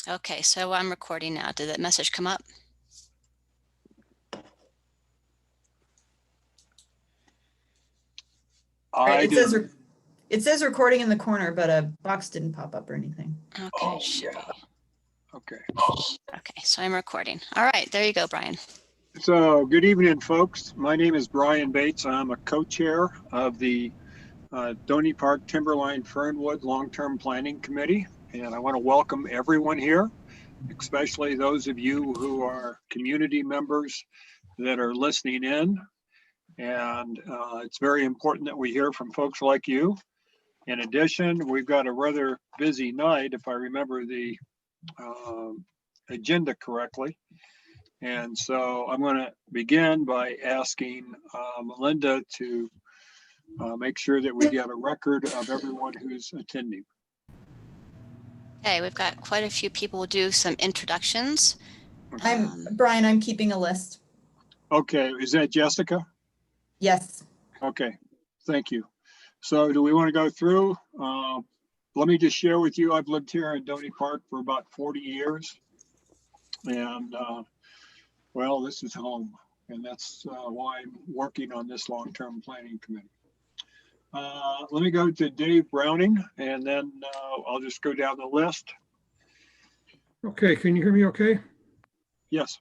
Okay, so I'm recording now. Did that message come up? It says recording in the corner, but a box didn't pop up or anything. Okay, should be. Okay. Okay, so I'm recording. All right, there you go, Brian. So good evening, folks. My name is Brian Bates. I'm a co-chair of the Doney Park Timberline Fernwood Long-Term Planning Committee, and I want to welcome everyone here, especially those of you who are community members that are listening in. And it's very important that we hear from folks like you. In addition, we've got a rather busy night, if I remember the agenda correctly. And so I'm going to begin by asking Melinda to make sure that we get a record of everyone who's attending. Okay, we've got quite a few people. We'll do some introductions. Brian, I'm keeping a list. Okay, is that Jessica? Yes. Okay, thank you. So do we want to go through? Let me just share with you, I've lived here in Doney Park for about 40 years. And well, this is home. And that's why I'm working on this long-term planning committee. Let me go to Dave Browning, and then I'll just go down the list. Okay, can you hear me okay? Yes.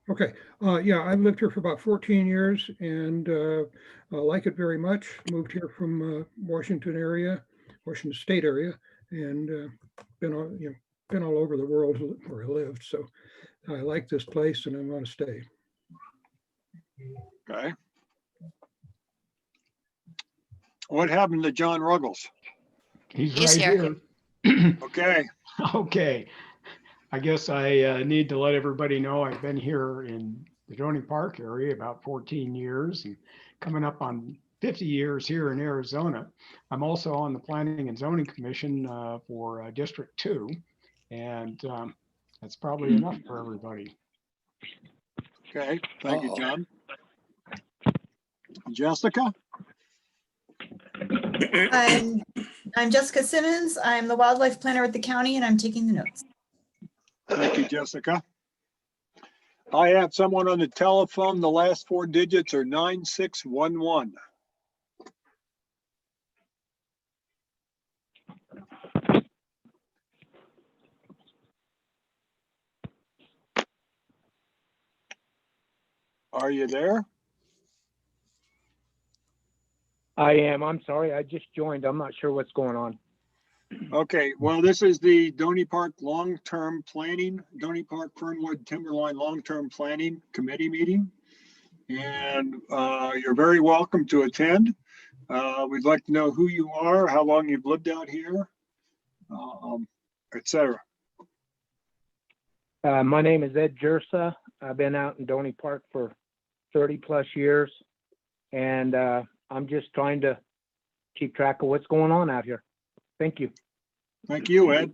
Okay, yeah, I've lived here for about 14 years and I like it very much. Moved here from Washington State area, and been all over the world where I lived. So I like this place and I want to stay. Okay. What happened to John Ruggles? He's He's right here. here. Okay. Okay. I guess I need to let everybody know I've been here in the Doney Park area about 14 years and coming up on 50 years here in Arizona. I'm also on the Planning and Zoning Commission for District 2, and that's probably enough for everybody. Okay. Thank you, John. Jessica? I'm Jessica Simmons. I'm the wildlife planner at the county, and I'm taking the notes. Thank you, Jessica. I have someone on the telephone. The last four digits are 9611. Are you there? I am. I'm sorry. I just joined. I'm not sure what's going on. Okay, well, this is the Doney Park Long-Term Planning, Doney Park Fernwood Timberline Long-Term Planning Committee meeting. And you're very welcome to attend. We'd like to know who you are, how long you've lived out here, etc. My name is Ed Jersa. I've been out in Doney Park for 30 plus years, and I'm just trying to keep track of what's going on out here. Thank you. Thank you, Ed.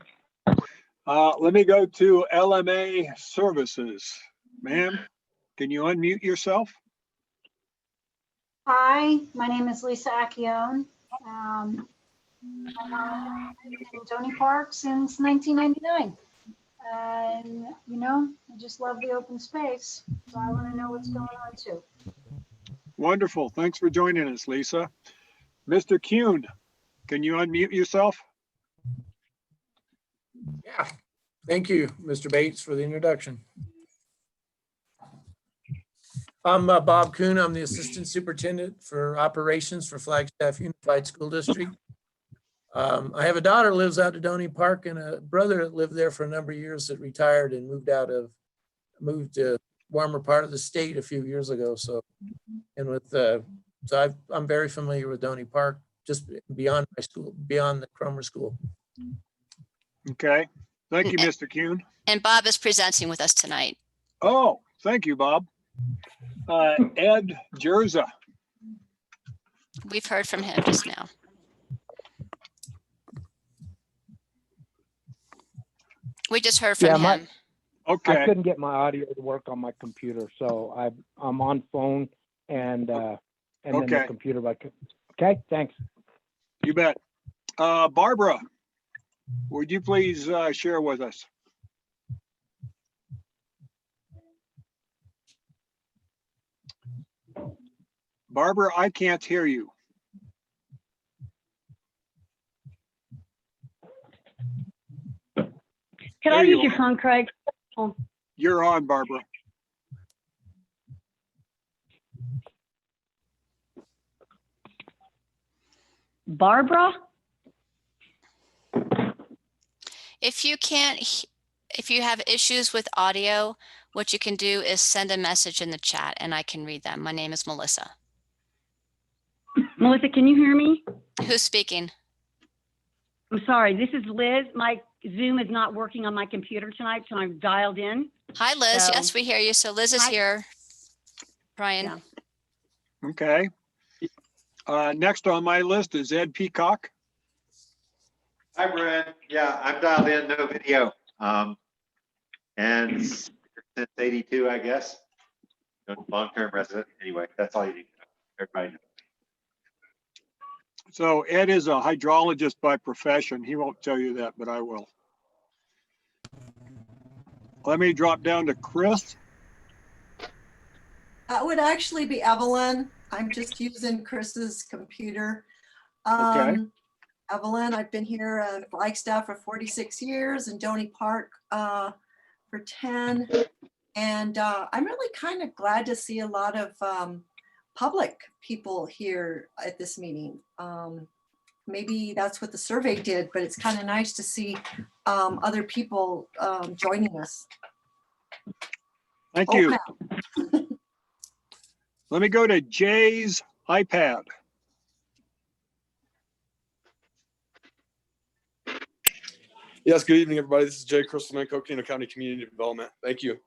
Let me go to LMA Services. Ma'am, can you unmute yourself? Hi, my name is Lisa Acchione. I've been in Doney Park since 1999. And, you know, I just love the open space. So I want to know what's going on too. Wonderful. Thanks for joining us, Lisa. Mr. Kuhn, can you unmute yourself? Yeah, thank you, Mr. Bates, for the introduction. I'm Bob Kuhn. I'm the Assistant Superintendent for Operations for Flagstaff Unified School District. I have a daughter who lives out at Doney Park and a brother that lived there for a number of years that retired and moved to warmer part of the state a few years ago. So, and with I'm very familiar with Doney Park, just beyond my school, beyond the Cromer school. Okay. Thank you, Mr. Kuhn. And Bob is presenting with us tonight. Oh, thank you, Bob. Ed Jerza. We've heard from him just now. We just heard from him. Okay. I couldn't get my audio to work on my computer, so I'm on phone and then the computer. Okay, thanks. You bet. Barbara, Would you please share with us? Barbara, I can't hear you. Could I There you use your are. phone, Craig? You're on, Barbara. Barbara? If you can't, if you have issues with audio, what you can do is send a message in the chat and I can read them. My name is Melissa. Melissa, can you hear me? Who's speaking? I'm sorry, this is Liz. My Zoom is not working on my computer tonight, so I'm dialed in. Hi, Liz. So- Yes, we hear you. So Liz is Hi. here. Brian. Yeah. Okay. Next on my list is Ed Peacock. Hi, Brian. Yeah, I'm dialed in, no video. And since 82, I guess. Long-term resident. Anyway, that's all you need to know. Everybody knows. So Ed is a hydrologist by profession. He won't tell you that, but I will. Let me drop down to Chris. That would actually be Evelyn. I'm just using Chris's computer. Okay. Evelyn, I've been here at Flagstaff for 46 years and Doney Park for 10. And I'm really kind of glad to see a lot of public people here at this meeting. Maybe that's what the survey did, but it's kind of nice to see other people joining us. Thank you. Wow. Let me go to Jay's iPad. Yes, good evening, everybody. This is Jay Crystalman, Coconino County Community Development. Thank you.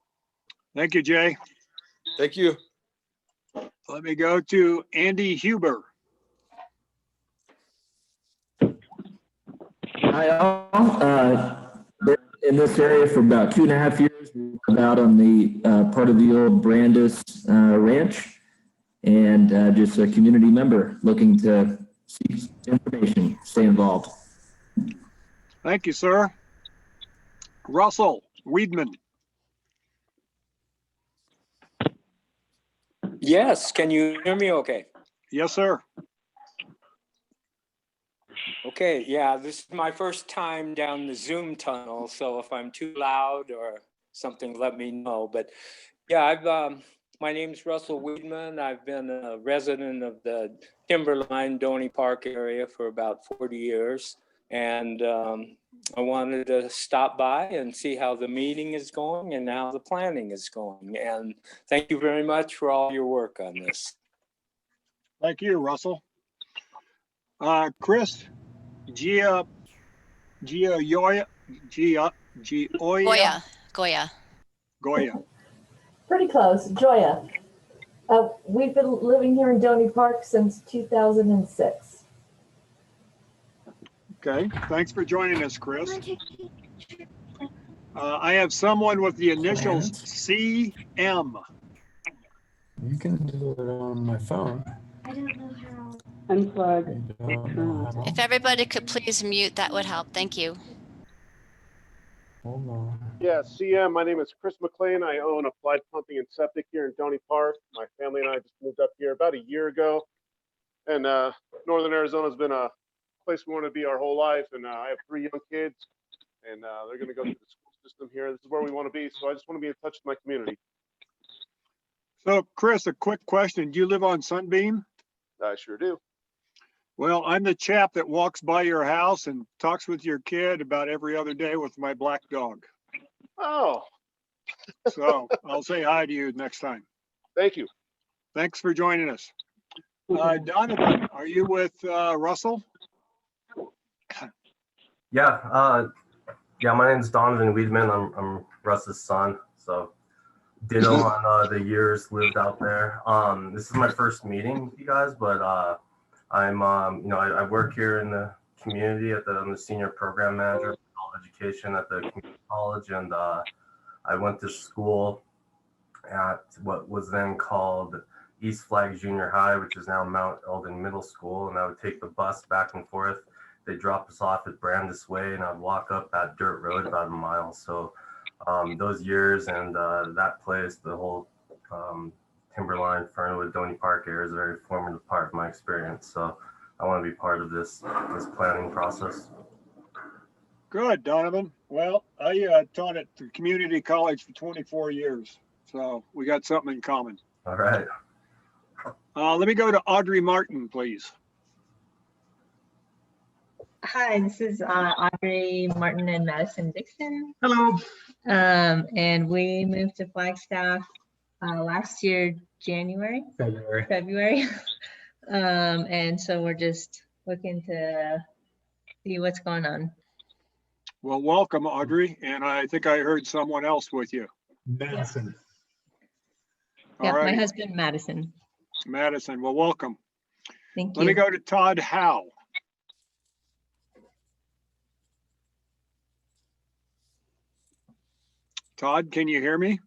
Thank you, Jay. Thank you. Let me go to Andy Huber. Hi, all. Been in this area for about 2.5 years. We live out on the part of the old Brandis Ranch, and just a community member looking to seek information, stay involved. Thank you, sir. Russell Weedman. Yes, can you hear me okay? Yes, sir. Okay, yeah, this is my first time down the Zoom tunnel, so if I'm too loud or something, let me know. But yeah, my name's Russell Weedman. I've been a resident of the Timberline Doney Park area for about 40 years. And I wanted to stop by and see how the meeting is going and how the planning is going. And thank you very much for all your work on this. Thank you, Russell. Chris Goya. Pretty close. Joya. We've been living here in Doney Park since 2006. Okay, thanks for joining us, Chris. I have someone with the initials CM. You can do it on my phone. I don't know how. If everybody could please mute, that would help. Thank you. Hold on. Yeah, CM, my name is Chris Mclean. I own Applied Pumping and Septic here in Doney Park. My family and I just moved up here about a year ago. And Northern Arizona has been a place we want to be our whole life. And I have 3 young kids, and they're going to go through the school system here. This is where we want to be. So I just want to be in touch with my community. So, Chris, a quick question. Do you live on Sunbeam? I sure do. Well, I'm the chap that walks by your house and talks with your kid about every other day with my black dog. Oh. So I'll say hi to you next time. Thank you. Thanks for joining us. Donovan, are you with Russell? Yeah, my name is Donovan Weedman. I'm Russ's son, so ditto on the years lived out there. This is my first meeting with you guys, but I'm I work here in the community I'm the senior program manager for adult education at the community college, and I went to school at what was then called East Flag Junior High, which is now Mount Eldon Middle School, and I would take the bus back and forth they drop us off at Brandis Way, and I'd walk up that dirt road about a mile. So those years and that place, the whole Timberline, Fernwood, Doney Park area is a very formative part of my experience. So I want to be part of this planning process. Good, Donovan. Well, I taught at the community college for 24 years, so we got something in common. All right. Let me go to Audrey Martin, please. Hi, this is Audrey Martin and Madison Dixon. Hello. And we moved to Flagstaff last year, February. And so we're just looking to see what's going on. Well, welcome, Audrey. And I think I heard someone else with you. Madison. Yeah, All right. my husband, Madison. Madison, well, welcome. Thank you. Let me go to Todd Howe. Todd, can you hear me?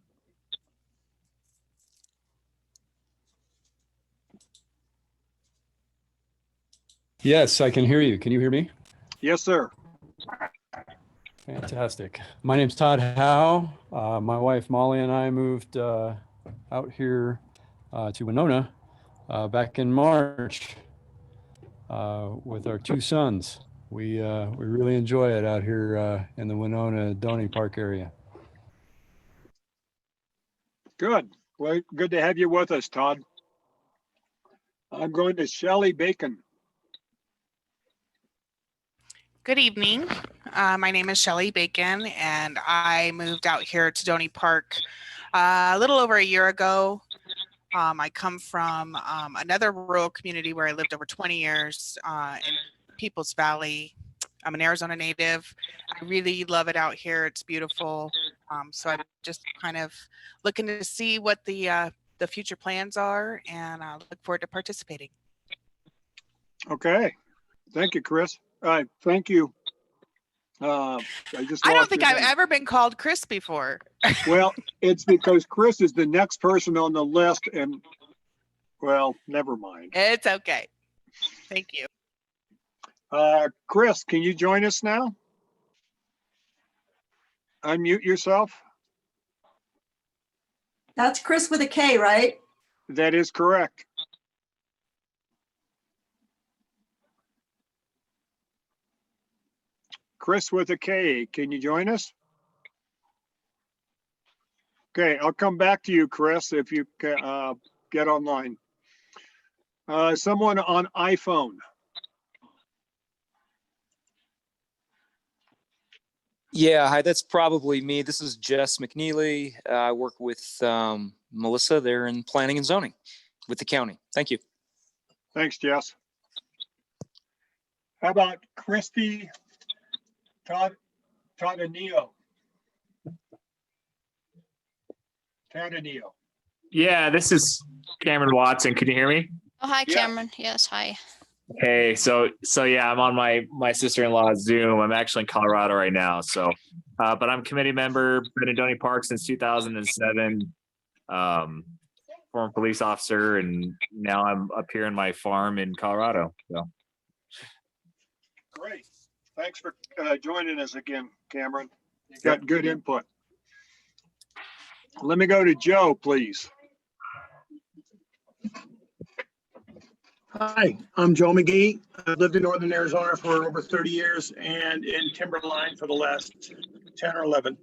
Yes, I can hear you. Can you hear me? Yes, sir. Fantastic. My name's Todd Howe. My wife Molly and I moved out here to Winona back in March with our two sons. We really enjoy it out here in the Winona Doney Park area. Good. Well, good to have you with us, Todd. I'm going to Shelley Bacon. Good evening. My name is Shelley Bacon, and I moved out here to Doney Park a little over a year ago. I come from another rural community where I lived over 20 years in Peoples Valley. I'm an Arizona native. I really love it out here. It's beautiful. So I'm just kind of looking to see what the future plans are, and I look forward to participating. Okay. Thank you, Chris. Thank you. I don't think I've ever been called Chris before. Well, it's because Chris is the next person on the list, and well, never mind. It's okay. Thank you. Chris, can you join us now? Unmute yourself. That's Chris with a K, right? That is correct. Chris with a K, can you join us? Okay, I'll come back to you, Chris, if you can get online. Someone on iPhone. Yeah, hi, that's probably me. This is Jess McNeely. I work with Melissa there in planning and zoning with the county. Thank you. Thanks, Jess. How about Christy Tadanio? Yeah, this is Cameron Watson. Can you hear me? Oh, hi, Cameron. Yes, hi. Hey, so yeah, I'm on my sister-in-law's Zoom. I'm actually in Colorado right now. So, but I'm committee member, been in Doney Park since 2007. Former police officer, and now I'm up here in my farm in Colorado. So. Great. Thanks for joining us again, Cameron. You got good input. Let me go to Joe, please. Hi, I'm Joe McGee. I've lived in Northern Arizona for over 30 years and in Timberline for the last 10 or 11.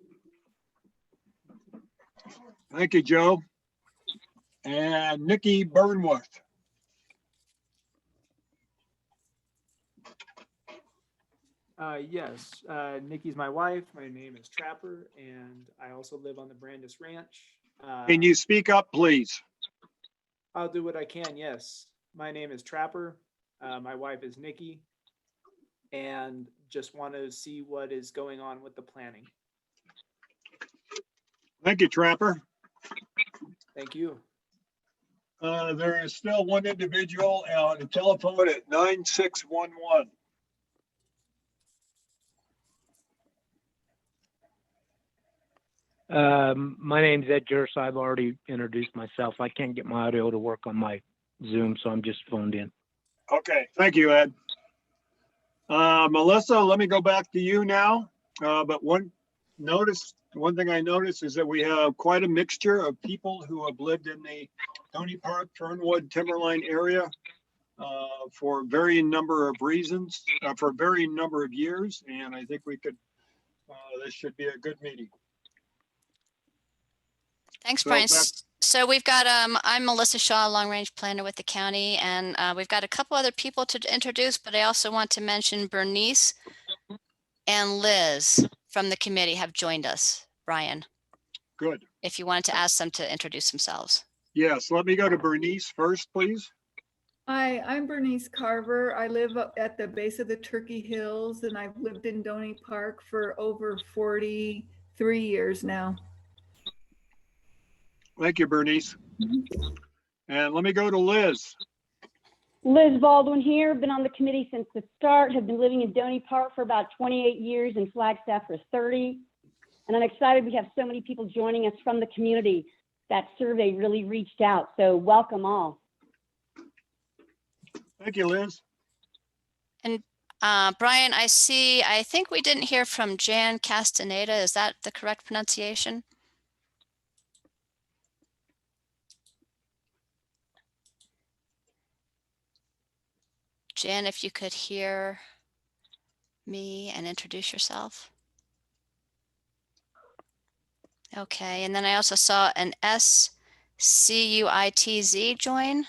Thank you, Joe. And Nikki Burnworth. Yes, Nikki's my wife. My name is Trapper, and I also live on the Brandis Ranch. Can you speak up, please? I'll do what I can, yes. My name is Trapper. My wife is Nikki, and just want to see what is going on with the planning. Thank you, Trapper. Thank you. There is still one individual on the telephone at 9611. My name's Ed Jersa. I've already introduced myself. I can't get my audio to work on my Zoom, so I'm just phoned in. Okay, thank you, Ed. Melissa, let me go back to you now. But one thing I noticed is that we have quite a mixture of people who have lived in the Doney Park, Fernwood, Timberline area for varying number of reasons, for a varying number of years. And I think we could, this should be a good meeting. Thanks, So Brian. back- So we've got, I'm Melissa Shaw, Long Range Planner with the county, and we've got a couple other people to introduce, but I also want to mention Bernice and Liz from the committee have joined us, Brian, Good. if you wanted to ask them to introduce themselves. Yes, let me go to Bernice first, please. Hi, I'm Bernice Carver. I live up at the base of the Turkey Hills, and I've lived in Doney Park for over 43 years now. Thank you, Bernice. And let me go to Liz. Liz Baldwin here, been on the committee since the start, have been living in Doney Park for about 28 years and Flagstaff for 30. And I'm excited we have so many people joining us from the community. That survey really reached out, so welcome all. Thank you, Liz. And Brian, I think we didn't hear from Jan Castaneda. Is that the correct pronunciation? Jan, if you could hear me and introduce yourself. Okay, and then I also saw an SCUITZ join.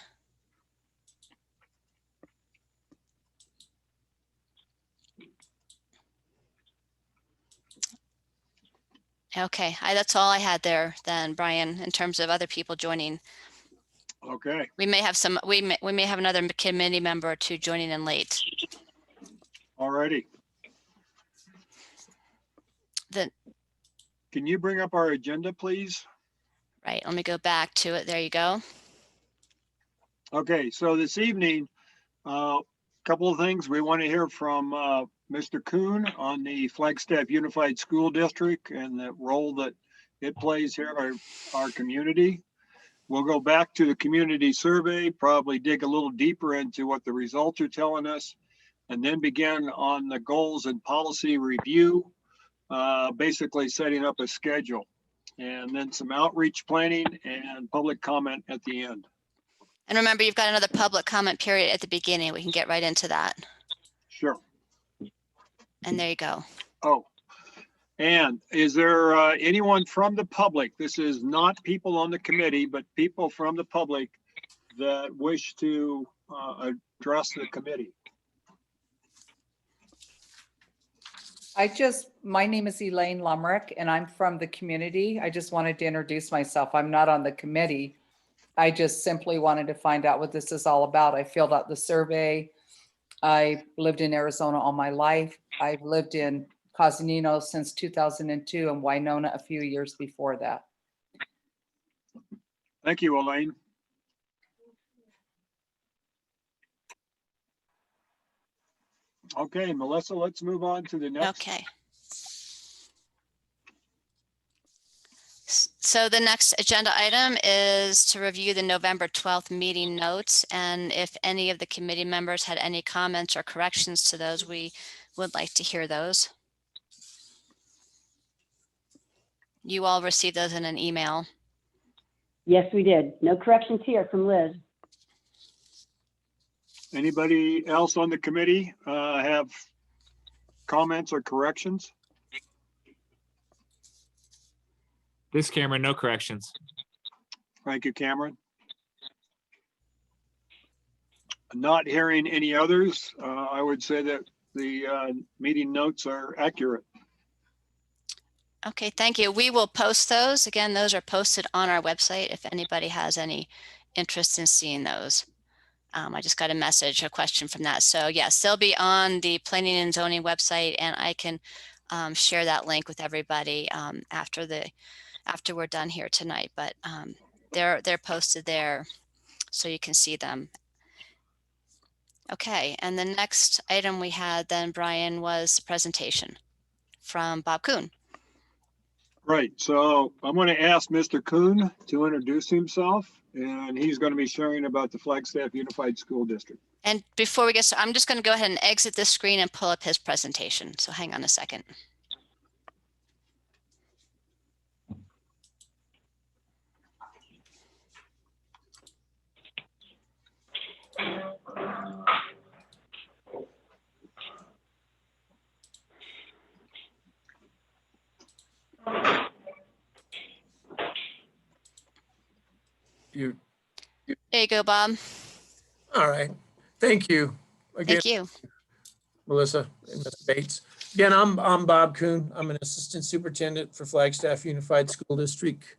Okay, that's all I had there then, Brian, in terms of other people joining. Okay. We may have some, we may have another committee member or two joining in late. All righty. Then, can you bring up our agenda, please? Right, let me go back to it. There you go. Okay, so this evening, a couple of things. We want to hear from Mr. Kuhn on the Flagstaff Unified School District and the role that it plays here in our community. We'll go back to the community survey, probably dig a little deeper into what the results are telling us, and then begin on the goals and policy review, basically setting up a schedule, and then some outreach planning and public comment at the end. And remember, you've got another public comment period at the beginning. We can get right into that. Sure. And there you go. Oh, and is there anyone from the public? This is not people on the committee, but people from the public that wish to address the committee. My name is Elaine Lumrick, and I'm from the community. I just wanted to introduce myself. I'm not on the committee. I just simply wanted to find out what this is all about. I filled out the survey. I lived in Arizona all my life. I've lived in Cosinino since 2002 and Winona a few years before that. Thank you, Elaine. Okay, Melissa, let's move on to the next. Okay. So the next agenda item is to review the November 12th meeting notes. And if any of the committee members had any comments or corrections to those, we would like to hear those. You all received those in an email. Yes, we did. No corrections here from Liz. Anybody else on the committee have comments or corrections? This Cameron, no corrections. Thank you, Cameron. Not hearing any others, I would say that the meeting notes are accurate. Okay, thank you. We will post those. Again, those are posted on our website if anybody has any interest in seeing those. I just got a question from that. So yes, they'll be on the Planning and Zoning website, and I can share that link with everybody after we're done here tonight. But they're posted there, so you can see them. Okay, and the next item we had then, Brian, was the presentation from Bob Kuhn. Right, so I'm going to ask Mr. Kuhn to introduce himself, and he's going to be sharing about the Flagstaff Unified School District. And before we get started, I'm just going to go ahead and exit this screen and pull up his presentation. So hang on a second. You. There you go, Bob. All right. Thank you. Again, Thank you. Melissa and Ms. Bates. Again, I'm Bob Kuhn. I'm an assistant superintendent for Flagstaff Unified School District.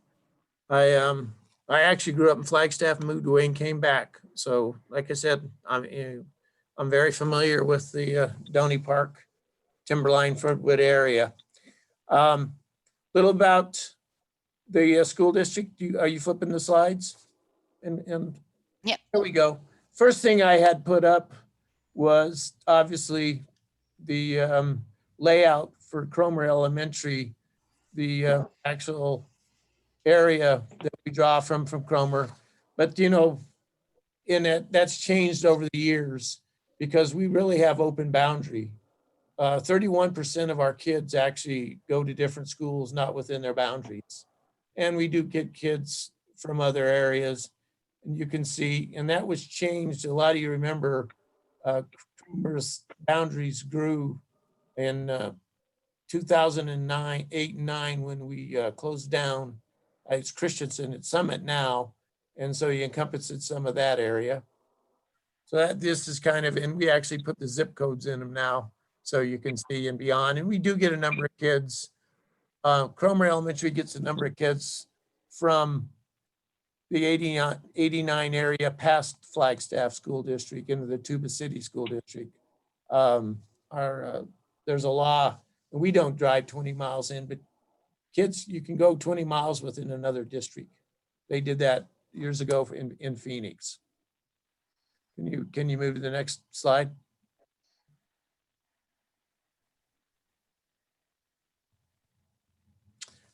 I actually grew up in Flagstaff, moved away and came back. So like I said, I'm very familiar with the Doney Park, Timberline Fernwood area. Little about the school district. Are you flipping the slides? And yep. There we go. First thing I had put up was obviously the layout for Cromer Elementary, the actual area that we draw from Cromer. But you know, that's changed over the years because we really have open boundary. 31% of our kids actually go to different schools, not within their boundaries. And we do get kids from other areas. And you can see, and that was changed. A lot of you remember Cromer's boundaries grew in 2009, 8 and 9 when we closed down. It's Christensen at Summit now. And so you encompassed some of that area. So this is kind of, and we actually put the zip codes in them now so you can see and beyond. And we do get a number of kids. Cromer Elementary gets a number of kids from the 89 area past Flagstaff School District into the Tuba City School District. There's a law, and we don't drive 20 miles in, but kids, you can go 20 miles within another district. They did that years ago in Phoenix. Can you move to the next slide?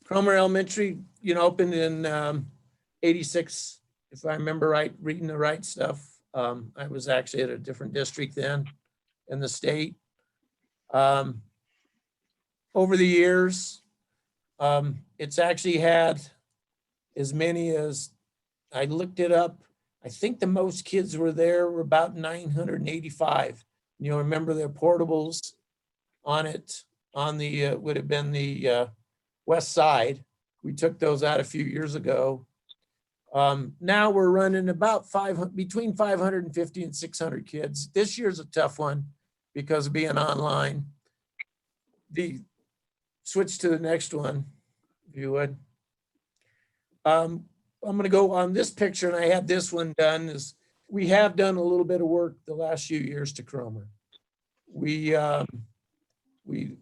Cromer Elementary, opened in 86, if I remember right, reading the right stuff. I was actually at a different district then in the state. Over the years, it's actually had as many as, I looked it up, I think the most kids were there were about 985. You'll remember their portables on it, on the, would have been the west side. We took those out a few years ago. Now we're running about between 550 and 600 kids. This year's a tough one because of being online. Switch to the next one, if you would. I'm going to go on this picture, and I had this one done. Is we have done a little bit of work the last few years to Cromer. We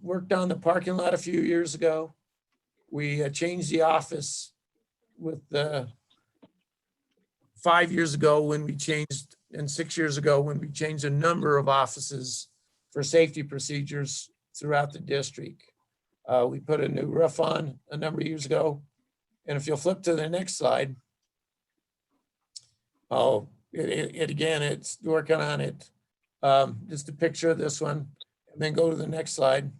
worked on the parking lot a few years ago. We changed the office with 5 years ago when we changed, and 6 years ago when we changed a number of offices for safety procedures throughout the district. We put a new roof on a number of years ago. And if you'll flip to the next slide, again, it's working on it. Just a picture of this one, and then go to the next slide.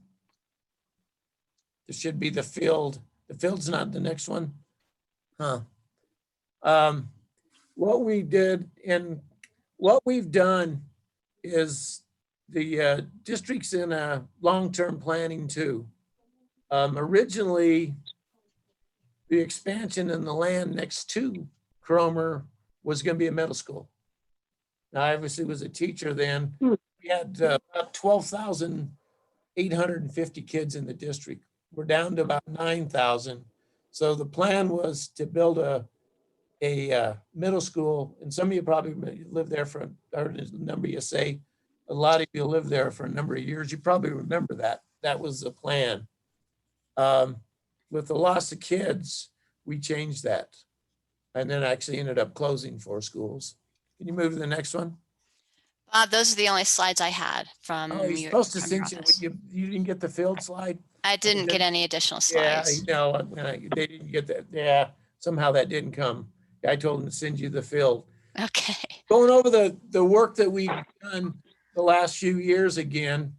This should be the field. The field's not the next one. What we did and what we've done is the district's in a long-term planning too. Originally, the expansion in the land next to Cromer was going to be a middle school. Now, I obviously was a teacher then. We had about 12,850 kids in the district. We're down to about 9,000. So the plan was to build a middle school, and some of you probably lived there for, or a number of you say, a lot of you lived there for a number of years. You probably remember that. That was the plan. With the loss of kids, we changed that, and then actually ended up closing 4 schools. Can you move to the next one? Those are the only slides I had from you're supposed to send you didn't get the field slide? I didn't get any additional slides. Yeah, they didn't get that. Yeah, somehow that didn't come. I told them to send you the field. Okay. going over the work that we've done the last few years again.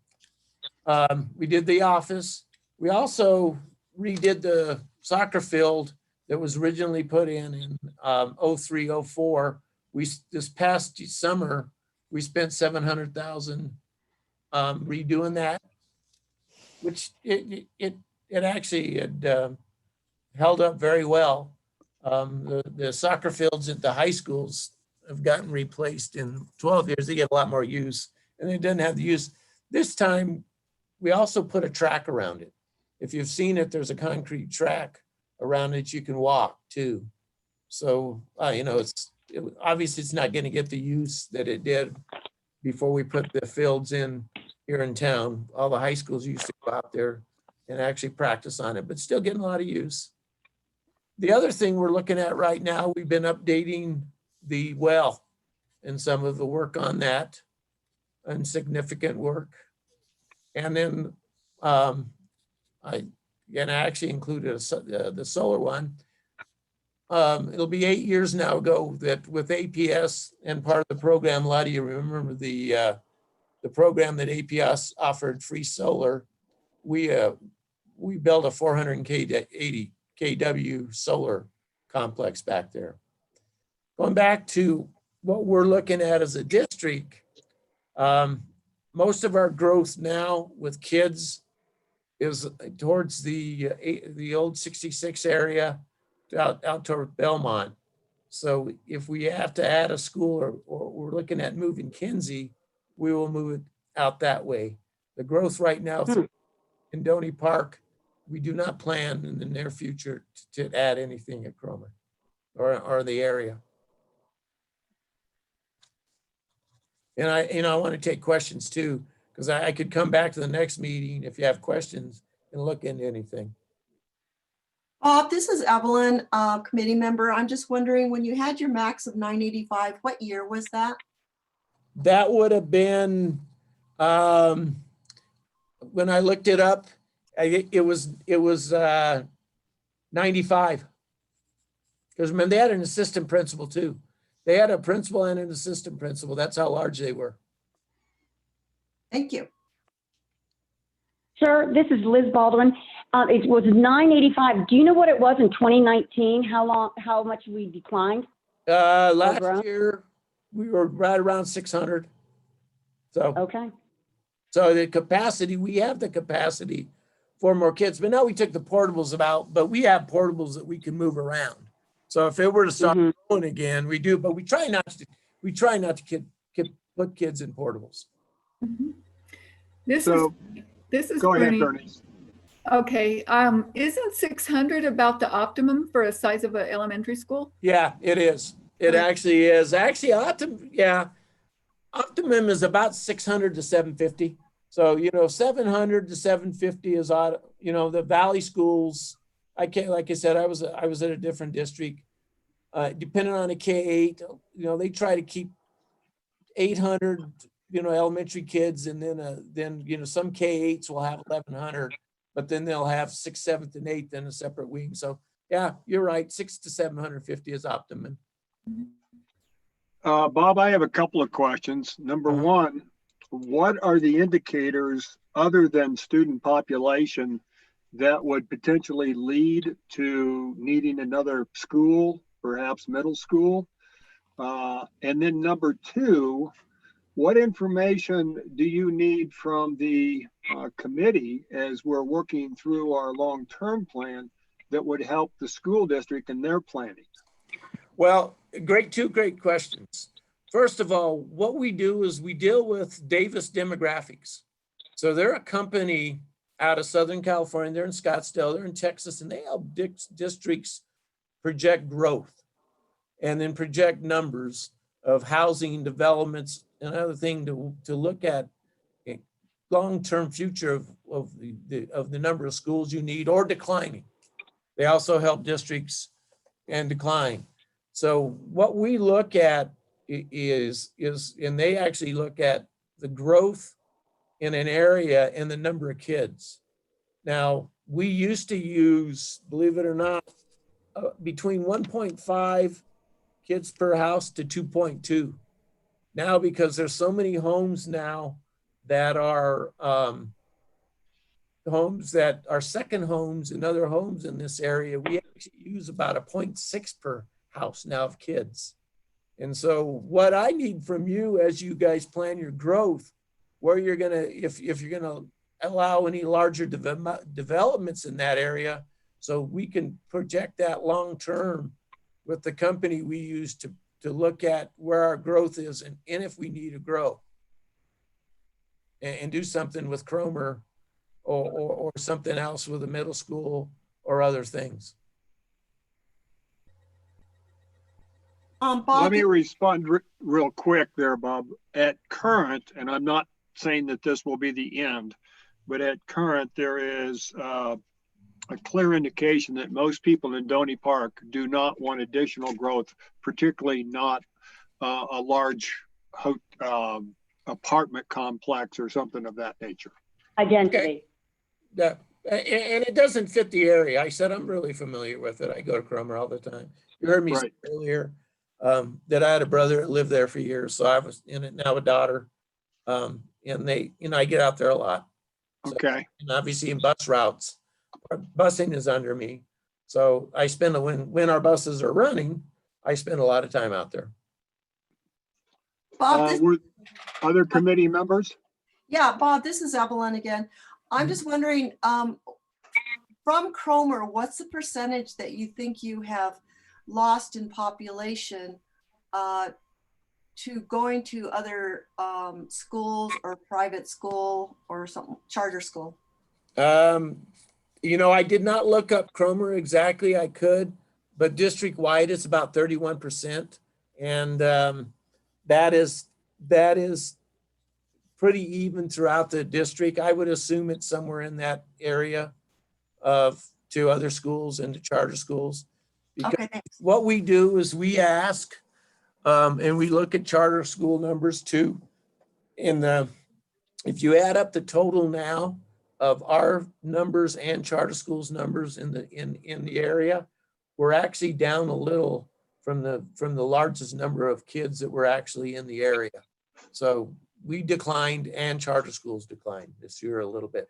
We did the office. We also redid the soccer field that was originally put in 03, 04. This past summer, we spent 700,000 redoing that, which it actually had held up very well. The soccer fields at the high schools have gotten replaced in 12 years. They get a lot more use, and they didn't have the use. This time, we also put a track around it. If you've seen it, there's a concrete track around it you can walk too. So, obviously it's not going to get the use that it did before we put the fields in here in town. All the high schools used to go out there and actually practice on it, but still getting a lot of use. The other thing we're looking at right now, we've been updating the well and some of the work on that, and significant work. And then I actually included the solar one. It'll be 8 years now ago that with APS and part of the program, a lot of you remember the program that APS offered free solar. We built a 480 kW solar complex back there. Going back to what we're looking at as a district, most of our growth now with kids is towards the old 66 area out toward Belmont. So if we have to add a school or we're looking at moving Kinsey, we will move it out that way. The growth right now in Doney Park, we do not plan in the near future to add anything at Cromer or the area. And I want to take questions too, because I could come back to the next meeting if you have questions and look into anything. Bob, this is Evelyn, committee member. I'm just wondering, when you had your max of 985, what year was that? That would have been, when I looked it up, it was 95. Because remember, they had an assistant principal too. They had a principal and an assistant principal. That's how large they were. Thank you. Sir, this is Liz Baldwin. It was 985. Do you know what it was in 2019? How much we declined? Last year, we were right around 600. So, okay. So the capacity, we have the capacity for more kids, but now we took the portables out, but we have portables that we can move around. So if it were to start going again, we do, but we try not to put kids in portables. This is go ahead, Bernie. Bernie. Okay, isn't 600 about the optimum for a size of an elementary school? Yeah, it is. It actually is. Actually, optimum is about 600 to 750. So, 700 to 750 is odd. The Valley schools, like I said, I was at a different district. Depending on a K-8, they try to keep 800, elementary kids, and then some K-8s will have 1,100, but then they'll have 6th, 7th, and 8th in a separate wing. So yeah, you're right. 600 to 750 is optimum. Bob, I have a couple of questions. Number one, what are the indicators other than student population that would potentially lead to needing another school, perhaps middle school? And then number two, what information do you need from the committee as we're working through our long-term plan that would help the school district in their planning? Well, two great questions. First of all, what we do is we deal with Davis Demographics. So they're a company out of Southern California. They're in Scottsdale, they're in Texas, and they help districts project growth and then project numbers of housing developments. Another thing to look at a long-term future of the number of schools you need or declining. They also help districts and decline. So what we look at is and they actually look at the growth in an area and the number of kids. Now, we used to use, believe it or not, between 1.5 kids per house to 2.2 now, because there's so many homes now that are homes that are second homes and other homes in this area, we actually use about a 0.6 per house now of kids. And so what I need from you as you guys plan your growth, where you're gonna, if you're gonna allow any larger developments in that area, so we can project that long-term with the company we use to look at where our growth is and if we need to grow. And do something with Cromer or something else with a middle school or other things. Bob, Let me respond real quick there, Bob. At current, and I'm not saying that this will be the end, but at current, there is a clear indication that most people in Doney Park do not want additional growth, particularly not a large apartment complex or something of that nature. Identity. Okay. Yeah, and it doesn't fit the area. I said I'm really familiar with it. I go to Cromer all the time. You heard me say earlier that I had a brother that lived there for years, so I was in it now, a daughter, and they, I get out there a lot. So, okay. And obviously in bus routes, busing is under me, so I spend when our buses are running, I spend a lot of time out there. Bob, other committee members? Yeah, Bob, this is Evelyn again. I'm just wondering, from Cromer, what's the percentage that you think you have lost in population to going to other schools or private school or something, charter school? I did not look up Cromer exactly. I could, but district-wide, it's about 31%. And that is pretty even throughout the district. I would assume it's somewhere in that area to other schools and to charter schools. Because okay, what we do is we ask, and we look at charter school numbers too. If you add up the total now of our numbers and charter schools numbers in the area, we're actually down a little from the largest number of kids that were actually in the area. So we declined and charter schools declined this year a little bit.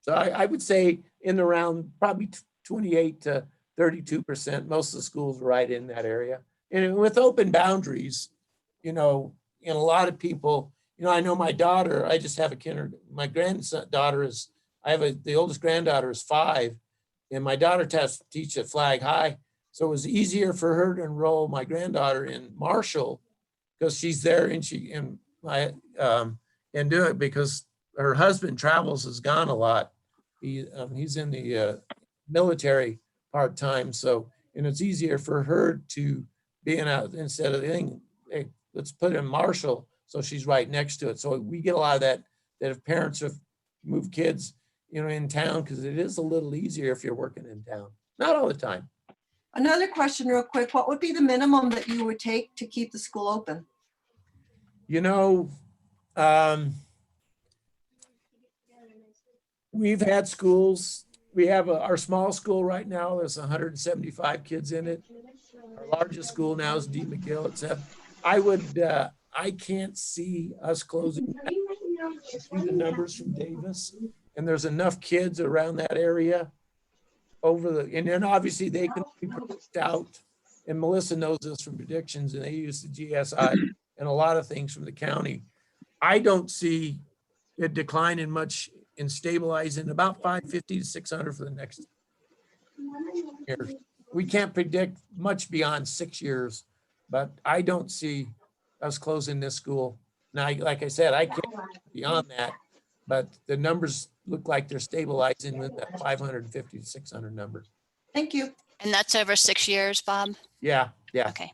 So I would say in around probably 28 to 32%, most of the schools are right in that area. And with open boundaries, and a lot of people, I know my daughter, I just have my granddaughter is, the oldest granddaughter is 5, and my daughter teach at Flag High. So it was easier for her to enroll my granddaughter in Marshall because she's there and and do it because her husband travels, has gone a lot. He's in the military part-time. So, and it's easier for her to be out instead of thinking, hey, let's put it in Marshall. So she's right next to it. So we get a lot of that if parents have moved kids, in town, because it is a little easier if you're working in town. Not all the time. Another question real quick. What would be the minimum that you would take to keep the school open? We've had schools. We have our small school right now. There's 175 kids in it. Our largest school now is D. McGill. I can't see us closing. I see the numbers from Davis, and there's enough kids around that area and then obviously they can be pushed out. And Melissa knows this from predictions, and they use the GSI and a lot of things from the county. I don't see it declining much and stabilizing about 550 to 600 for the next year. We can't predict much beyond 6 years, but I don't see us closing this school. Now, like I said, I can't beyond that, but the numbers look like they're stabilizing with that 550 to 600 number. Thank you. And that's over 6 years, Bob? Yeah. Okay.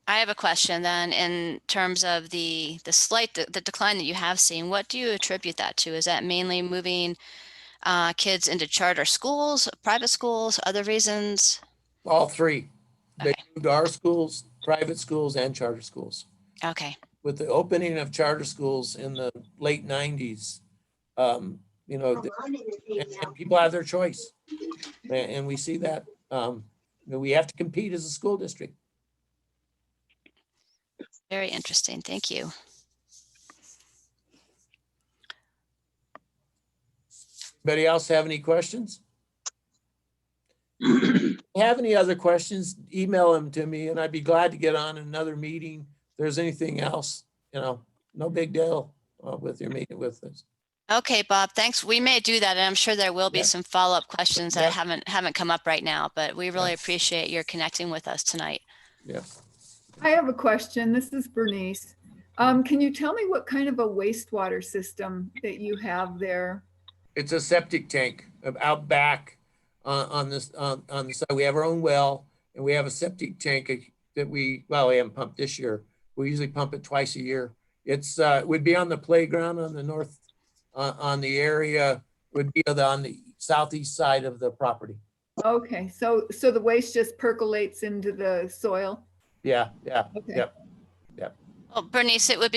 I have a question then in terms of the decline that you have seen. What do you attribute that to? Is that mainly moving kids into charter schools, private schools, other reasons? All three. They moved our schools, private schools, and charter schools. Okay. With the opening of charter schools in the late 90s, and people have their choice. And we see that We have to compete as a school district. Very interesting. Thank you. Anybody else have any questions? If you have any other questions, email them to me and I'd be glad to get on another meeting. If there's anything else, no big deal with your meeting with us. Okay, Bob, thanks. We may do that, and I'm sure there will be Yeah. some follow-up questions that Yeah. haven't come up right now, but we really Yeah. appreciate your connecting with us tonight. Yeah. I have a question. This is Bernice. Can you tell me what kind of a wastewater system that you have there? It's a septic tank out back on the side. We have our own well and we have a septic tank that we haven't pumped this year. We usually pump it twice a year. It's would be on the playground on the north, on the area, would be on the southeast side of the property. Okay, so the waste just percolates into the soil? Yeah. Okay. Yep. Well, Bernice, it would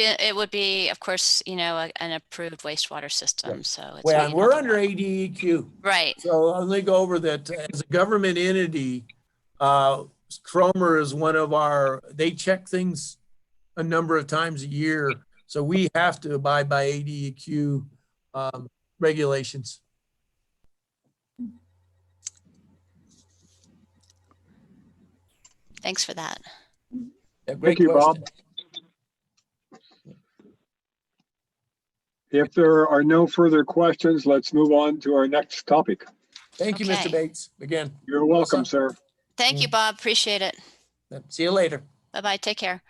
be, of course, an approved wastewater system. So it's Well, really we're not under ADEQ. right. So I'll only go over that as a government entity, Cromer is one of they check things a number of times a year. So we have to abide by ADEQ regulations. Thanks for that. Yeah, great Thank you, question. Bob. If there are no further questions, let's move on to our next topic. Thank you, Mr. Okay. Bates. Again. You're welcome, sir. Thank you, Bob. Appreciate it. See you later. Bye-bye. Take care.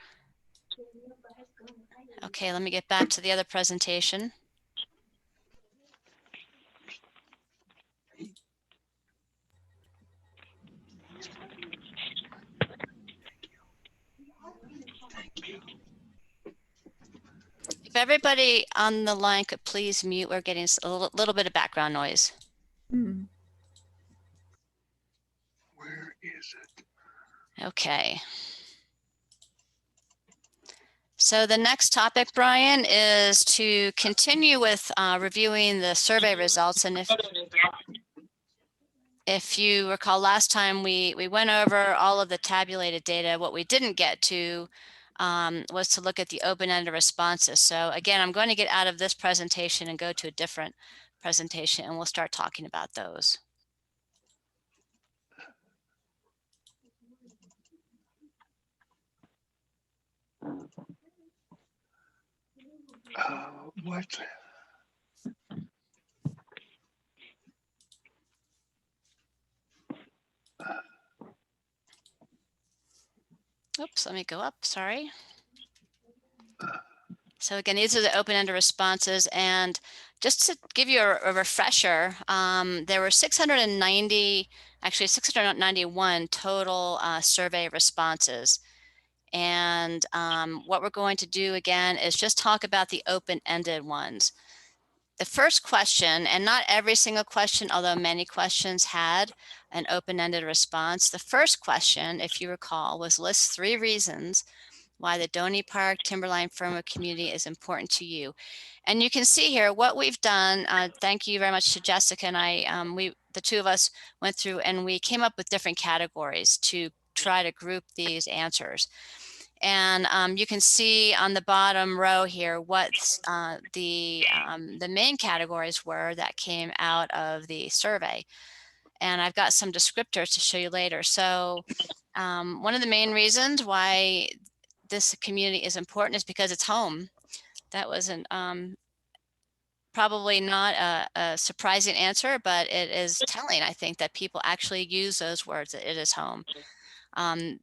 Okay, let me get back to the other presentation. If everybody on the line could please mute, we're getting a little bit of background noise. Hmm. Where is it? Okay. So the next topic, Brian, is to continue with reviewing the survey results. And if you recall, last time we went over all of the tabulated data. What we didn't get to was to look at the open-ended responses. So again, I'm going to get out of this presentation and go to a different presentation, and we'll start talking about those. What? Oops, let me go up, sorry. So again, these are the open-ended responses, and just to give you a refresher, there were 691 total survey responses. And what we're going to do again is just talk about the open-ended ones. The first question, and not every single question, although many questions had an open-ended response. The first question, if you recall, was list 3 reasons why the Doney Park Timberline Fernwood community is important to you. And you can see here what we've done. Thank you very much to Jessica and I. The two of us went through and we came up with different categories to try to group these answers. And you can see on the bottom row here what the main categories were that came out of the survey. And I've got some descriptors to show you later. So one of the main reasons why this community is important is because it's home. That wasn't probably not a surprising answer, but it is telling, I think, that people actually use those words, that it is home.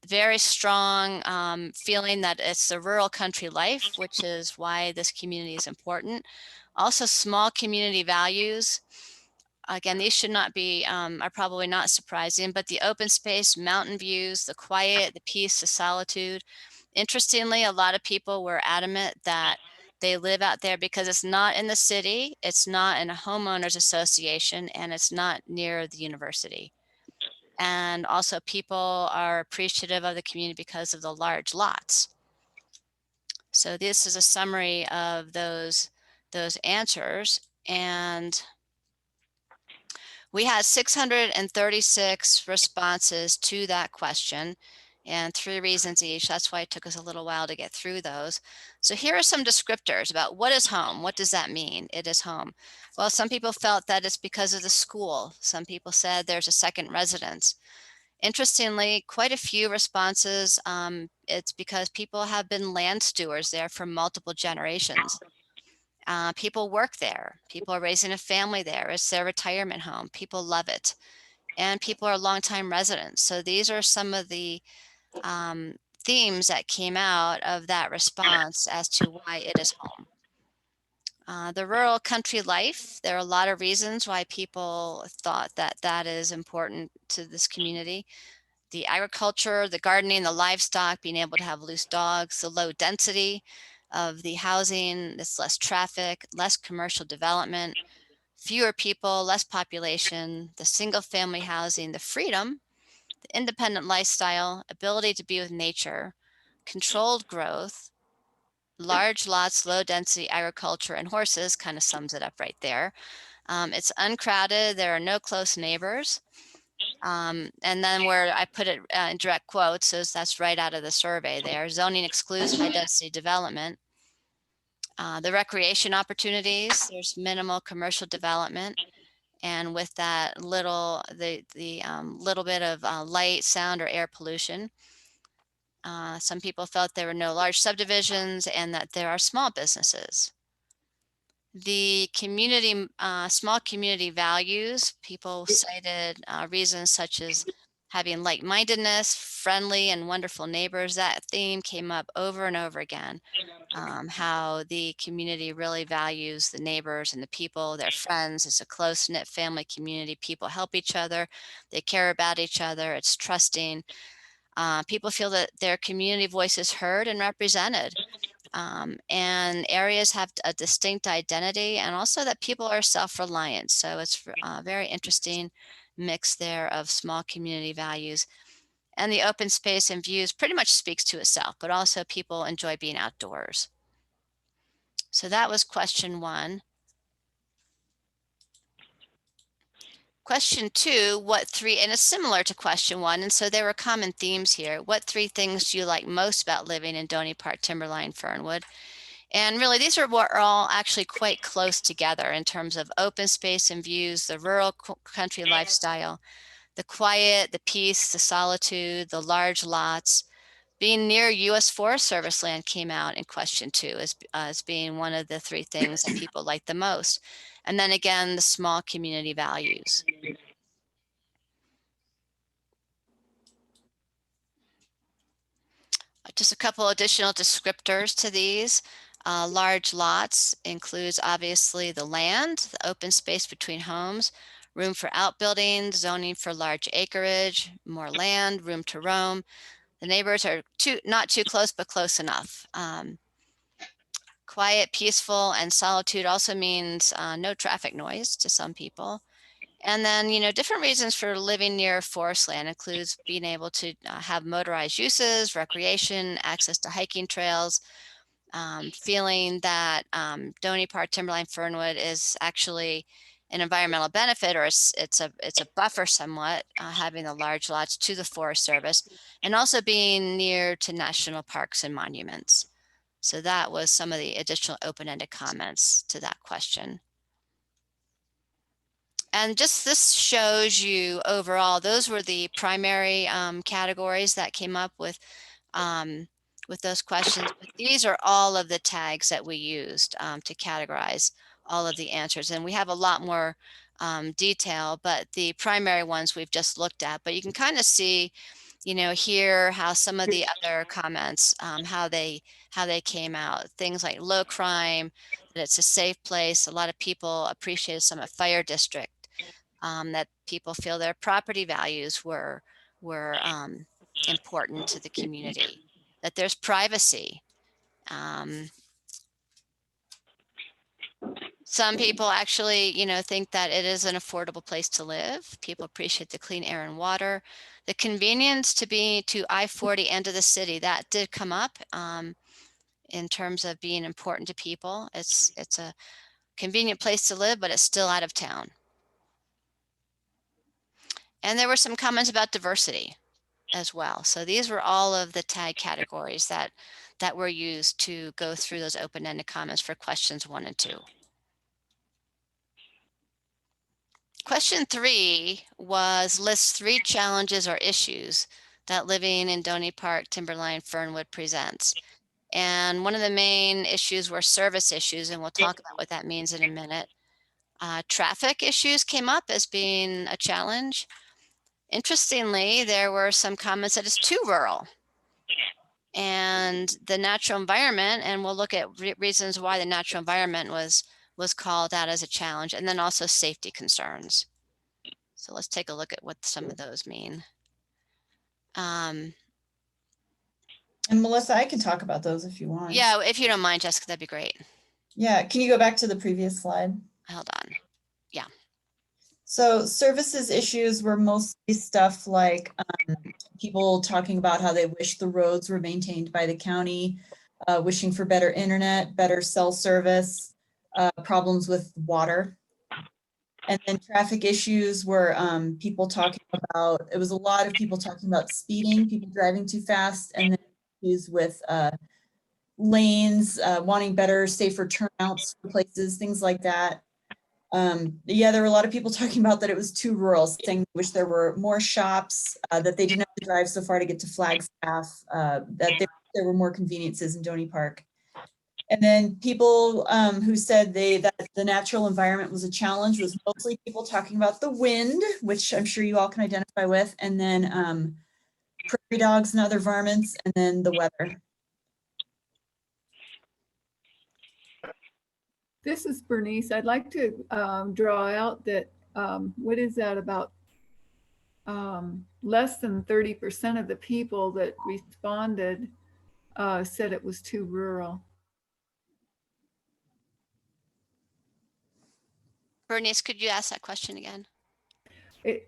Very strong feeling that it's the rural country life, which is why this community is important. Also, small community values. Again, these should not be, are probably not surprising, but the open space, mountain views, the quiet, the peace, the solitude. Interestingly, a lot of people were adamant that they live out there because it's not in the city, it's not in a homeowners association, and it's not near the university. And also people are appreciative of the community because of the large lots. So this is a summary of those answers. And We had 636 responses to that question and 3 reasons each. That's why it took us a little while to get through those. So here are some descriptors about what is home. What does that mean? It is home. Well, some people felt that it's because of the school. Some people said there's a second residence. Interestingly, quite a few responses, it's because people have been land stewards there for multiple generations. People work there. People are raising a family there. It's their retirement home. People love it. And people are longtime residents. So these are some of the themes that came out of that response as to why it is home. The rural country life, there are a lot of reasons why people thought that that is important to this community. The agriculture, the gardening, the livestock, being able to have loose dogs, the low density of the housing, this less traffic, less commercial development, fewer people, less population, the single family housing, the freedom, the independent lifestyle, ability to be with nature, controlled growth, large lots, low density agriculture, and horses kind of sums it up right there. It's uncrowded. There are no close neighbors. And then where I put it in direct quotes is that's right out of the survey there. Zoning excludes high density development. The recreation opportunities, there's minimal commercial development. And with that little, little bit of light, sound, or air pollution. Some people felt there were no large subdivisions and that there are small businesses. The community, small community values, people cited reasons such as having like-mindedness, friendly and wonderful neighbors. That theme came up over and over again, how the community really values the neighbors and the people, their friends. It's a close-knit family community. People help each other. They care about each other. It's trusting. People feel that their community voice is heard and represented. And areas have a distinct identity, and also that people are self-reliant. So it's a very interesting mix there of small community values. And the open space and views pretty much speaks to itself, but also people enjoy being outdoors. So that was question 1. Question 2, what 3, and it's similar to question 1, and so there were common themes here. What 3 things do you like most about living in Doney Park, Timberline, Fernwood? And really, these are all actually quite close together in terms of open space and views, the rural country lifestyle, the quiet, the peace, the solitude, the large lots. Being near U.S. Forest Service land came out in question 2 as being one of the 3 things that people like the most. And then again, the small community values. Just a couple additional descriptors to these. Large lots includes obviously the land, the open space between homes, room for outbuildings, zoning for large acreage, more land, room to roam. The neighbors are not too close, but close enough. Quiet, peaceful, and solitude also means no traffic noise to some people. And then, different reasons for living near forest land includes being able to have motorized uses, recreation, access to hiking trails, feeling that Doney Park, Timberline, Fernwood is actually an environmental benefit, or it's a buffer somewhat, having the large lots to the Forest Service, and also being near to national parks and monuments. So that was some of the additional open-ended comments to that question. And just this shows you overall, those were the primary categories that came up with those questions. But these are all of the tags that we used to categorize all of the answers. And we have a lot more detail, but the primary ones we've just looked at. But you can kind of see, here how some of the other comments, how they came out. Things like low crime, that it's a safe place. A lot of people appreciated Summit Fire District. That people feel their property values were important to the community, that there's privacy. Some people actually, think that it is an affordable place to live. People appreciate the clean air and water, the convenience to I-40 and to the city. That did come up in terms of being important to people. It's a convenient place to live, but it's still out of town. And there were some comments about diversity as well. So these were all of the tag categories that were used to go through those open-ended comments for questions 1 and 2. Question 3 was list 3 challenges or issues that living in Doney Park, Timberline, Fernwood presents. And one of the main issues were service issues, and we'll talk about what that means in a minute. Traffic issues came up as being a challenge. Interestingly, there were some comments that it's too rural. And the natural environment, and we'll look at reasons why the natural environment was called out as a challenge, and then also safety concerns. So let's take a look at what some of those mean. And Melissa, I can talk about those if you want. Yeah, if you don't mind, Jessica, that'd be great. Yeah, can you go back to the previous slide? Hold on. Yeah. So services issues were mostly stuff like people talking about how they wish the roads were maintained by the county, wishing for better internet, better cell service, problems with water. And then traffic issues were people talking about, it was a lot of people talking about speeding, people driving too fast, and then issues with lanes, wanting better, safer turnouts for places, things like that. Yeah, there were a lot of people talking about that it was too rural, saying they wish there were more shops, that they didn't have to drive so far to get to Flagstaff, that there were more conveniences in Doney Park. And then people who said that the natural environment was a challenge was mostly people talking about the wind, which I'm sure you all can identify with, and then prairie dogs and other varmints, and then the weather. This is Bernice. I'd like to draw out that, what is that, about less than 30% of the people that responded said it was too rural. Bernice, could you ask that question again?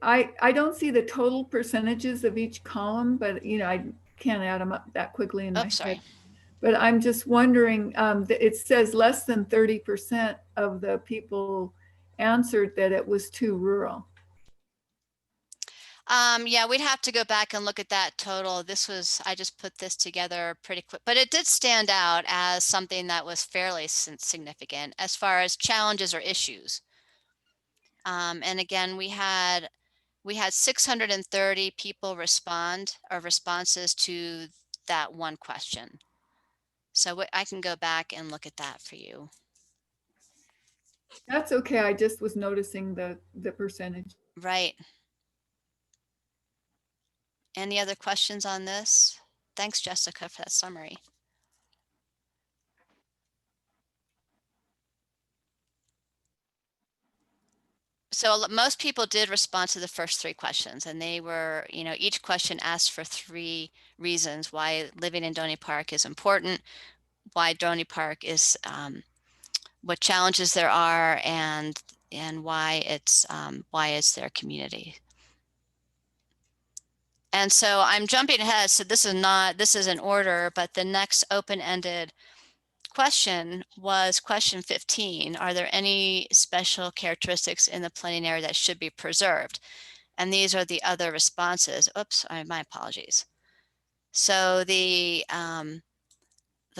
I don't see the total percentages of each column, but I can't add them up that quickly in my head. But I'm just wondering, it says less than 30% of the people answered that it was too rural. Yeah, we'd have to go back and look at that total. I just put this together pretty quick, but it did stand out as something that was fairly significant as far as challenges or issues. And again, we had 630 people respond, or responses to that one question. So I can go back and look at that for you. That's okay. I just was noticing the percentage. Right. Any other questions on this? Thanks, Jessica, for that summary. So most people did respond to the first 3 questions, and they were, each question asked for 3 reasons why living in Doney Park is important, why Doney Park is, what challenges there are, and why it's their community. And so I'm jumping ahead. So this is in order, but the next open-ended question was question 15. Are there any special characteristics in the planning area that should be preserved? And these are the other responses. Oops, my apologies. So the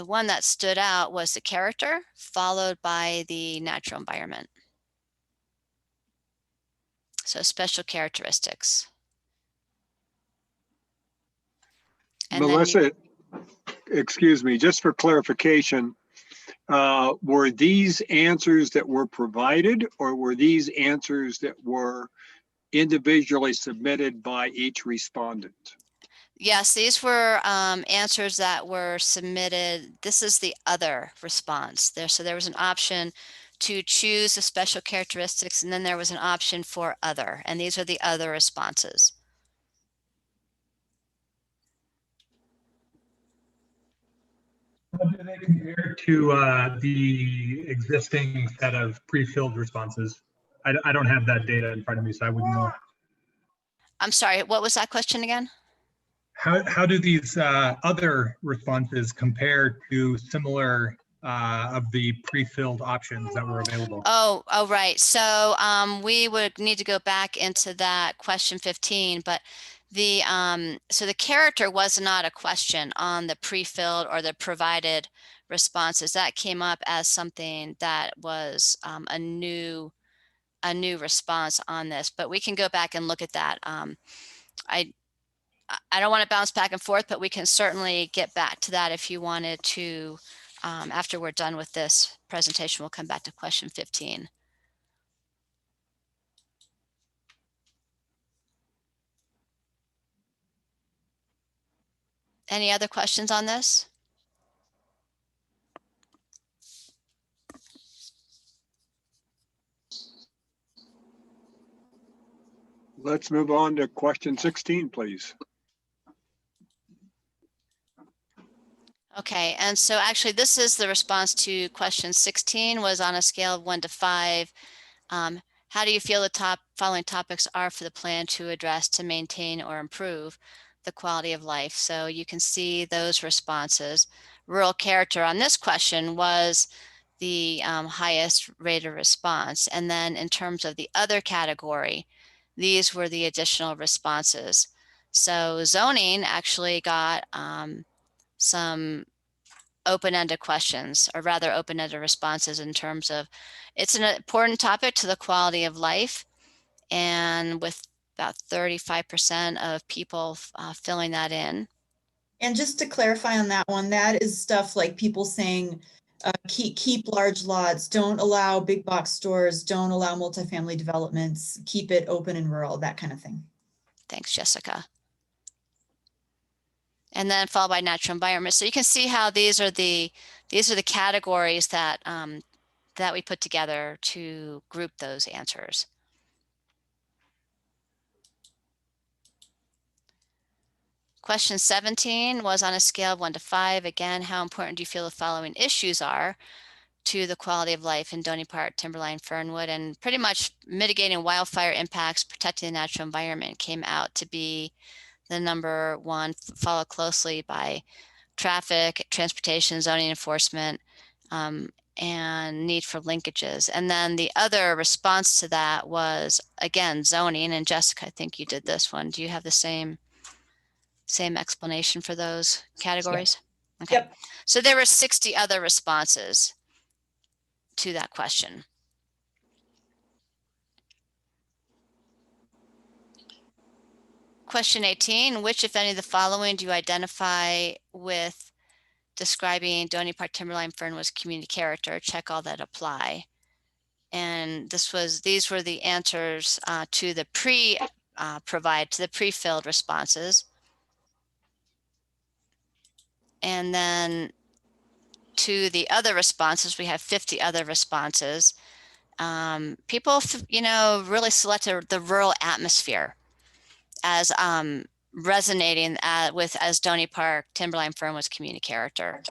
one that stood out was the character, followed by the natural environment. So special characteristics. And Melissa, excuse me, just for clarification, were these answers that were provided, or were these answers that were individually submitted by each respondent? Yes, these were answers that were submitted. This is the other response there. So there was an option to choose the special characteristics, and then there was an option for other, and these are the other responses. How do they compare to the existing set of pre-filled responses? I don't have that data in front of me, so I wouldn't know. I'm sorry, what was that question again? How do these other responses compare to similar of the pre-filled options that were available. Oh, right. So we would need to go back into that question 15, but the so the character was not a question on the pre-filled or the provided responses. That came up as something that was a new response on this, but we can go back and look at that. I don't want to bounce back and forth, but we can certainly get back to that if you wanted to. After we're done with this presentation, we'll come back to question 15. Any other questions on this? Let's move on to question 16, please. Okay, and so actually this is the response to question 16, was on a scale of 1 to 5. How do you feel the following topics are for the plan to address, to maintain or improve the quality of life? So you can see those responses. Rural character on this question was the highest rated response. And then in terms of the other category, these were the additional responses. So zoning actually got some open-ended questions, or rather open-ended responses, in terms of it's an important topic to the quality of life, and with about 35% of people filling that in. And just to clarify on that one, that is stuff like people saying keep large lots, don't allow big box stores, don't allow multifamily developments, keep it open and rural, that kind of thing. Thanks, Jessica. And then followed by natural environment. So you can see how these are the categories that that we put together to group those answers. Question 17 was on a scale of 1 to 5. Again, how important do you feel the following issues are to the quality of life in Doney Park, Timberline, Fernwood? And pretty much mitigating wildfire impacts, protecting the natural environment came out to be the number one, followed closely by traffic, transportation, zoning enforcement, and need for linkages. And then the other response to that was, again, zoning. And Jessica, I think you did this one. Do you have the same explanation for those categories? Yep. Okay. Yep. So there were 60 other responses to that question. Question 18, which, if any of the following, do you identify with describing Doney Park, Timberline, Fernwood's community character? Check all that apply. And these were the answers to the pre-filled responses. And then to the other responses, we have 50 other responses. People, really selected the rural atmosphere as resonating as Doney Park, Timberline, Fernwood's community character.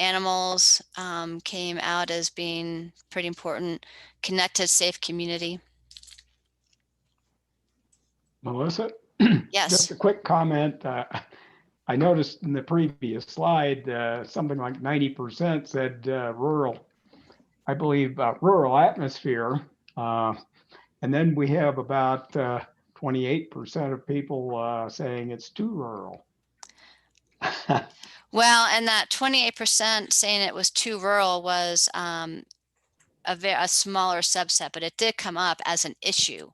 Animals came out as being pretty important. Connected, safe community. Melissa? Yes. Just a quick comment. I noticed in the previous slide, something like 90% said rural, I believe, rural atmosphere. And then we have about 28% of people saying it's too rural. Well, and that 28% saying it was too rural was a smaller subset, but it did come up as an issue.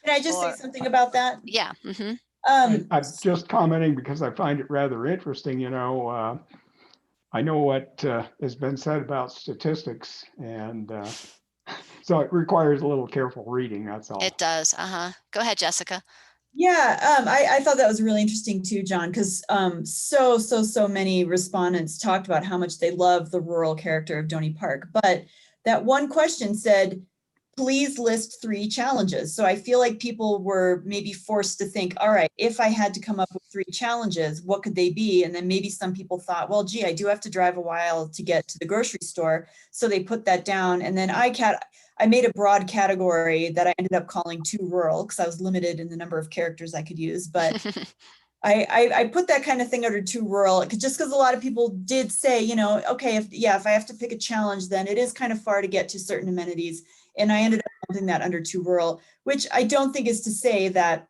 Can I just say something about that? Yeah. Mm-hmm. I'm just commenting because I find it rather interesting. I know what has been said about statistics, and so it requires a little careful reading. That's all. It does. Go ahead, Jessica. Yeah, I thought that was really interesting too, John, because so many respondents talked about how much they love the rural character of Doney Park. But that one question said, please list 3 challenges. So I feel like people were maybe forced to think, all right, if I had to come up with 3 challenges, what could they be? And then maybe some people thought, well, gee, I do have to drive a while to get to the grocery store. So they put that down. And then I made a broad category that I ended up calling too rural because I was limited in the number of characters I could use. But I put that kind of thing under too rural, just because a lot of people did say, you know, okay, if I have to pick a challenge, then it is kind of far to get to certain amenities. And I ended up putting that under too rural, which I don't think is to say that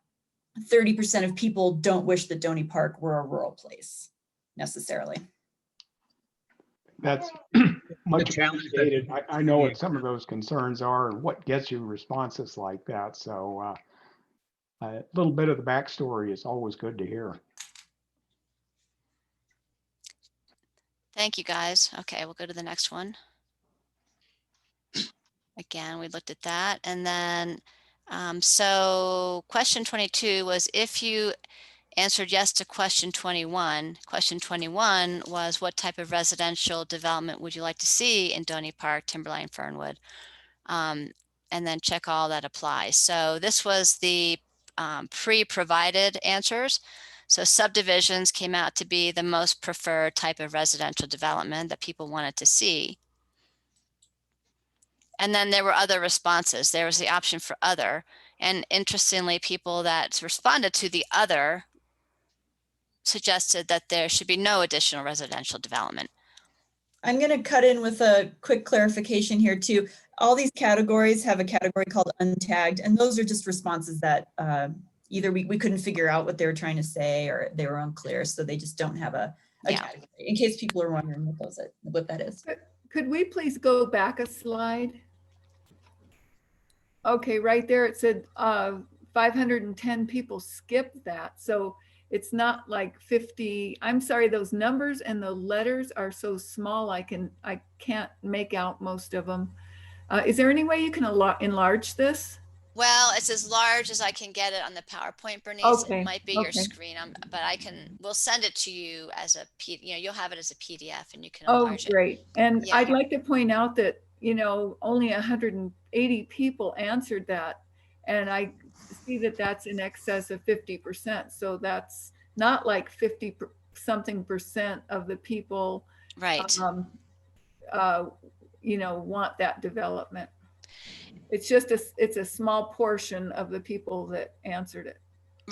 30% of people don't wish that Doney Park were a rural place necessarily. That's much appreciated. I know what some of those concerns are and what gets you responses like that. So a little bit of the backstory is always good to hear. Thank you, guys. Okay, we'll go to the next one. Again, we looked at that. And then, so question 22 was if you answered yes to question 21. Question 21 was what type of residential development would you like to see in Doney Park, Timberline Fernwood? And then check all that applies. So this was the pre-provided answers. So subdivisions came out to be the most preferred type of residential development that people wanted to see. And then there were other responses. There was the option for other. And interestingly, people that responded to the other suggested that there should be no additional residential development. I'm going to cut in with a quick clarification here too. All these categories have a category called untagged, and those are just responses that either we couldn't figure out what they were trying to say or they were unclear, so they just don't have a category, in case people are wondering what that is. Could we please go back a slide? Okay, right there it said 510 people skipped that. So it's not like 50. I'm sorry, those numbers and the letters are so small I can't make out most of them. Is there any way you can enlarge this? Well, it's as large as I can get it on the PowerPoint, Bernice. Okay. It might be your screen, but we'll send it to you as a you'll have it as a PDF and you can enlarge it. Oh, great. And yeah. I'd like to point out that, only 180 people answered that. And I see that that's in excess of 50%. So that's not like 50 something percent of the people, right. Want that development. It's just it's a small portion of the people that answered it.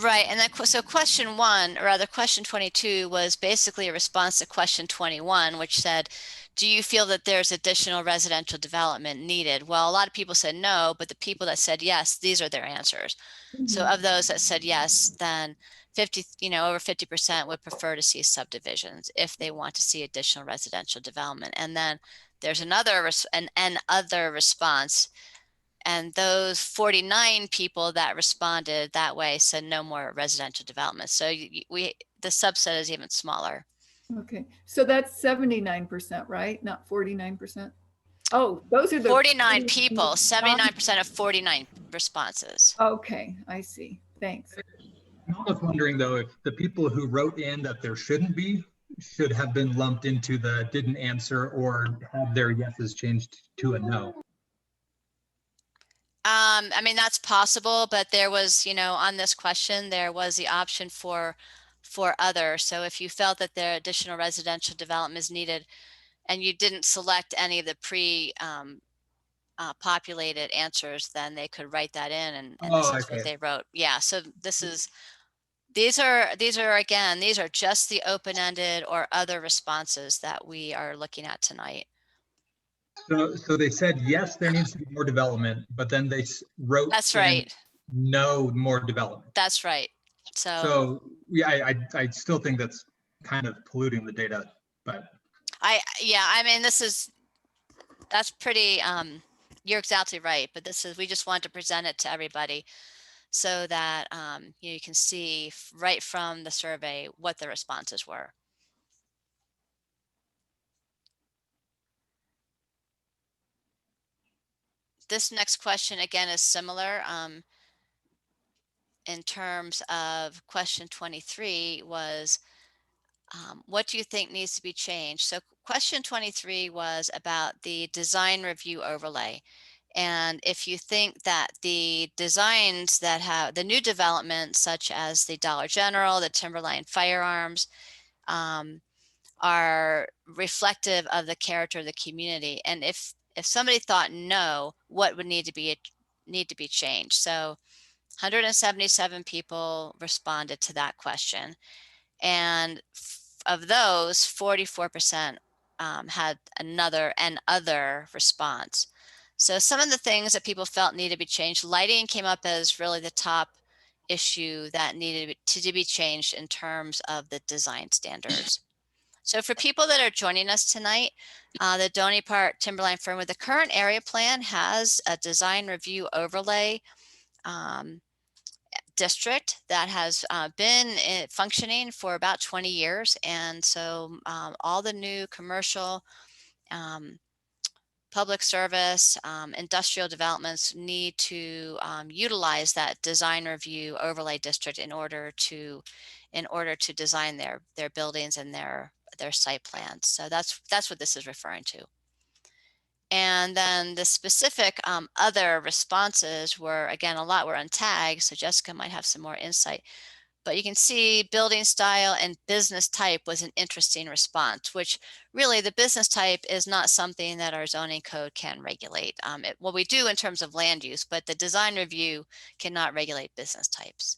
Right. And then, so question 1, or rather question 22 was basically a response to question 21, which said, do you feel that there's additional residential development needed? Well, a lot of people said no, but the people that said yes, these are their answers. Mm-hmm. So of those that said yes, then over 50% would prefer to see subdivisions if they want to see additional residential development. And then there's another other response. And those 49 people that responded that way said no more residential development. So the subset is even smaller. Okay, so that's 79%, right? Not 49%. Oh, those are the 49 people, 79% of 49 responses. Okay, I see. Thanks. I'm almost wondering though, if the people who wrote in that there shouldn't be should have been lumped into the didn't answer or have their yeses changed to a no. I mean, that's possible, but there was, on this question, there was the option for other. So if you felt that there additional residential development is needed and you didn't select any of the populated answers, then they could write that in and this is what they wrote. Yeah. So these are just the open-ended or other responses that we are looking at tonight. So they said, yes, there needs to be more development, but then they wrote, that's right, no more development. That's right. So yeah, I still think that's kind of polluting the data, but I mean, that's pretty, you're exactly right, but we just want to present it to everybody so that you can see right from the survey what the responses were. This next question again is similar in terms of question 23 was, what do you think needs to be changed? So question 23 was about the design review overlay. And if you think that the designs that have the new developments, such as the Dollar General, the Timberline Firearms, are reflective of the character of the community. And if somebody thought no, what would need to be changed? So 177 people responded to that question. And of those, 44% had an other response. So some of the things that people felt needed to be changed, lighting came up as really the top issue that needed to be changed in terms of the design standards. So for people that are joining us tonight, the Doney Park Timberline Fernwood, the current area plan has a design review overlay district that has been functioning for about 20 years. And so all the new commercial, public service, industrial developments need to utilize that design review overlay district in order to design their buildings and their site plans. So that's what this is referring to. And then the specific other responses were, again, a lot were untagged, so Jessica might have some more insight. But you can see building style and business type was an interesting response, which really the business type is not something that our zoning code can regulate. What we do in terms of land use, but the design review cannot regulate business types.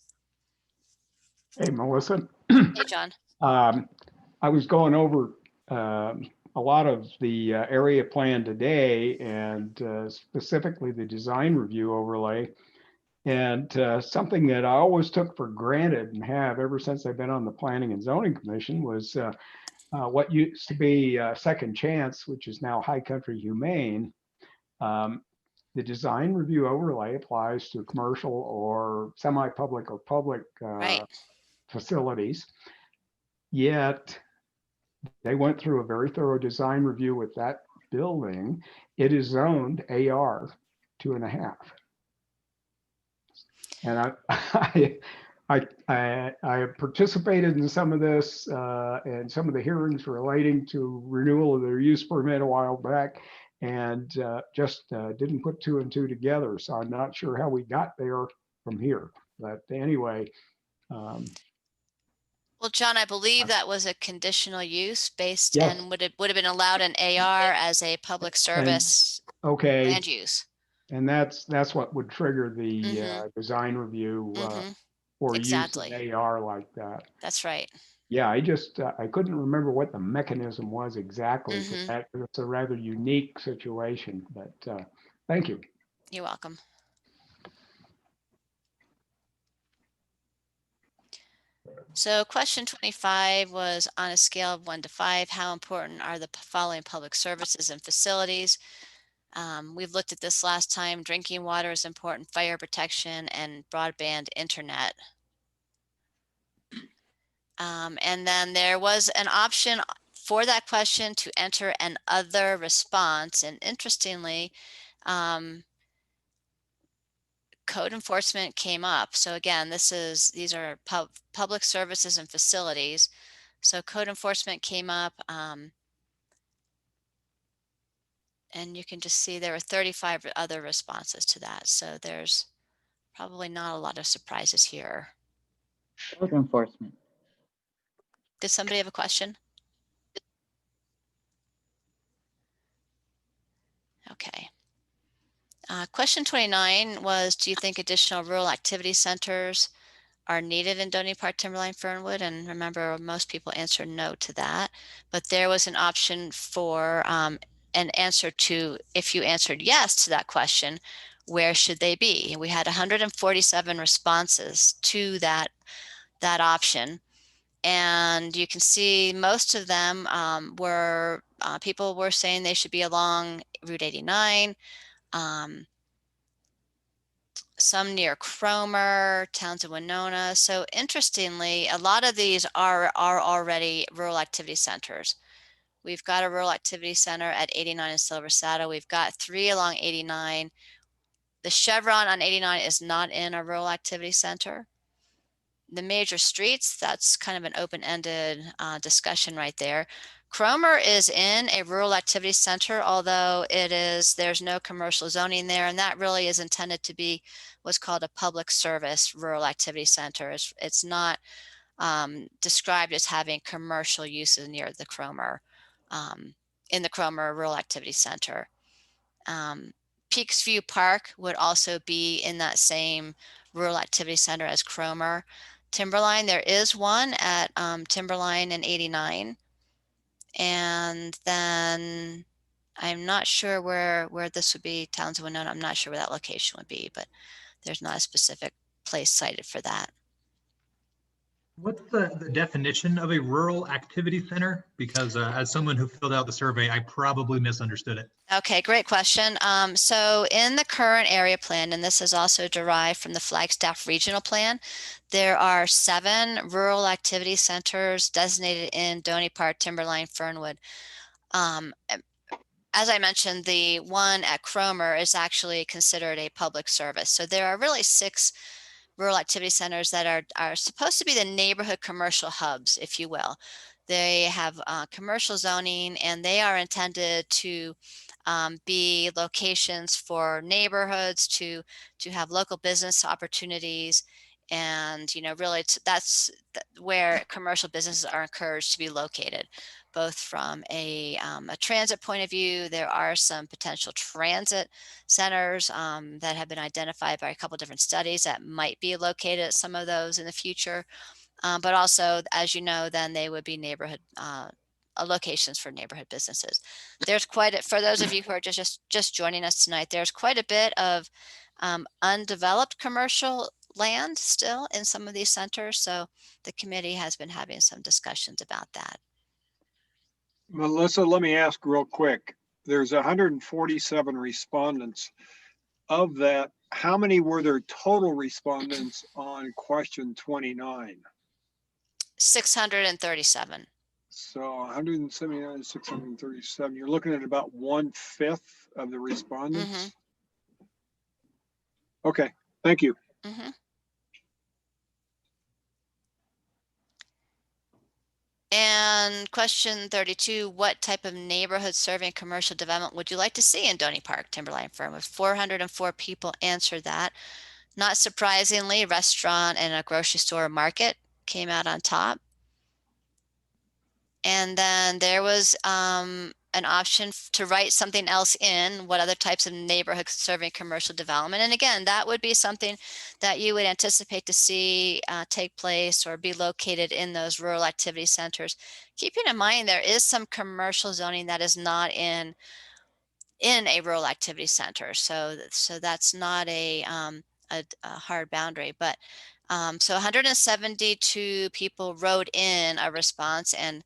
Hey, Melissa. Hey, John. I was going over a lot of the area plan today, and specifically the design review overlay. And something that I always took for granted and have ever since I've been on the Planning and Zoning Commission was what used to be Second Chance, which is now High Country Humane. The design review overlay applies to commercial or semi-public or public facilities. Yet they went through a very thorough design review with that building. It is zoned AR 2.5. And I participated in some of this and some of the hearings relating to renewal of their use permit a while back, and just didn't put 2 and 2 together. So I'm not sure how we got there from here. But anyway. Well, John, I believe that was a conditional use based and would have been allowed in AR as a public service land use. And that's what would trigger the design review for use in AR like that. That's right. Yeah, I couldn't remember what the mechanism was exactly. It's a rather unique situation, but thank you. You're welcome. So question 25 was, on a scale of 1 to 5, how important are the following public services and facilities? We've looked at this last time. Drinking water is important, fire protection, and broadband internet. And then there was an option for that question to enter an other response. And interestingly, code enforcement came up. So again, these are public services and facilities. So code enforcement came up. And you can just see there were 35 other responses to that. So there's probably not a lot of surprises here. Code enforcement. Did somebody have a question? Okay. Question 29 was, do you think additional rural activity centers are needed in Doney Park, Timberline, Fernwood? And remember, most people answered no to that. But there was an option for an answer to, if you answered yes to that question, where should they be? We had 147 responses to that option. And you can see most of them were, people were saying they should be along Route 89, some near Cromer, towns of Winona. So interestingly, a lot of these are already rural activity centers. We've got a rural activity center at 89 in Silver Saddle. We've got 3 along 89. The Chevron on 89 is not in a rural activity center. The major streets, that's kind of an open-ended discussion right there. Cromer is in a rural activity center, although there's no commercial zoning there, and that really is intended to be what's called a public service rural activity center. It's not described as having commercial uses near the Cromer, in the Cromer Rural Activity Center. Peaks View Park would also be in that same rural activity center as Cromer. Timberline, there is one at Timberline and 89. And then I'm not sure where this would be, Towns of Winona. I'm not sure where that location would be, but there's not a specific place cited for that. What's the definition of a rural activity center? Because as someone who filled out the survey, I probably misunderstood it. Okay, great question. So in the current area plan, and this is also derived from the Flagstaff regional plan, there are 7 rural activity centers designated in Doney Park, Timberline, Fernwood. As I mentioned, the one at Cromer is actually considered a public service. So there are really 6 rural activity centers that are supposed to be the neighborhood commercial hubs, if you will. They have commercial zoning, and they are intended to be locations for neighborhoods to have local business opportunities. And, you know, really that's where commercial businesses are encouraged to be located, both from a transit point of view. There are some potential transit centers that have been identified by a couple different studies that might be located at some of those in the future. But also, as you know, then they would be neighborhood locations for neighborhood businesses. There's for those of you who are just joining us tonight, there's quite a bit of undeveloped commercial land still in some of these centers. So the committee has been having some discussions about that. Melissa, let me ask real quick. There's 147 respondents. Of that, how many were there total respondents on question 29? 637. So 179, 637. You're looking at about 1/5 of the respondents. Okay, thank you. And question 32, what type of neighborhood serving commercial development would you like to see in Doney Park, Timberline Fernwood? 404 people answered that. Not surprisingly, restaurant and a grocery store market came out on top. And then there was an option to write something else in, what other types of neighborhood serving commercial development. And again, that would be something that you would anticipate to see take place or be located in those rural activity centers. Keeping in mind, there is some commercial zoning that is not in a rural activity center. So that's not a hard boundary, but so 172 people wrote in a response, and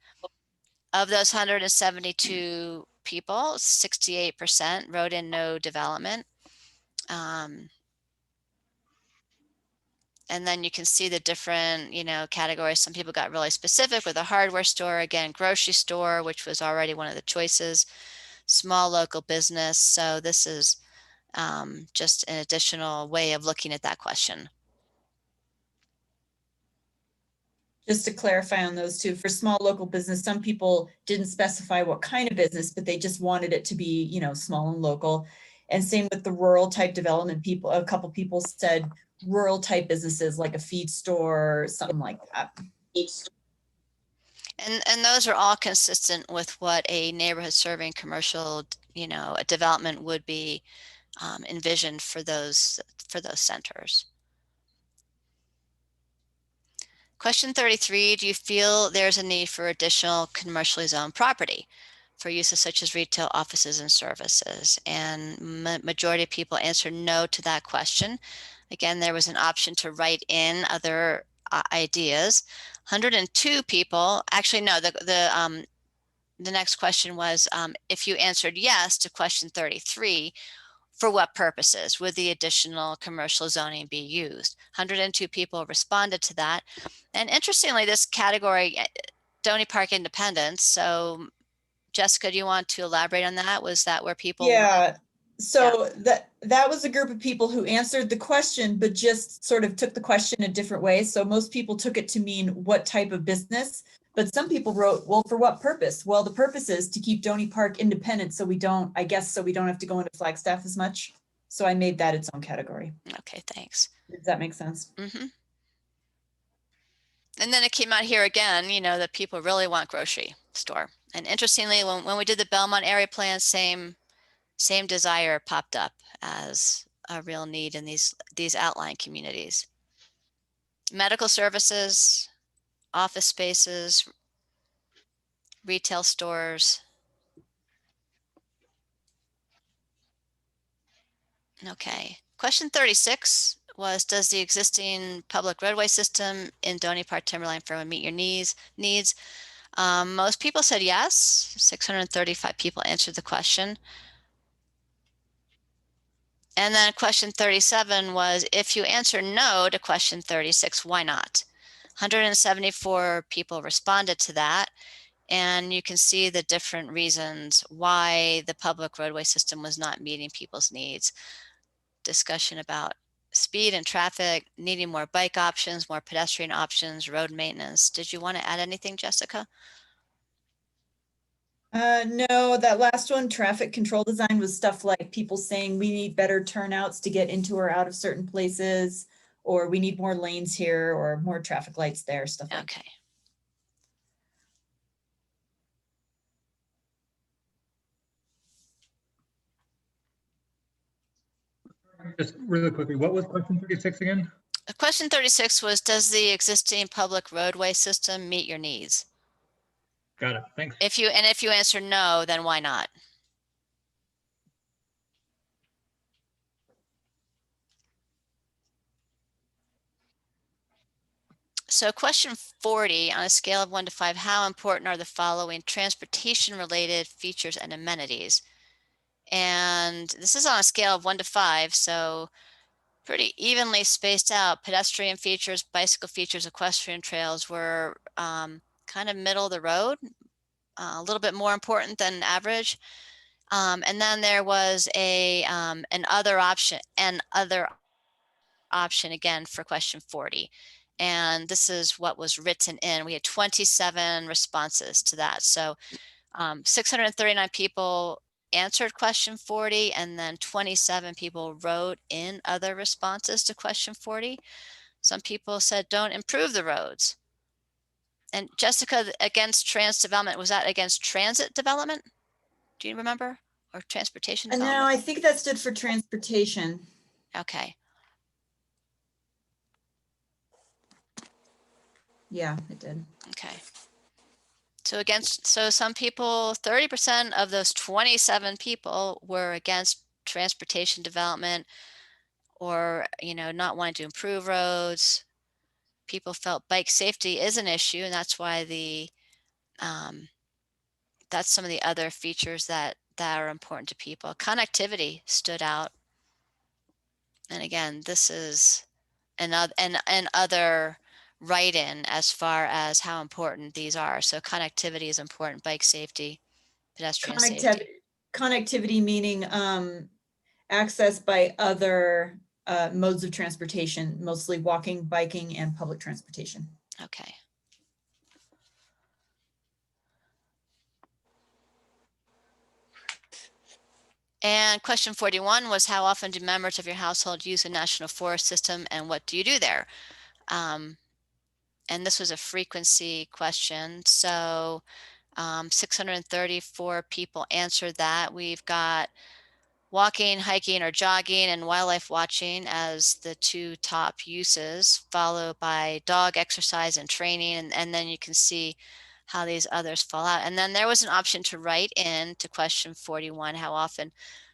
of those 172 people, 68% wrote in no development. And then you can see the different, categories. Some people got really specific with a hardware store, again, grocery store, which was already one of the choices, small local business. So this is just an additional way of looking at that question. Just to clarify on those two, for small local business, some people didn't specify what kind of business, but they just wanted it to be, small and local. And same with the rural type development people. A couple people said rural type businesses like a feed store, something like that. And those are all consistent with what a neighborhood serving commercial, a development would be envisioned for those centers. Question 33, do you feel there's a need for additional commercially zoned property for uses such as retail, offices, and services? And majority of people answered no to that question. Again, there was an option to write in other ideas. 102 people, actually no, the next question was if you answered yes to question 33, for what purposes would the additional commercial zoning be used? 102 people responded to that. And interestingly, this category, Doney Park Independence. So Jessica, do you want to elaborate on that? Was that where people? Yeah. So that was a group of people who answered the question, but just sort of took the question a different way. So most people took it to mean what type of business, but some people wrote, well, for what purpose? Well, the purpose is to keep Doney Park independent. So we don't have to go into Flagstaff as much. So I made that its own category. Okay, thanks. Does that make sense? Mm-hmm. And then it came out here again, that people really want grocery store. And interestingly, when we did the Belmont area plan, same desire popped up as a real need in these outlying communities. Medical services, office spaces, retail stores. Okay. Question 36 was, does the existing public roadway system in Doney Park, Timberline Fernwood meet your needs? Most people said yes. 635 people answered the question. And then question 37 was, if you answer no to question 36, why not? 174 people responded to that. And you can see the different reasons why the public roadway system was not meeting people's needs. Discussion about speed and traffic, needing more bike options, more pedestrian options, road maintenance. Did you want to add anything, Jessica? No, that last one, traffic control design, was stuff like people saying we need better turnouts to get into or out of certain places, or we need more lanes here or more traffic lights there, stuff like that. Okay. Just really quickly, what was question 36 again? Question 36 was, does the existing public roadway system meet your needs? Got it. Thanks. If you answer no, then why not? So question 40, on a scale of 1 to 5, how important are the following transportation related features and amenities? And this is on a scale of 1 to 5, so pretty evenly spaced out. Pedestrian features, bicycle features, equestrian trails were kind of middle of the road, a little bit more important than average. And then there was an other option again for question 40. And this is what was written in. We had 27 responses to that. So 639 people answered question 40, and then 27 people wrote in other responses to question 40. Some people said don't improve the roads. And Jessica, against trans development, was that against transit development? Do you remember? Or transportation development? No, I think that stood for transportation. Okay. Yeah, it did. Okay. So some people, 30% of those 27 people were against transportation development, or, not wanting to improve roads. People felt bike safety is an issue, and that's why that's some of the other features that are important to people. Connectivity stood out. And again, this is another write-in as far as how important these are. So connectivity is important, bike safety, pedestrian safety. Connectivity meaning access by other modes of transportation, mostly walking, biking, and public transportation. Okay. And question 41 was, how often do members of your household use the National Forest System, and what do you do there? And this was a frequency question. So 634 people answered that. We've got walking, hiking, or jogging, and wildlife watching as the two top uses, followed by dog exercise and training. And then you can see how these others fall out. And then there was an option to write in to question 41, how often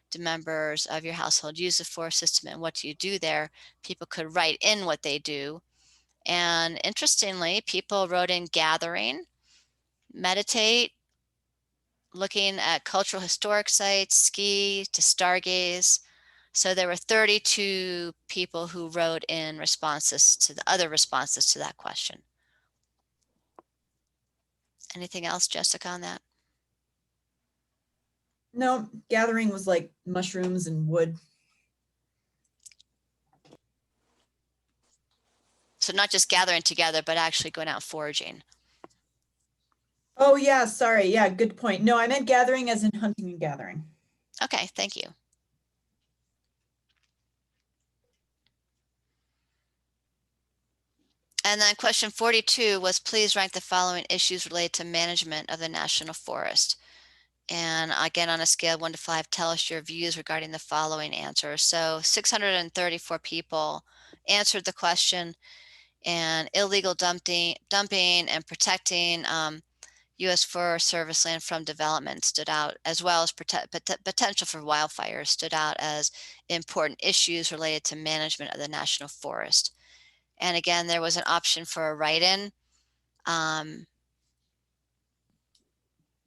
do members of your household use the forest system, and what do you do there? People could write in what they do. And interestingly, people wrote in gathering, meditate, looking at cultural historic sites, ski, to stargaze. So there were 32 people who wrote in responses to the other responses to that question. Anything else, Jessica, on that? No, gathering was like mushrooms and wood. So not just gathering together, but actually going out foraging. Oh yeah, sorry. Yeah, good point. No, I meant gathering as in hunting and gathering. Okay, thank you. And then question 42 was, please rank the following issues related to management of the National Forest. And again, on a scale of 1 to 5, tell us your views regarding the following answers. So 634 people answered the question, and illegal dumping and protecting U.S. Forest Service land from development stood out, as well as potential for wildfires stood out as important issues related to management of the national forest. And again, there was an option for a write-in.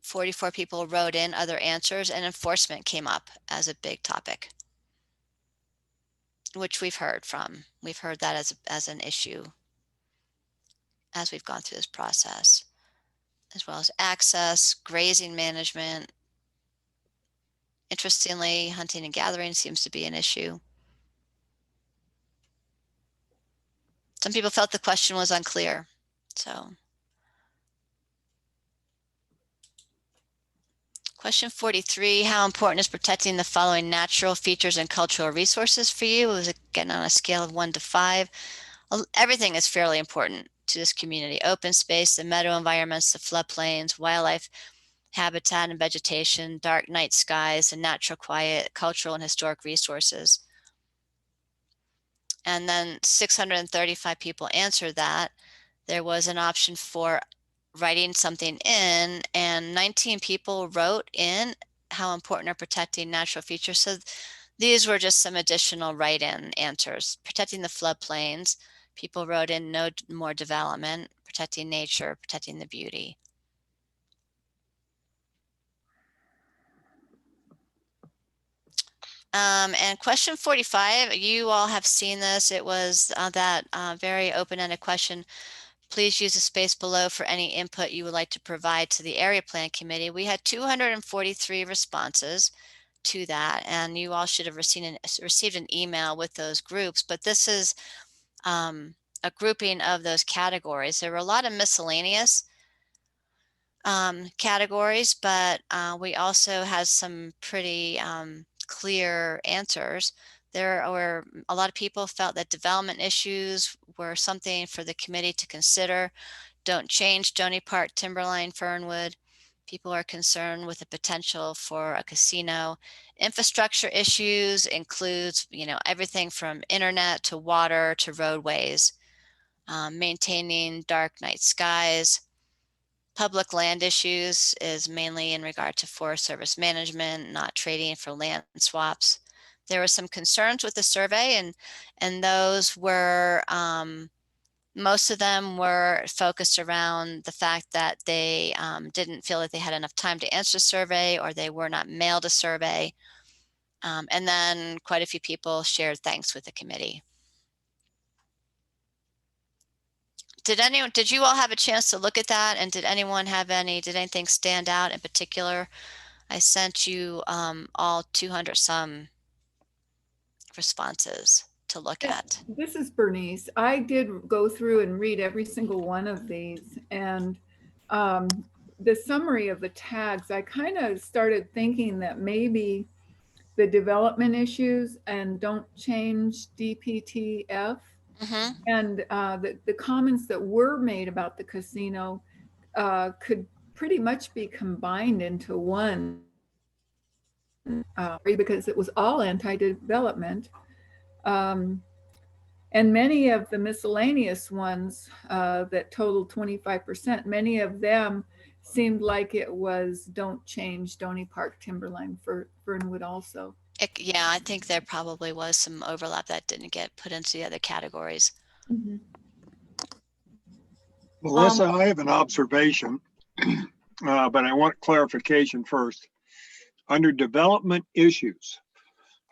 44 people wrote in other answers, and enforcement came up as a big topic, which we've heard from. We've heard that as an issue as we've gone through this process, as well as access, grazing management. Interestingly, hunting and gathering seems to be an issue. Some people felt the question was unclear, so. Question 43, how important is protecting the following natural features and cultural resources for you? It was again on a scale of 1 to 5. Everything is fairly important to this community. Open space, the meadow environments, the floodplains, wildlife, habitat and vegetation, dark night skies, and natural quiet, cultural and historic resources. And then 635 people answered that. There was an option for writing something in, and 19 people wrote in how important are protecting natural features. So these were just some additional write-in answers. Protecting the floodplains, people wrote in no more development, protecting nature, protecting the beauty. And question 45, you all have seen this. It was that very open-ended question. Please use the space below for any input you would like to provide to the area plan committee. We had 243 responses to that, and you all should have received an email with those groups, but this is a grouping of those categories. There were a lot of miscellaneous categories, but we also had some pretty clear answers. There were a lot of people felt that development issues were something for the committee to consider. Don't change Doney Park, Timberline, Fernwood. People are concerned with the potential for a casino. Infrastructure issues includes, everything from internet to water to roadways. Maintaining dark night skies. Public land issues is mainly in regard to Forest Service management, not trading for land swaps. There were some concerns with the survey, and those were, most of them were focused around the fact that they didn't feel that they had enough time to answer the survey, or they were not mailed a survey. And then quite a few people shared thanks with the committee. Did you all have a chance to look at that? And did anything stand out in particular? I sent you all 200 some responses to look at. This is Bernice. I did go through and read every single one of these, and the summary of the tags, I kind of started thinking that maybe the development issues and don't change DPTF and the comments that were made about the casino could pretty much be combined into one because it was all anti-development. And many of the miscellaneous ones that totaled 25%, many of them seemed like it was don't change Doney Park, Timberline, Fernwood also. Yeah, I think there probably was some overlap that didn't get put into the other categories. Mm-hmm. Melissa, I have an observation, but I want clarification first. Under development issues,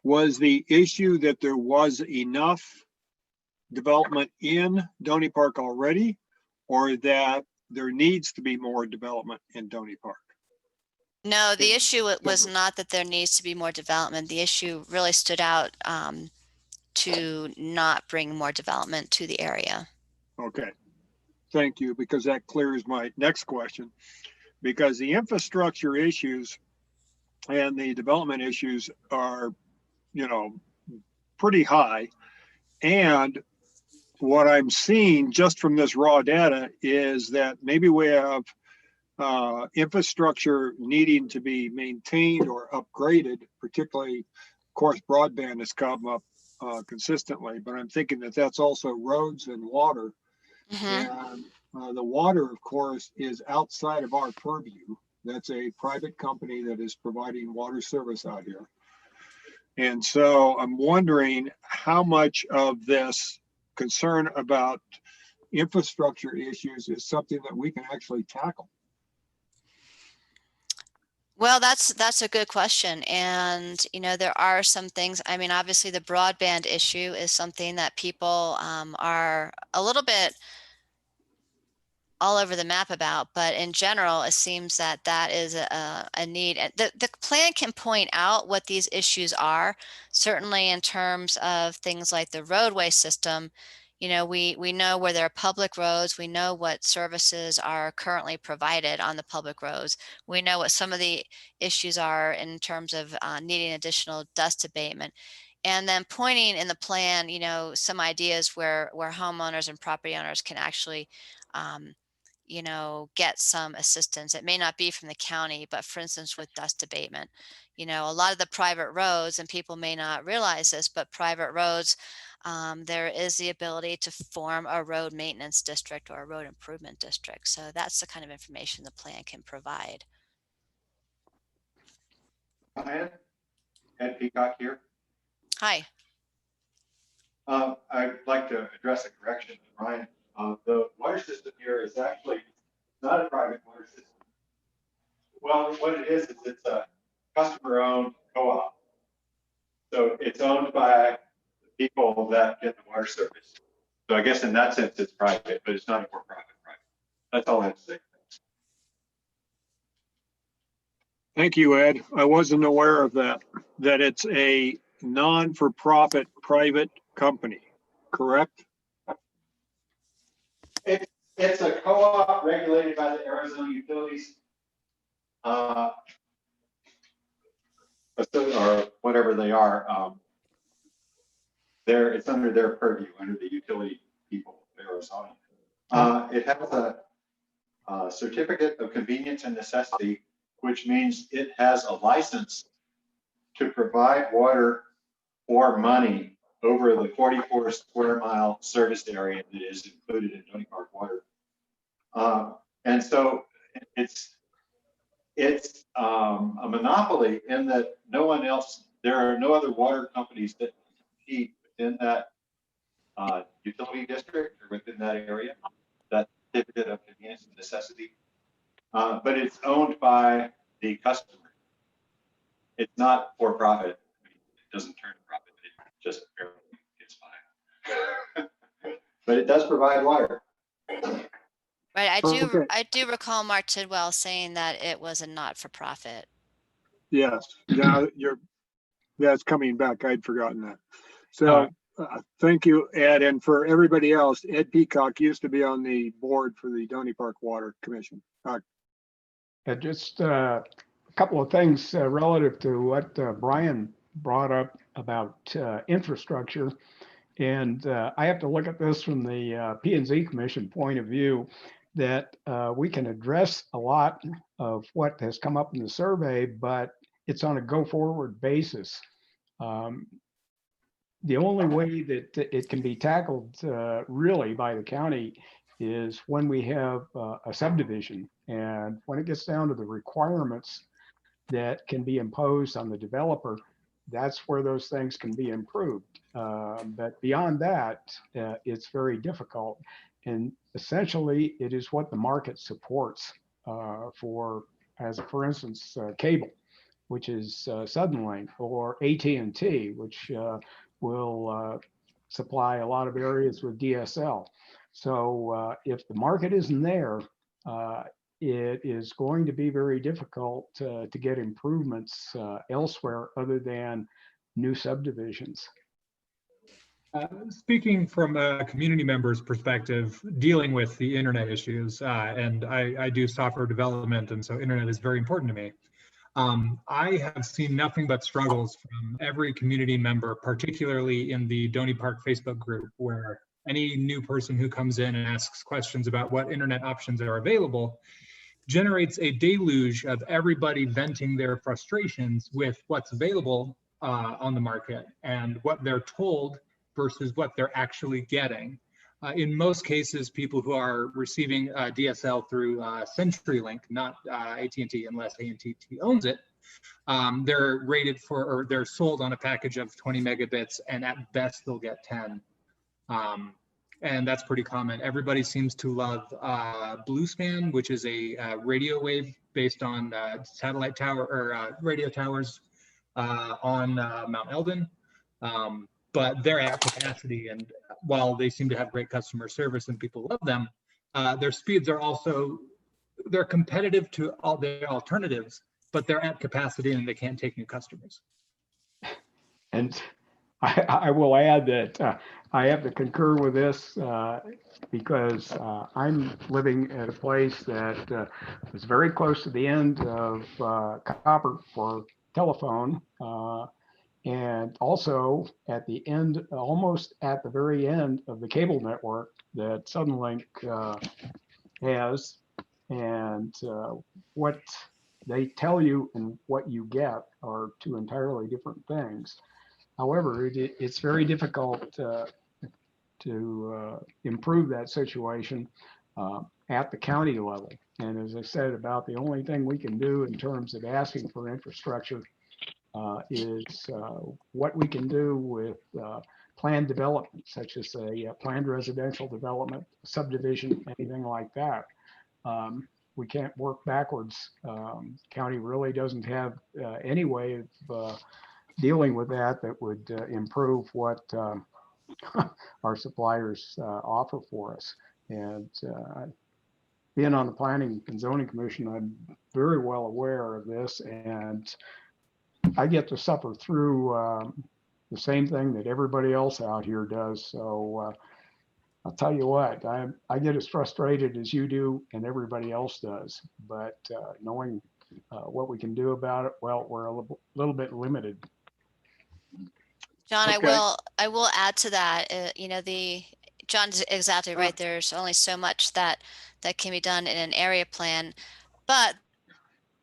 was the issue that there was enough development in Doney Park already, or that there needs to be more development in Doney Park? No, the issue was not that there needs to be more development. The issue really stood out to not bring more development to the area. Okay, thank you, because that clears my next question. Because the infrastructure issues and the development issues are, pretty high. And what I'm seeing just from this raw data is that maybe we have infrastructure needing to be maintained or upgraded, particularly, of course, broadband has come up consistently, but I'm thinking that that's also roads and water. And the water, of course, is outside of our purview. That's a private company that is providing water service out here. And so I'm wondering how much of this concern about infrastructure issues is something that we can actually tackle. Well, that's a good question. And, there are some things, I mean, obviously the broadband issue is something that people are a little bit all over the map about, but in general, it seems that that is a need. The plan can point out what these issues are, certainly in terms of things like the roadway system. We know where there are public roads. We know what services are currently provided on the public roads. We know what some of the issues are in terms of needing additional dust abatement. And then pointing in the plan, some ideas where homeowners and property owners can actually get some assistance. It may not be from the county, but for instance, with dust abatement, a lot of the private roads, and people may not realize this, but private roads, there is the ability to form a road maintenance district or a road improvement district. So that's the kind of information the plan can provide. Hi, Ed Peacock here. Hi. I'd like to address a correction, Ryan. The water system here is actually not a private water system. Well, what it is it's a customer-owned co-op. So it's owned by the people that get the water service. So I guess in that sense, it's private, but it's not a for-profit private. That's all I have to say. Thank you, Ed. I wasn't aware of that it's a non-for-profit private company, correct? It's a co-op regulated by the Arizona Utilities, or whatever they are. It's under their purview, under the utility people of Arizona. It has a certificate of convenience and necessity, which means it has a license to provide water for money over the 44 square mile service area that is included in Doney Park Water. And so it's a monopoly in that there are no other water companies that compete within that utility district or within that area, that certificate of convenience and necessity. But it's owned by the customer. It's not for profit. It doesn't turn a profit. It just barely gets by. But it does provide water. Right. I do recall Mark Tidwell saying that it was a not-for-profit. Yes. Yeah, it's coming back. I'd forgotten that. So thank you, Ed. And for everybody else, Ed Peacock used to be on the board for the Doney Park Water Commission. Just a couple of things relative to what Brian brought up about infrastructure. And I have to look at this from the P&Z Commission point of view, that we can address a lot of what has come up in the survey, but it's on a go-forward basis. The only way that it can be tackled really by the county is when we have a subdivision. And when it gets down to the requirements that can be imposed on the developer, that's where those things can be improved. But beyond that, it's very difficult. And essentially, it is what the market supports for instance, cable, which is Suddenlink, or AT&T, which will supply a lot of areas with DSL. So if the market isn't there, it is going to be very difficult to get improvements elsewhere other than new subdivisions. Speaking from a community member's perspective, dealing with the internet issues, and I do software development, and so internet is very important to me. I have seen nothing but struggles from every community member, particularly in the Doney Park Facebook group, where any new person who comes in and asks questions about what internet options are available, generates a deluge of everybody venting their frustrations with what's available on the market and what they're told versus what they're actually getting. In most cases, people who are receiving DSL through CenturyLink, not AT&T unless AT&T owns it, they're rated for, or they're sold on a package of 20 megabits, and at best they'll get 10. And that's pretty common. Everybody seems to love BlueSpan, which is a radio wave based on satellite tower or radio towers on Mount Eldon. But they're at capacity, and while they seem to have great customer service and people love them, their speeds are also, they're competitive to all the alternatives, but they're at capacity and they can't take new customers. And I will add that I have to concur with this because I'm living at a place that is very close to the end of copper for telephone, and also at the end, almost at the very end of the cable network that Suddenlink has. And what they tell you and what you get are two entirely different things. However, it's very difficult to improve that situation at the county level. And as I said, about the only thing we can do in terms of asking for infrastructure is what we can do with planned development, such as a planned residential development, subdivision, anything like that. We can't work backwards. County really doesn't have any way of dealing with that would improve what our suppliers offer for us. And being on the Planning and Zoning Commission, I'm very well aware of this, and I get to suffer through the same thing that everybody else out here does. So I'll tell you what, I get as frustrated as you do and everybody else does, but knowing what we can do about it, well, we're a little bit limited. John, Okay. I will add to that. You know, John's exactly right. There's only so much that can be done in an area plan, but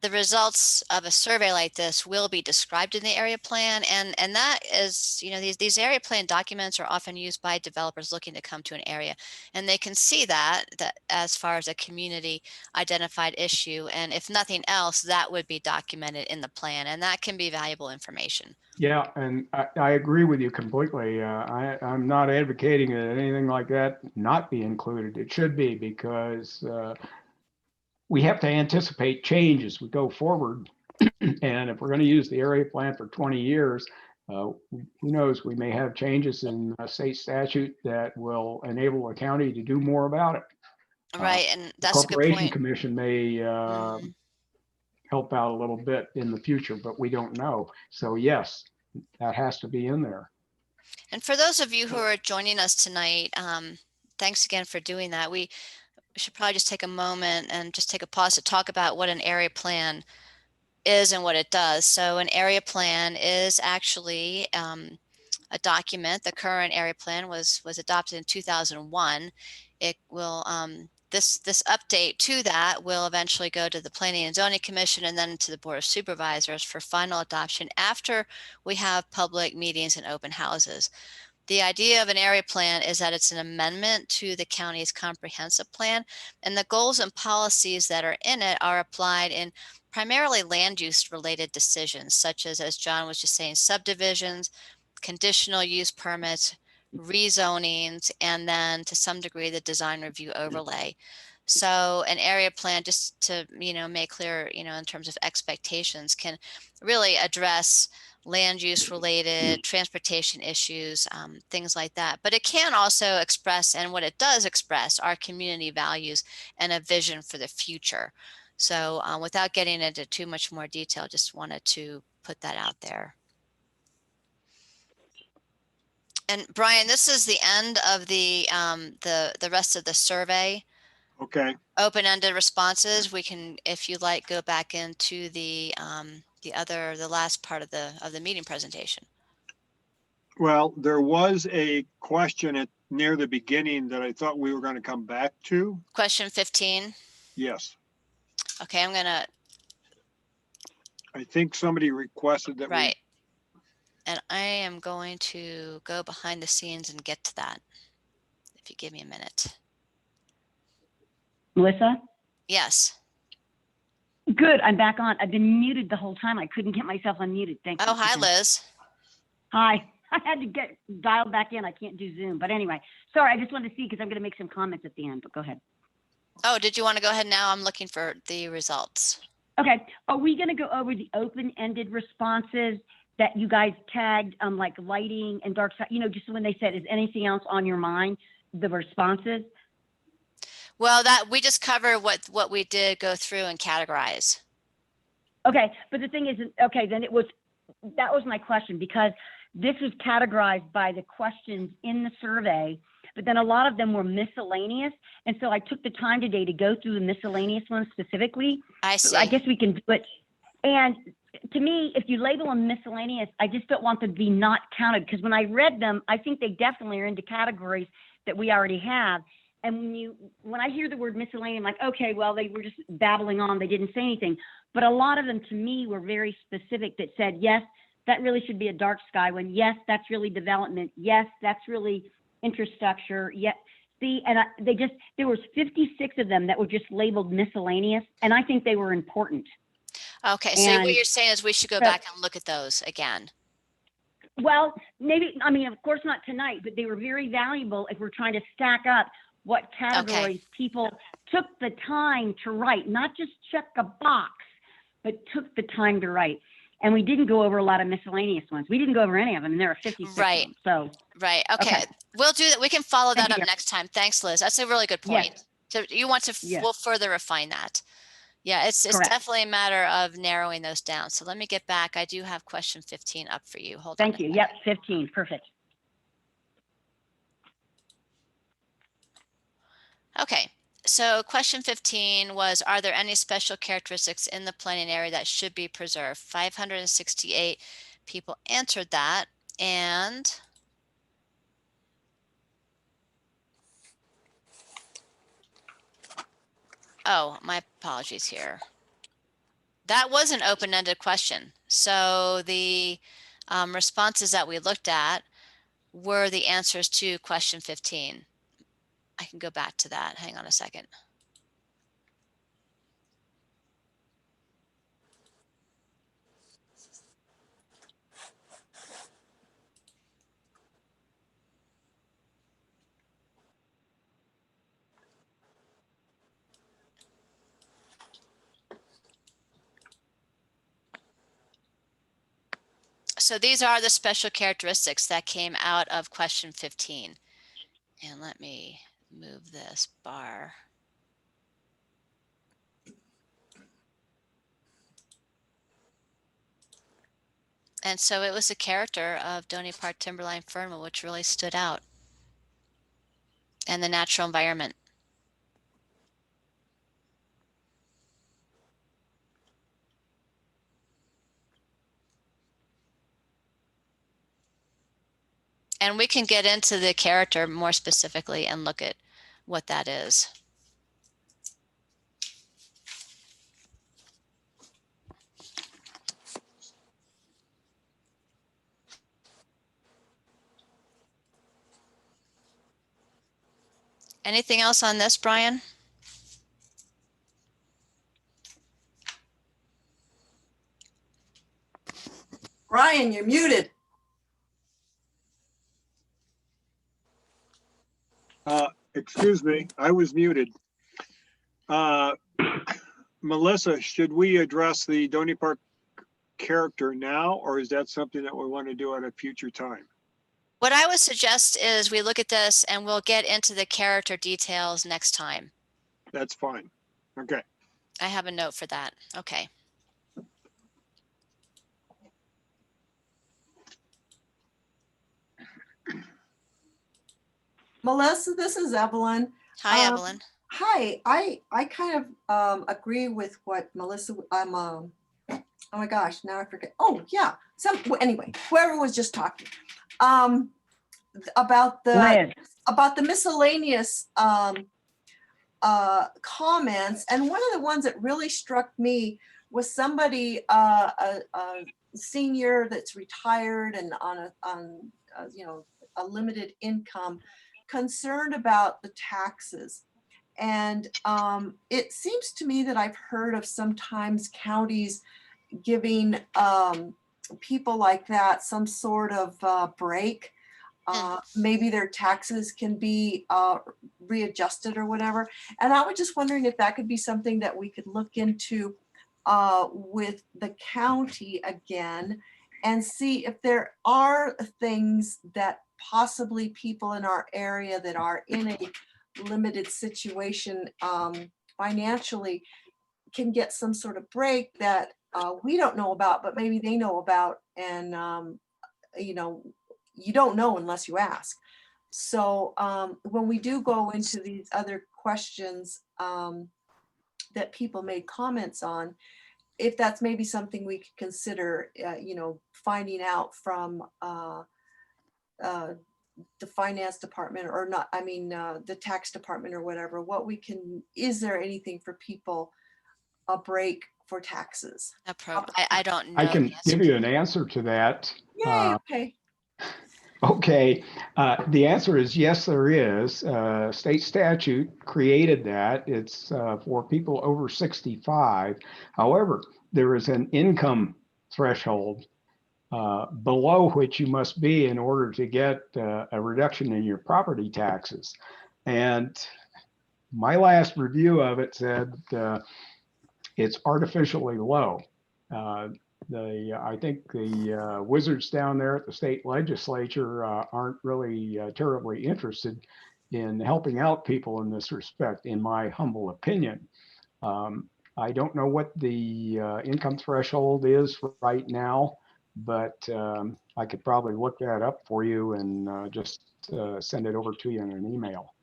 the results of a survey like this will be described in the area plan, and that is, you know, these area plan documents are often used by developers looking to come to an area, and they can see that as far as a community identified issue, and if nothing else, that would be documented in the plan, and that can be valuable information. Yeah, and I agree with you completely. I'm not advocating that anything like that not be included. It should be, because we have to anticipate change as we go forward. And if we're going to use the area plan for 20 years, who knows, we may have changes in state statute that will enable a county to do more about it. Right, and that's a good Corporation point. Commission may help out a little bit in the future, but we don't know. So yes, that has to be in there. And for those of you who are joining us tonight, thanks again for doing that. We should probably just take a moment and just take a pause to talk about what an area plan is and what it does. So an area plan is actually a document. The current area plan was adopted in 2001. It will this update to that will eventually go to the Planning and Zoning Commission and then to the Board of Supervisors for final adoption after we have public meetings and open houses. The idea of an area plan is that it's an amendment to the county's comprehensive plan, and the goals and policies that are in it are applied in primarily land use related decisions, such as John was just saying, subdivisions, conditional use permits, rezonings, and then to some degree the design review overlay. So an area plan, just to make clear, in terms of expectations, can really address land use related transportation issues, things like that. But it can also express, and what it does express, our community values and a vision for the future. So without getting into too much more detail, just wanted to put that out there. And Brian, this is the end of the rest of the survey. Okay. Open-ended responses. We can, if you like, go back into the last part of the meeting presentation. Well, there was a question near the beginning that I thought we were going to come back to. Question 15. Yes. Okay, I'm gonna, I think somebody requested that we right. And I am going to go behind the scenes and get to that. If you give me a minute. Melissa? Yes. Good, I'm back on. I've been muted the whole time. I couldn't get myself unmuted. Thank you. Oh, hi, Liz. Hi. I had to get dialed back in. I can't do Zoom. But anyway, sorry, I just wanted to see because I'm going to make some comments at the end, but go ahead. Oh, did you want to go ahead now? I'm looking for the results. Okay. Are we going to go over the open-ended responses that you guys tagged, like lighting and dark side? You know, just when they said, is anything else on your mind? The responses? Well, that we just cover what we did go through and categorize. Okay. But the thing is, okay, then that was my question, because this was categorized by the questions in the survey, but then a lot of them were miscellaneous. And so I took the time today to go through the miscellaneous ones specifically. I see. I guess we can do it. And to me, if you label them miscellaneous, I just don't want them to be not counted, because when I read them, I think they definitely are into categories that we already have. And when I hear the word miscellaneous, I'm like, okay, well, they were just babbling on. They didn't say anything. But a lot of them to me were very specific that said, yes, that really should be a dark sky one. Yes, that's really development. Yes, that's really infrastructure. Yes. See, and there was 56 of them that were just labeled miscellaneous. And I think they were important. Okay. So what you're saying is we should go back and look at those again. Well, maybe, I mean, of course not tonight, but they were very valuable if we're trying to stack up what categories people took the time to write, not just check a box, but took the time to write. And we didn't go over a lot of miscellaneous ones. We didn't go over any of them, and there are 56 right. of them, so. Right. Okay. We'll do that. We can follow that up next time. Thanks, Liz. That's a really good point. Yes. So you want to, we'll further refine that. Yeah, it's definitely a matter of narrowing those down. So let me get back. I do have question 15 up for you. Hold on. Thank you. Yep, 15. Perfect. Okay. So question 15 was, are there any special characteristics in the planning area that should be preserved? 568 people answered that. And oh, my apologies here. That was an open-ended question. So the responses that we looked at were the answers to question 15. I can go back to that. Hang on a second. So these are the special characteristics that came out of question 15. And let me move this bar. And so it was the character of Doney Park Timberline Fernwood which really stood out, and the natural environment. And we can get into the character more specifically and look at what that is. Anything else on this, Brian? Brian, you're muted. Excuse me, I was muted. Melissa, should we address the Doney Park character now, or is that something that we want to do at a future time? What I would suggest is we look at this and we'll get into the character details next time. That's fine. Okay. I have a note for that. Okay. Melissa, this is Evelyn. Hi, Evelyn. Hi, I kind of agree with what Melissa, oh my gosh, now I forget. Oh yeah, anyway, whoever was just talking about the miscellaneous comments, and one of the ones that really struck me was somebody, a senior that's retired and on a limited income, concerned about the taxes. And it seems to me that I've heard of sometimes counties giving people like that some sort of break. Maybe their taxes can be readjusted or whatever. And I was just wondering if that could be something that we could look into with the county again, and see if there are things that possibly people in our area that are in a limited situation financially can get some sort of break that we don't know about, but maybe they know about. And you don't know unless you ask. So when we do go into these other questions that people made comments on, if that's maybe something we could consider, finding out from the finance department, or not, the tax department or whatever, what we can, is there anything for people, a break for taxes? No problem. I don't know. I can give you an answer to that. Yay, okay. Okay, the answer is yes, there is. State statute created that. It's for people over 65. However, there is an income threshold below which you must be in order to get a reduction in your property taxes. And my last review of it said it's artificially low. I think the wizards down there at the state legislature aren't really terribly interested in helping out people in this respect, in my humble opinion. I don't know what the income threshold is right now, but I could probably look that up for you and just send it over to you in an email.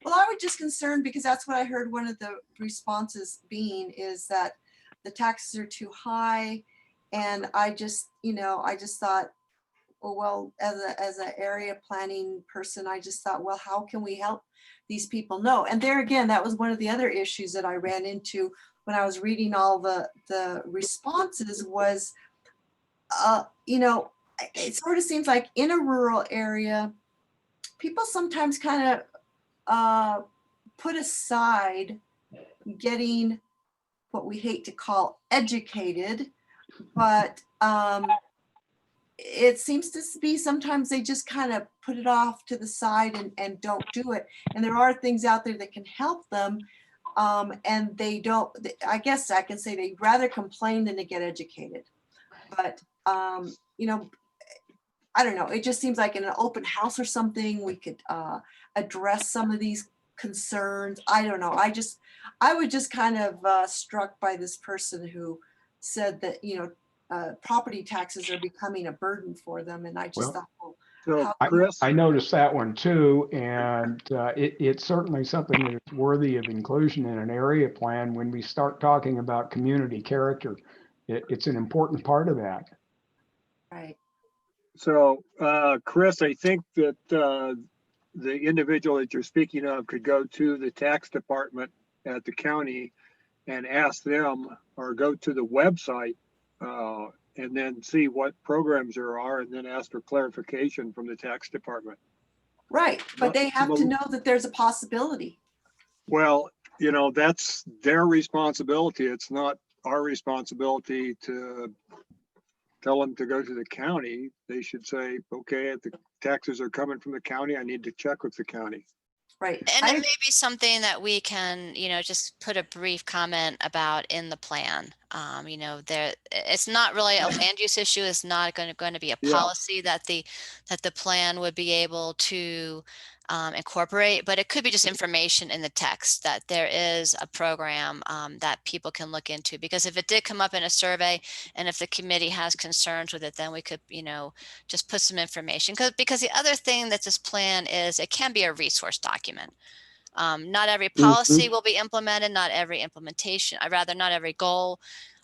Well, I was just concerned because that's what I heard one of the responses being, is that the taxes are too high. And I just thought, well, as an area planning person, I just thought, well, how can we help these people know? And there again, that was one of the other issues that I ran into when I was reading all the responses was, it sort of seems like in a rural area, people sometimes kind of put aside getting what we hate to call educated, but it seems to be sometimes they just kind of put it off to the side and don't do it. And there are things out there that can help them, and they don't. I guess I can say they'd rather complain than to get educated. But I don't know. It just seems like in an open house or something, we could address some of these concerns. I don't know. I was just kind of struck by this person who said that, property taxes are becoming a burden for them. And I just thought, well, so Chris, I noticed that one too. And it's certainly something that is worthy of inclusion in an area plan. When we start talking about community character, it's an important part of that. Right. So Chris, I think that the individual that you're speaking of could go to the tax department at the county and ask them, or go to the website and then see what programs there are, and then ask for clarification from the tax department. Right, but they have to know that there's a possibility. Well, that's their responsibility. It's not our responsibility to tell them to go to the county. They should say, okay, if the taxes are coming from the county, I need to check with the county. Right. And it may be something that we can, just put a brief comment about in the plan. It's not really a land use issue. It's not going to be a policy that the plan would be able to incorporate, but it could be just information in the text that there is a program that people can look into. Because if it did come up in a survey, and if the committee has concerns with it, then we could, just put some information. Because the other thing that this plan is, it can be a resource document. Not every policy will be implemented, not every implementation, not every goal.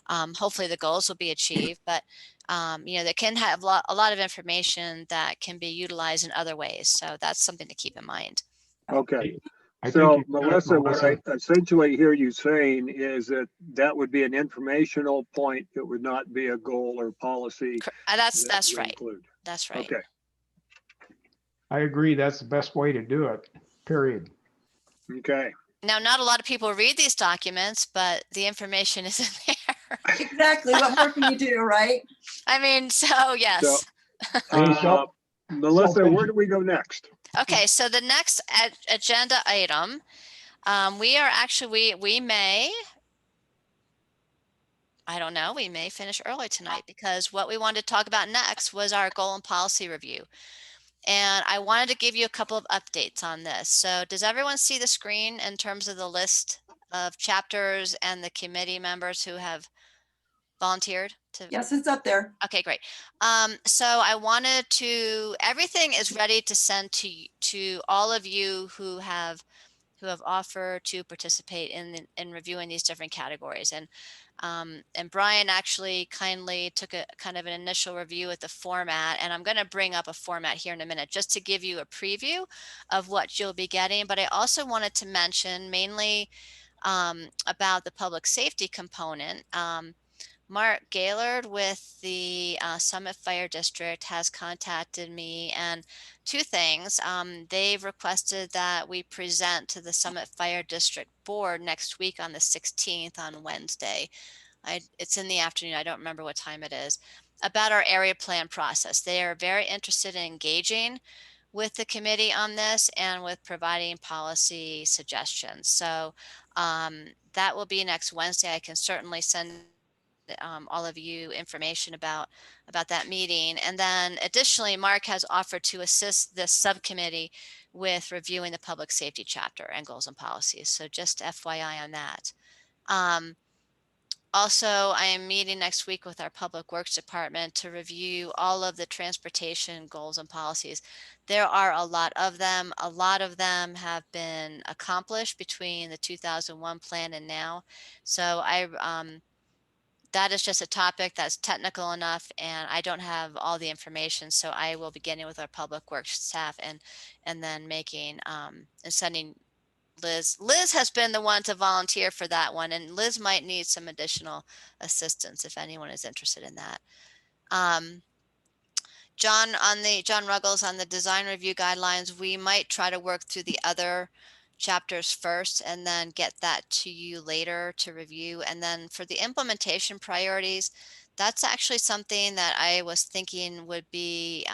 Hopefully the goals will be achieved, but they can have a lot of information that can be utilized in other ways. So that's something to keep in mind. Okay. So Melissa, what I essentially hear you saying is that that would be an informational point. It would not be a goal or policy. That's would right. include. That's right. Okay. I agree. That's the best way to do it, period. Okay. Now, not a lot of people read these documents, but the information is in there. Exactly. What more can you do, right? I mean, so yes. So, Melissa, where do we go next? Okay, so the next agenda item, we are actually, we may, I don't know, we may finish early tonight because what we wanted to talk about next was our goal and policy review. And I wanted to give you a couple of updates on this. So does everyone see the screen in terms of the list of chapters and the committee members who have volunteered to? Yes, it's up there. Okay, great. So I wanted to, everything is ready to send to all of you who have offered to participate in reviewing these different categories. And Brian actually kindly took a kind of an initial review at the format, and I'm going to bring up a format here in a minute just to give you a preview of what you'll be getting. But I also wanted to mention mainly about the public safety component. Mark Gaylord with the Summit Fire District has contacted me, and two things. They've requested that we present to the Summit Fire District Board next week on the 16th on Wednesday. It's in the afternoon. I don't remember what time it is, about our area plan process. They are very interested in engaging with the committee on this and with providing policy suggestions. So that will be next Wednesday. I can certainly send all of you information about that meeting. And then additionally, Mark has offered to assist this subcommittee with reviewing the public safety chapter and goals and policies. So just FYI on that. Also, I am meeting next week with our Public Works Department to review all of the transportation goals and policies. There are a lot of them. A lot of them have been accomplished between the 2001 plan and now. So that is just a topic that's technical enough, and I don't have all the information. So I will be getting with our public works staff and then making and sending Liz. Liz has been the one to volunteer for that one, and Liz might need some additional assistance if anyone is interested in that. John Ruggles on the design review guidelines, we might try to work through the other chapters first and then get that to you later to review. And then for the implementation priorities, that's actually something that I was thinking would be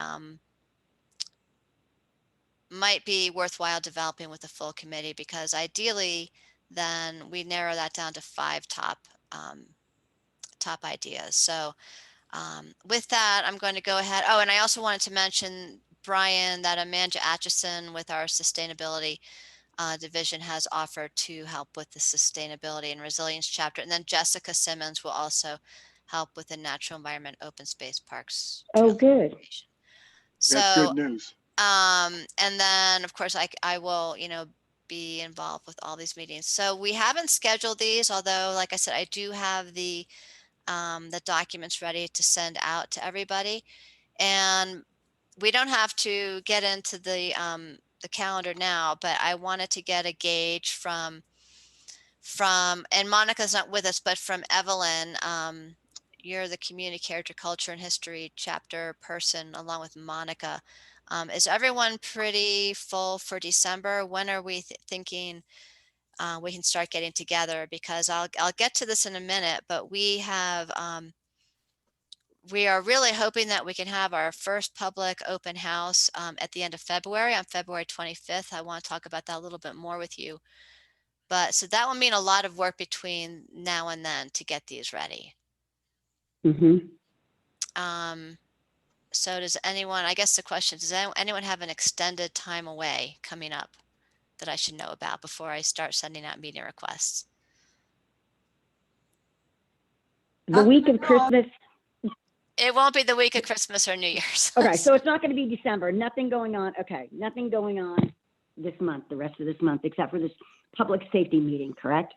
might be worthwhile developing with the full committee, because ideally then we narrow that down to 5 top ideas. So with that, I'm going to go ahead. Oh, and I also wanted to mention, Brian, that Amanda Atchison with our sustainability division has offered to help with the sustainability and resilience chapter. And then Jessica Simmons will also help with the natural environment, open space, parks. Oh, good. So, that's good news. and then of course I will, be involved with all these meetings. So we haven't scheduled these, although like I said, I do have the documents ready to send out to everybody. And we don't have to get into the calendar now, but I wanted to get a gauge from, and Monica's not with us, but from Evelyn. You're the community character, culture, and history chapter person along with Monica. Is everyone pretty full for December? When are we thinking we can start getting together? Because I'll get to this in a minute, but we have we are really hoping that we can have our first public open house at the end of February, on February 25th. I want to talk about that a little bit more with you. But so that will mean a lot of work between now and then to get these ready. Mm-hmm. So does anyone, I guess the question, does anyone have an extended time away coming up that I should know about before I start sending out meeting requests? The week of Christmas. It won't be the week of Christmas or New Year's. Okay, so it's not going to be December. Nothing going on. Okay, nothing going on this month, the rest of this month, except for this public safety meeting, correct?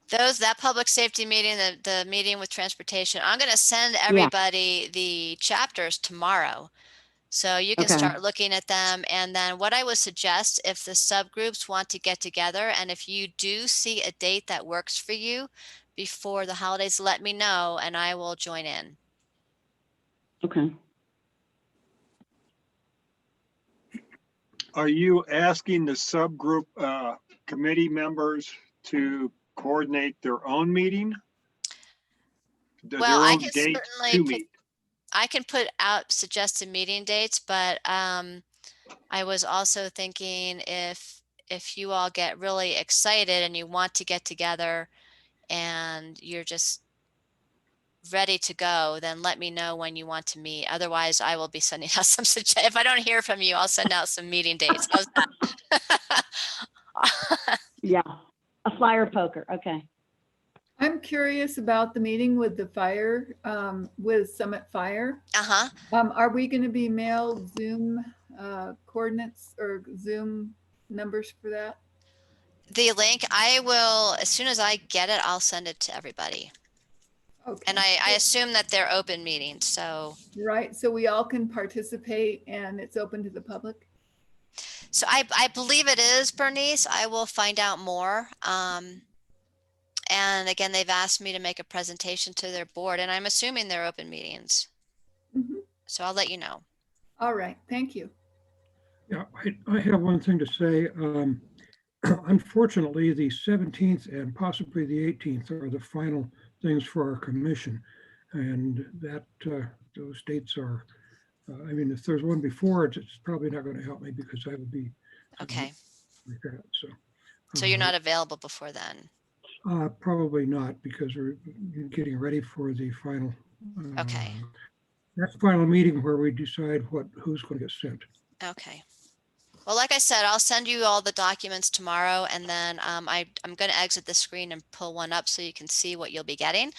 That public safety meeting, the meeting with transportation, I'm going to send everybody the chapters tomorrow. So you can Okay. start looking at them. And then what I would suggest, if the subgroups want to get together, and if you do see a date that works for you before the holidays, let me know and I will join in. Okay. Are you asking the subgroup committee members to coordinate their own meeting? Well, Their I own can date certainly to put, meet? I can put out suggested meeting dates, but I was also thinking if you all get really excited and you want to get together and you're just ready to go, then let me know when you want to meet. Otherwise, I will be sending out some if I don't hear from you, I'll send out some meeting dates. How's that? Yeah, a flyer poker. Okay. I'm curious about the meeting with the fire, with Summit Fire. Uh-huh. Are we going to be mailed Zoom coordinates or Zoom numbers for that? The link, I will, as soon as I get it, I'll send it to everybody. Okay. And I assume that they're open meetings, so. Right, so we all can participate and it's open to the public? So I believe it is, Bernice. I will find out more. And again, they've asked me to make a presentation to their board, and I'm assuming they're open meetings. Mhm. So I'll let you know. All right, thank you. Yeah, I have one thing to say. Unfortunately, the 17th and possibly the 18th are the final things for our commission. And that those dates are, I mean, if there's one before it, it's probably not going to help me because I will be. Okay. Like that, So you're not available before then? Probably not because we're getting ready for the final. Okay. That's the final meeting where we decide who's going to get sent. Okay. Well, like I said, I'll send you all the documents tomorrow, and then I'm going to exit the screen and pull one up so you can see what you'll be getting.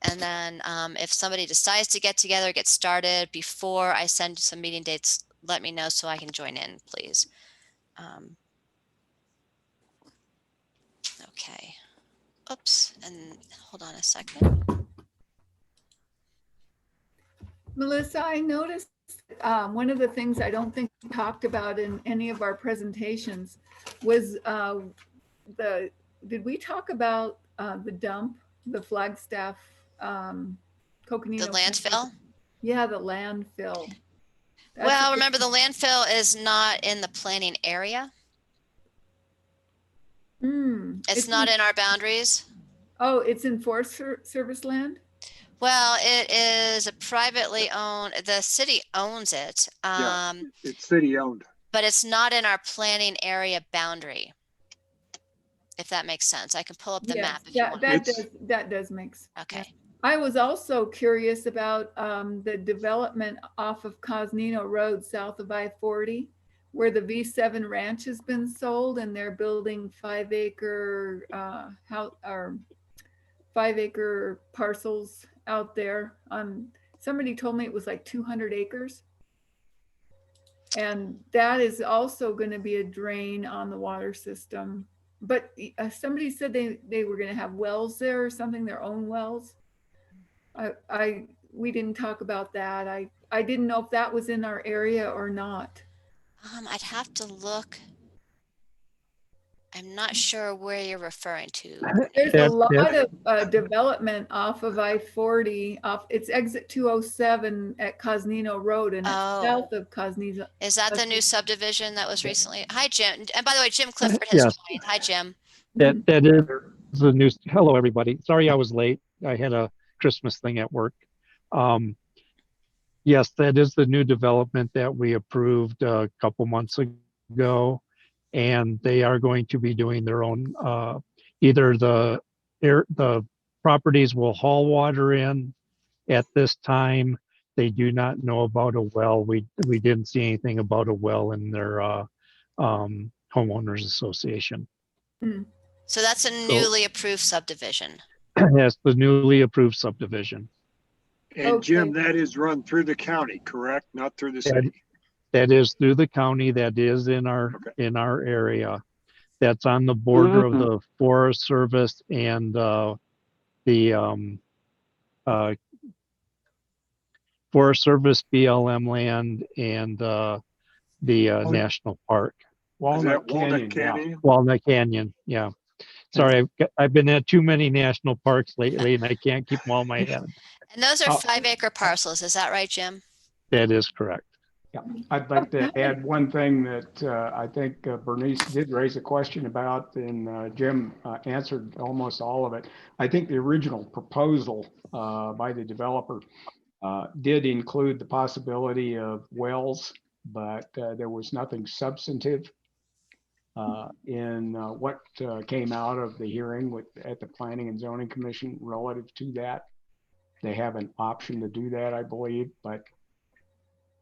And then if somebody decides to get together, get started before I send some meeting dates, let me know so I can join in, please. Okay. Oops. And hold on a second. Melissa, I noticed one of the things I don't think we talked about in any of our presentations was did we talk about the dump, the Flagstaff, Coconino? The landfill? Yeah, the landfill. Well, remember the landfill is not in the planning area. It's not in our boundaries. Oh, it's in Forest Service land? Well, it is a privately owned, the city owns it. Yeah, it's city owned. But it's not in our planning area boundary. If that makes sense. I can pull up the map if you want. That does make sense. Okay. I was also curious about the development off of Cosnino Road south of I-40, where the V7 ranch has been sold and they're building 5-acre house or 5-acre parcels out there. Somebody told me it was like 200 acres. And that is also going to be a drain on the water system. But somebody said they were going to have wells there or something, their own wells. We didn't talk about that. I didn't know if that was in our area or not. I'd have to look. I'm not sure where you're referring to. There's a lot of development off of I-40. It's exit 207 at Cosnino Road and it's south of Cosnino. Is that the new subdivision that was recently? Hi, Jim. And by the way, Jim Clifford has joined. Hi, Jim. That is the news. Hello, everybody. Sorry I was late. I had a Christmas thing at work. Yes, that is the new development that we approved a couple months ago. And they are going to be doing their own, either the properties will haul water in at this time. They do not know about a well. We didn't see anything about a well in their homeowners association. So that's a newly approved subdivision. Yes, the newly approved subdivision. And Jim, that is run through the county, correct? Not through the city. That is through the county. That is in our area. That's on the border of the Forest Service and the Forest Service, BLM land, and the national park. Walnut Canyon, yeah. Canyon? Walnut Canyon, yeah. Sorry, I've been at too many national parks lately, and I can't keep them all in my head. And those are 5-acre parcels. Is that right, Jim? That is correct. Yeah, I'd like to add one thing that I think Bernice did raise a question about, and Jim answered almost all of it. I think the original proposal by the developer did include the possibility of wells, but there was nothing substantive in what came out of the hearing at the Planning and Zoning Commission relative to that. They have an option to do that, I believe, but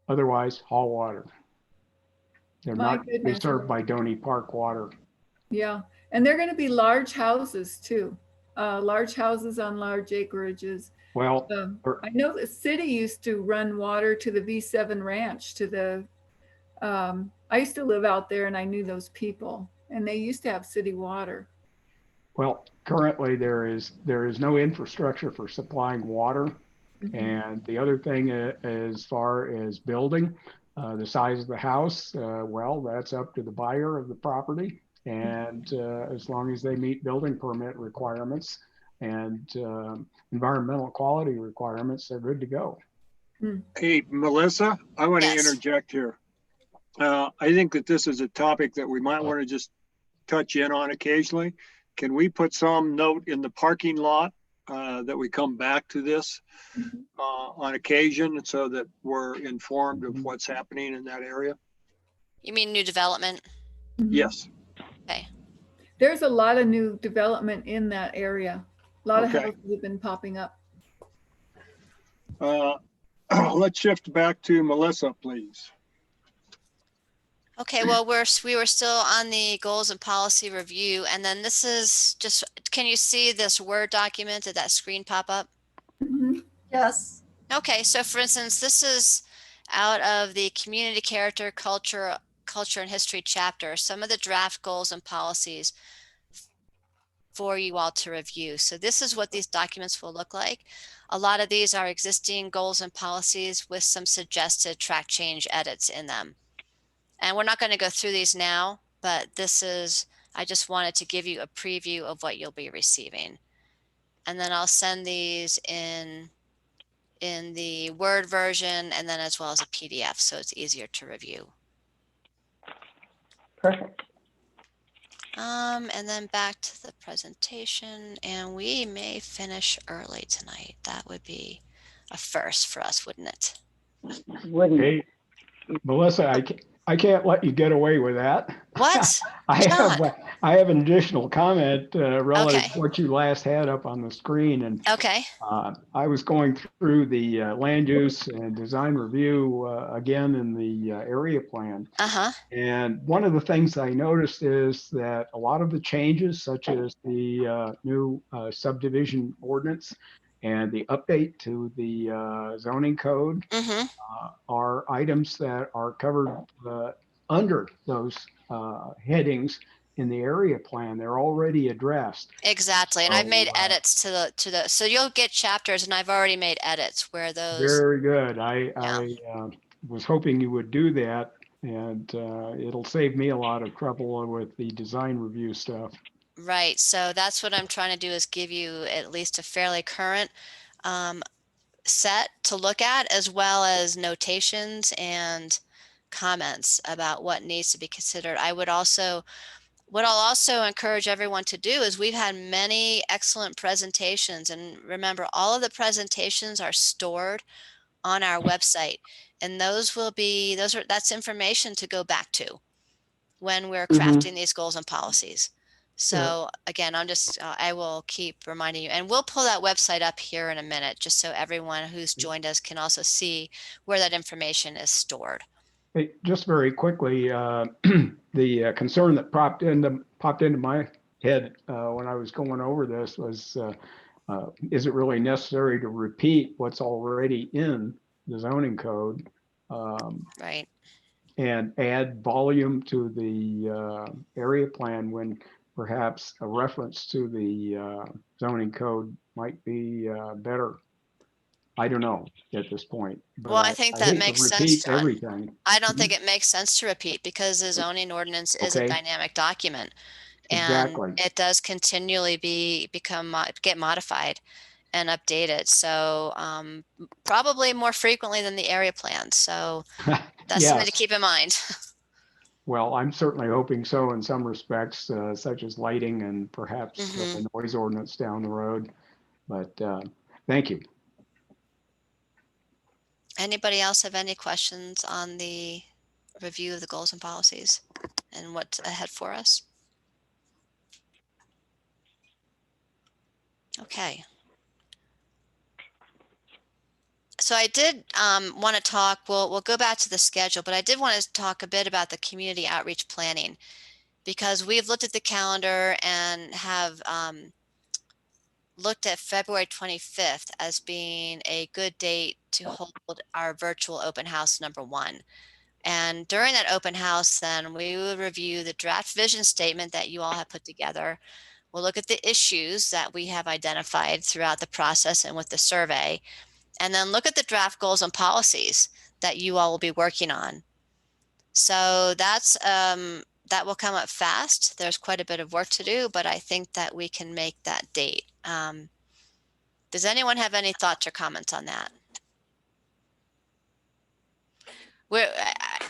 otherwise, haul water. They're My not goodness. served by Doney Park water. Yeah, and they're going to be large houses too. Large houses on large acreages. Well, I know the city used to run water to the V7 ranch to the, I used to live out there and I knew those people and they used to have city water. Well, currently there is no infrastructure for supplying water. Mm-hmm. And the other thing as far as building, the size of the house, well, that's up to the buyer of the property. And as long as they meet building permit requirements and environmental quality requirements, they're good to go. Hey, Melissa, I want to interject here. I think that this is a topic that we might want to just touch in on occasionally. Can we put some note in the parking lot that we come back to this on occasion so that we're informed of what's happening in that area? You mean new development? Yes. Okay. There's a lot of new development in that area. A lot of houses have been popping up. Let's shift back to Melissa, please. Okay, well, we were still on the goals and policy review, and then this is just, can you see this Word document? Did that screen pop up? Yes. Okay, so for instance, this is out of the community character, culture and history chapter, some of the draft goals and policies for you all to review. So this is what these documents will look like. A lot of these are existing goals and policies with some suggested track change edits in them. And we're not going to go through these now, but this is, I just wanted to give you a preview of what you'll be receiving. And then I'll send these in the Word version and then as well as a PDF, so it's easier to review. Perfect. And then back to the presentation, and we may finish early tonight. That would be a first for us, wouldn't it? Wouldn't. Hey, Melissa, I can't let you get away with that. What? I have an additional comment relative to what you last had up on the screen. And I was going through the land use and design review again in the area plan. And one of the things I noticed is that a lot of the changes, such as the new subdivision ordinance and the update to the zoning code, are items that are covered under those headings in the area plan. They're already addressed. Exactly, and I've made edits to the. So you'll get chapters, and I've already made edits where those. Very good. I was hoping you would do that, and it'll save me a lot of trouble with the design review stuff. Right. So that's what I'm trying to do, is give you at least a fairly current set to look at, as well as notations and comments about what needs to be considered. What I'll also encourage everyone to do is, we've had many excellent presentations, and remember, all of the presentations are stored on our website, and that's information to go back to when we're crafting these goals and policies. So again, I will keep reminding you, and we'll pull that website up here in a minute, just so everyone who's joined us can also see where that information is stored. Hey, just very quickly, the concern that popped into my head when I was going over this was, is it really necessary to repeat what's already in the zoning code? Right. And add volume to the area plan when perhaps a reference to the zoning code might be better. I don't know at this point. But Well, I think that hate to makes sense, repeat John. everything. I don't think it makes sense to repeat because the zoning ordinance is a Okay. dynamic document. And Exactly. it does continually get modified and updated. So probably more frequently than the area plans. So that's something to Yes. keep in mind. Well, I'm certainly hoping so in some respects, such as lighting and perhaps Mhm. noise ordinance down the road. But thank you. Anybody else have any questions on the review of the goals and policies and what's ahead for us? Okay. So I did want to talk, we'll go back to the schedule, but I did want to talk a bit about the community outreach planning because we've looked at the calendar and have looked at February 25th as being a good date to hold our virtual open house #1. And during that open house, then we will review the draft vision statement that you all have put together. We'll look at the issues that we have identified throughout the process and with the survey, and then look at the draft goals and policies that you all will be working on. So that's that will come up fast. There's quite a bit of work to do, but I think that we can make that date. Does anyone have any thoughts or comments on that?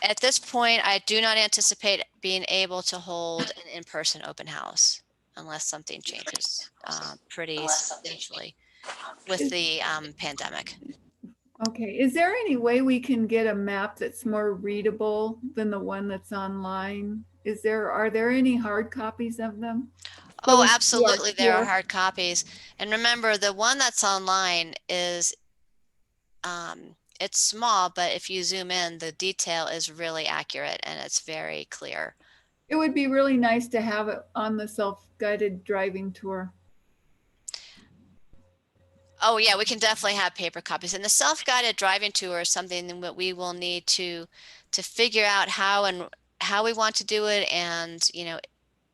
At this point, I do not anticipate being able to hold an in-person open house unless something changes pretty substantially with the pandemic. Okay, is there any way we can get a map that's more readable than the one that's online? Are there any hard copies of them? Oh, absolutely. There are hard copies. And remember, the one that's online is, it's small, but if you zoom in, the detail is really accurate and it's very clear. It would be really nice to have it on the self-guided driving tour. Oh yeah, we can definitely have paper copies. And the self-guided driving tour is something that we will need to figure out how we want to do it, and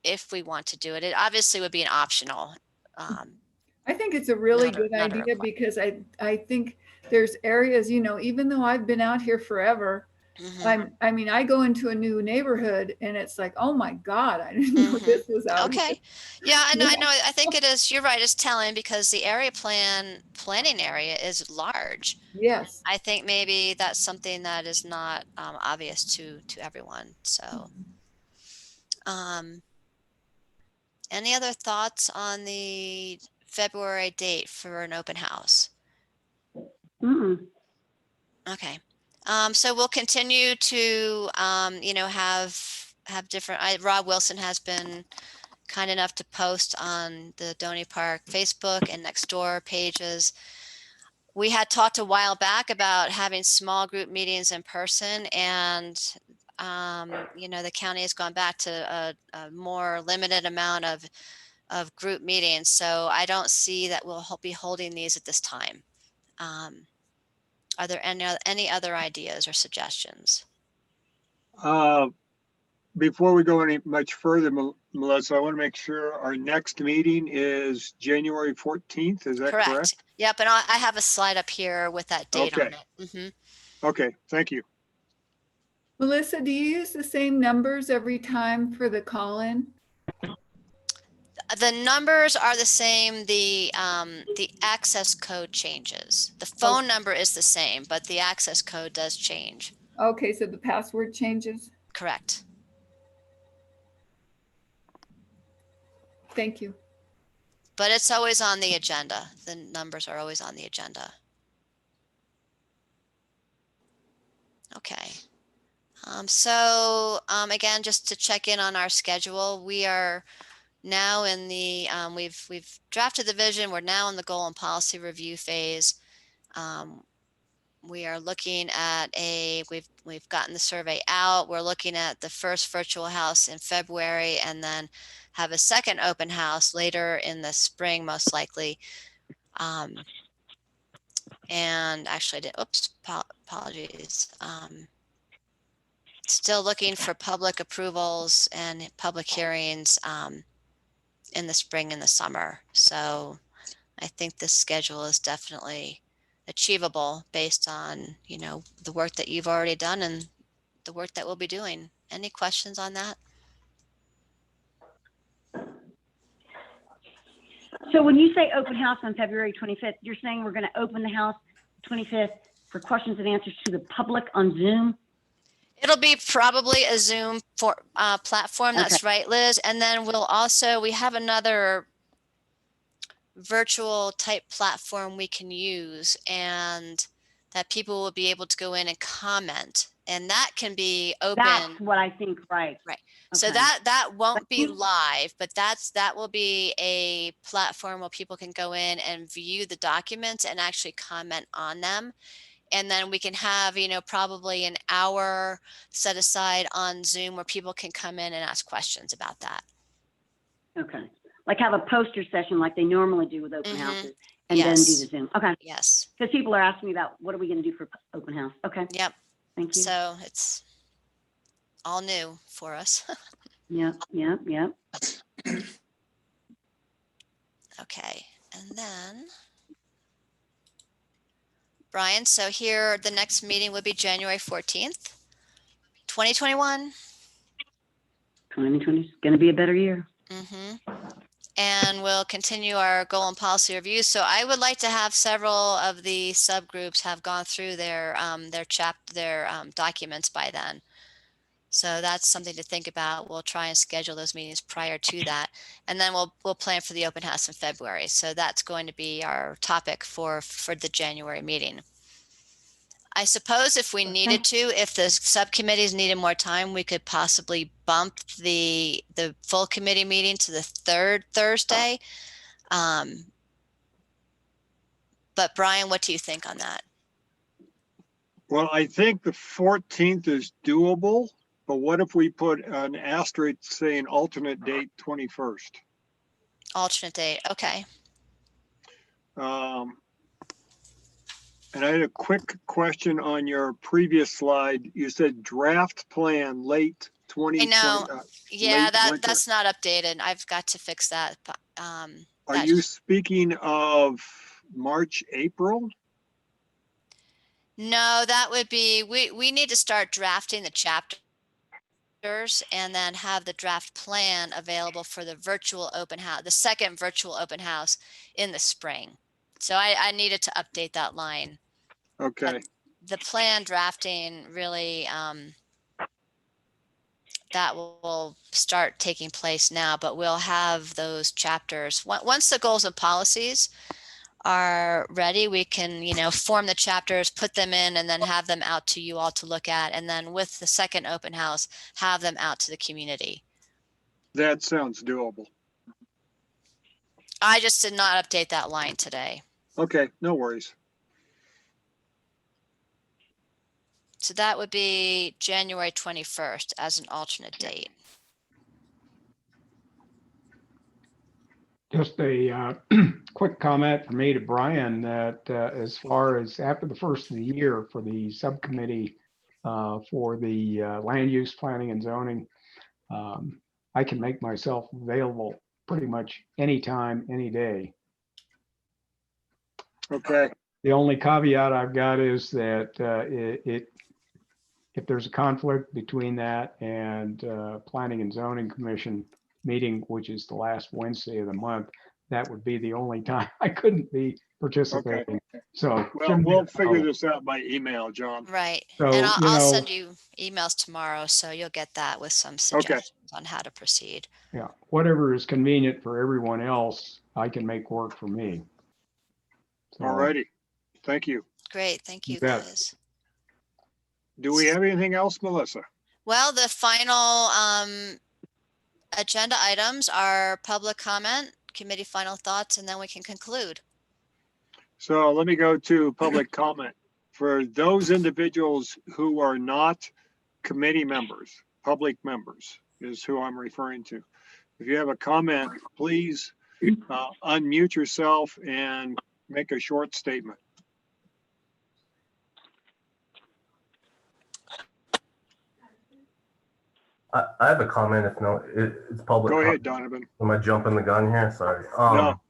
if we want to do it. It obviously would be an optional. I think it's a really good idea because I think there's areas, even though I've been out here forever, I mean, I go into a new neighborhood and it's like, oh my God, I didn't know this was out here. Okay. Yeah, I know. I think it is. You're right. It's telling because the area planning area is large. Yes. I think maybe that's something that is not obvious to everyone. So, any other thoughts on the February date for an open house? Okay. So we'll continue to, have different, Rob Wilson has been kind enough to post on the Doney Park Facebook and Nextdoor pages. We had talked a while back about having small group meetings in person, and the county has gone back to a more limited amount of group meetings. So I don't see that we'll be holding these at this time. Are there any other ideas or suggestions? Before we go any much further, Melissa, I want to make sure our next meeting is January 14th. Is that correct? Yep, and I have a slide up here with that date on it. Okay, thank you. Melissa, do you use the same numbers every time for the call-in? The numbers are the same. The access code changes. The phone number is the same, but the access code does change. Okay, so the password changes? Correct. Thank you. But it's always on the agenda. The numbers are always on the agenda. Okay. Again, just to check in on our schedule, we are now in the, we've drafted the vision. We're now in the goal and policy review phase. We are looking at we've gotten the survey out. We're looking at the first virtual house in February, and then have a second open house later in the spring, most likely. And actually, apologies. Still looking for public approvals and public hearings in the spring and the summer. So I think the schedule is definitely achievable based on, you know, the work that you've already done and the work that we'll be doing. Any questions on that? So when you say open house on February 25th, you're saying we're going to open the house 25th for questions and answers to the public on Zoom? It'll be probably a Zoom platform. That's right, Liz. And then we have another virtual type platform we can use, and that people will be able to go in and comment, and that can be open. That's what I think, right. Right. So Okay. that won't be live, but that will be a platform where people can go in and view the documents and actually comment on them. And then we can have, you know, probably an hour set aside on Zoom where people can come in and ask questions about that. Okay. Like have a poster session like they normally do with open houses and then do the Zoom. Okay. Yes. Because people are asking me about what are we going to do for open house. Okay. Yep. Thank you. So it's all new for us. Yep. Okay. And then Brian, so here the next meeting would be January 14th, 2021. 2020 is going to be a better year. And we'll continue our goal and policy review. So I would like to have several of the subgroups have gone through their documents by then. So that's something to think about. We'll try and schedule those meetings prior to that. And then we'll plan for the open house in February. So that's going to be our topic for the January meeting. I suppose if we needed to, if the subcommittees needed more time, we could possibly bump the full committee meeting to the third Thursday. But Brian, what do you think on that? Well, I think the 14th is doable, but what if we put an asterisk saying alternate date 21st? Alternate date, okay. And I had a quick question on your previous slide. You said draft plan late 2020. I know. Yeah, that's not updated. I've got to fix that. Are you speaking of March, April? No, that would be, we need to start drafting the chapters and then have the draft plan available for the virtual open house, the second virtual open house in the spring. So I needed to update that line. Okay. But the plan drafting really, that will start taking place now, but we'll have those chapters. Once the goals and policies are ready, we can, you know, form the chapters, put them in, and then have them out to you all to look at. And then with the second open house, have them out to the community. That sounds doable. I just did not update that line today. Okay, no worries. So that would be January 21st as an alternate date. Just a quick comment from me to Brian that as far as after the first of the year for the subcommittee for the land use planning and zoning, I can make myself available pretty much anytime, any day. Okay. The only caveat I've got is that if there's a conflict between that and Planning and Zoning Commission meeting, which is the last Wednesday of the month, that would be the only time I couldn't be participating. Okay. So well, we'll figure this out by email, John. Right. So, and I'll send you emails tomorrow, so you'll get that with some suggestions on how to proceed. Yeah, whatever is convenient for everyone else, I can make work for me. All righty. Thank you. Great. Thank you, bet. guys. Do we have anything else, Melissa? Well, the final agenda items are public comment, committee final thoughts, and then we can conclude. So let me go to public comment. For those individuals who are not committee members, public members is who I'm referring to. If you have a comment, please unmute yourself and make a short statement. I have a comment. If no, it's public. Go ahead, Donovan. Am I jumping the gun here? Sorry. No.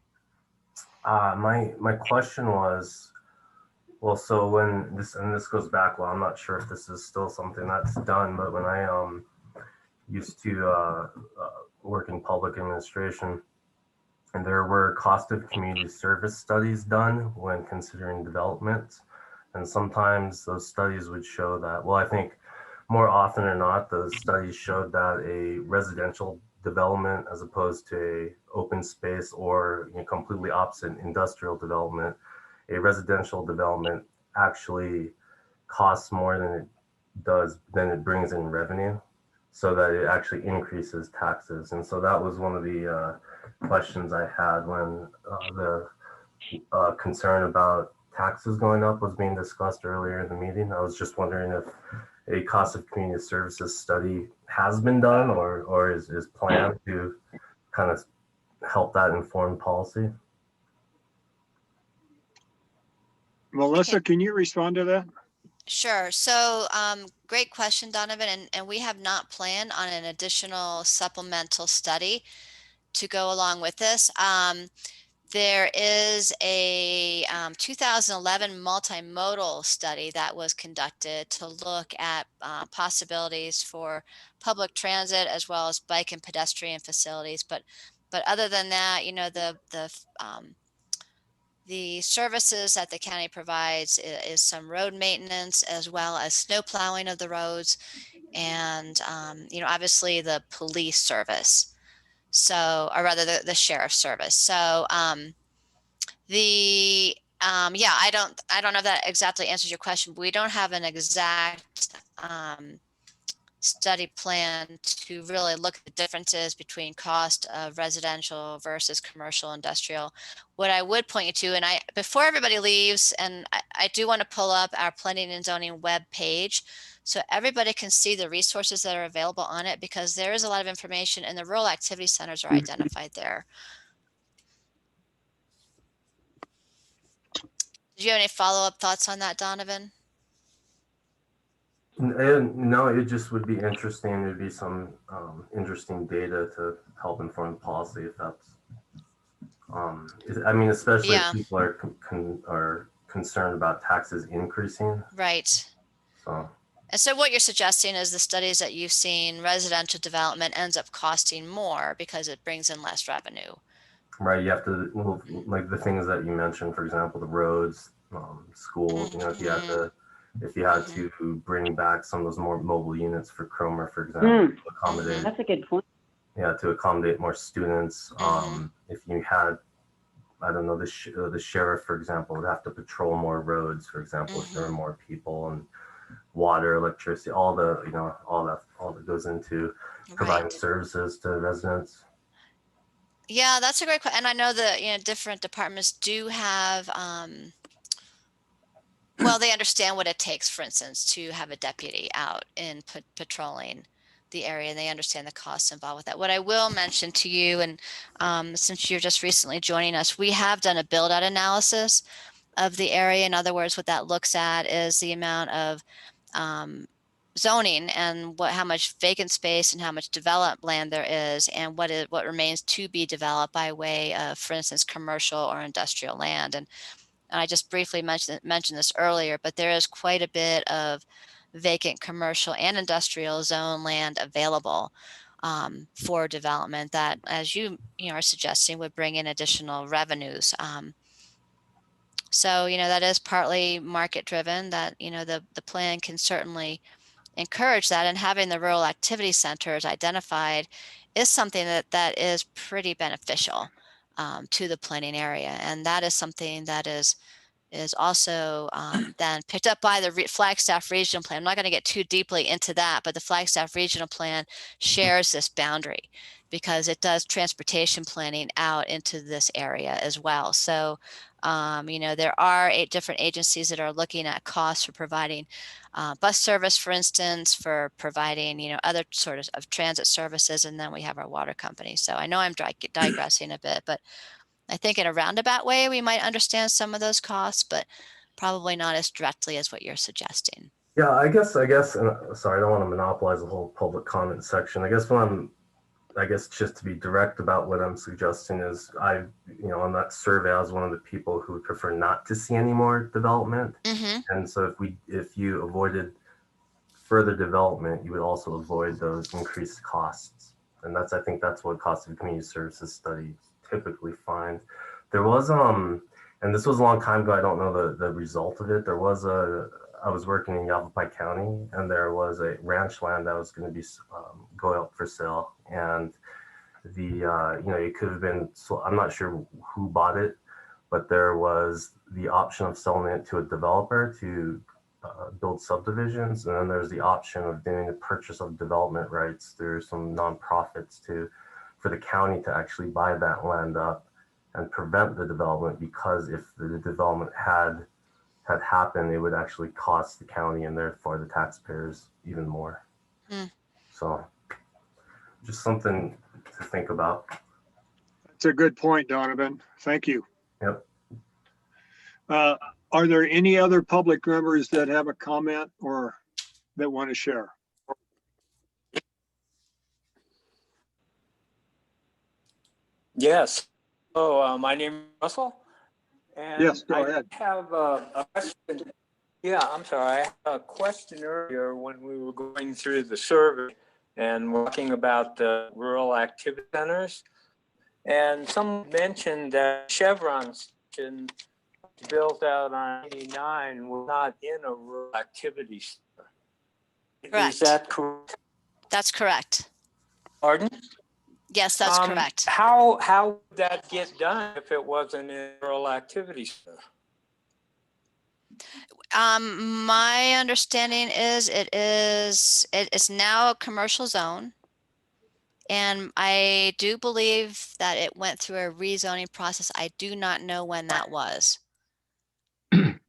My question was, Well, so when this goes back, well, I'm not sure if this is still something that's done, but when I used to work in public administration, and there were cost of community service studies done when considering development. And sometimes those studies would show that, well, I think more often than not, those studies showed that a residential development as opposed to a open space or completely opposite industrial development, a residential development actually costs more than it brings in revenue, so that it actually increases taxes. And so that was one of the questions I had when the concern about taxes going up was being discussed earlier in the meeting. I was just wondering if a cost of community services study has been done or is planned to kind of help that inform policy. Melissa, can you respond to that? Sure. So great question, Donovan. And we have not planned on an additional supplemental study to go along with this. There is a 2011 multimodal study that was conducted to look at possibilities for public transit as well as bike and pedestrian facilities. But other than that, the services that the county provides is some road maintenance as well as snow plowing of the roads, and obviously the police service. So, or rather the sheriff's service. So yeah, I don't know if that exactly answers your question, but we don't have an exact study plan to really look at the differences between cost of residential versus commercial industrial. What I would point you to, and before everybody leaves, and I do want to pull up our planning and zoning web page so everybody can see the resources that are available on it, because there is a lot of information and the rural activity centers are identified there. Did you have any follow-up thoughts on that, Donovan? No, it just would be interesting. There'd be some interesting data to help inform the policy if that's. I mean, especially if people are concerned about taxes increasing. Right. So. And so what you're suggesting is the studies that you've seen, residential development ends up costing more because it brings in less revenue. Right. You have to, well, like the things that you mentioned, for example, the roads, schools. If you had to bring back some of those more mobile units for Cromer, for example, to accommodate. That's a good point. Yeah, to accommodate more students. If you had, I don't know, the sheriff, for example, would have to patrol more roads, for example, if there were more people, and water, electricity, all that goes into providing services to residents. Yeah, that's a great question. And I know that different departments do have well, they understand what it takes, for instance, to have a deputy out in patrolling the area, and they understand the costs involved with that. What I will mention to you, and since you're just recently joining us, we have done a build out analysis of the area. In other words, what that looks at is the amount of zoning and how much vacant space and how much developed land there is, and what remains to be developed by way of, for instance, commercial or industrial land. And I just briefly mentioned this earlier, but there is quite a bit of vacant commercial and industrial zone land available for development that, as you are suggesting, would bring in additional revenues. So that is partly market driven. That the plan can certainly encourage that, and having the rural activity centers identified is something that is pretty beneficial to the planning area, and that is something that is also then picked up by the Flagstaff Regional Plan. I'm not going to get too deeply into that, but the Flagstaff Regional Plan shares this boundary because it does transportation planning out into this area as well. So, there are 8 different agencies that are looking at costs for providing bus service, for instance, for providing, other sort of transit services, and then we have our water company. So I know I'm digressing a bit, but I think in a roundabout way, we might understand some of those costs, but probably not as directly as what you're suggesting. Yeah, I guess, and sorry, I don't want to monopolize the whole public comment section. I guess what I'm I guess just to be direct about what I'm suggesting is on that survey, I was one of the people who would prefer not to see any more development. And so if you avoided further development, you would also avoid those increased costs. And I think that's what cost of community services studies typically find. There was, and this was a long time ago, I don't know the result of it. I was working in Yavapai County, and there was a ranch land that was going to be going up for sale. And it could have been, so I'm not sure who bought it, but there was the option of selling it to a developer to build subdivisions. And then there's the option of doing the purchase of development rights through some nonprofits for the county to actually buy that land up and prevent the development, because if the development had happened, it would actually cost the county and therefore the taxpayers even more. So just something to think about. That's a good point, Donovan. Thank you. Yep. Are there any other public members that have a comment or that want to share? Yes. So my name is Russell. And yes, go ahead. I have a question. Yeah, I'm sorry. I had a question earlier when we were going through the survey and talking about the rural activity centers. And someone mentioned that Chevron station built out on 89 was not in a rural activity center. Correct. Is that correct? That's correct. Pardon? Yes, that's correct. How would that get done if it wasn't in a rural activity center? My understanding is it's now a commercial zone. And I do believe that it went through a rezoning process. I do not know when that was.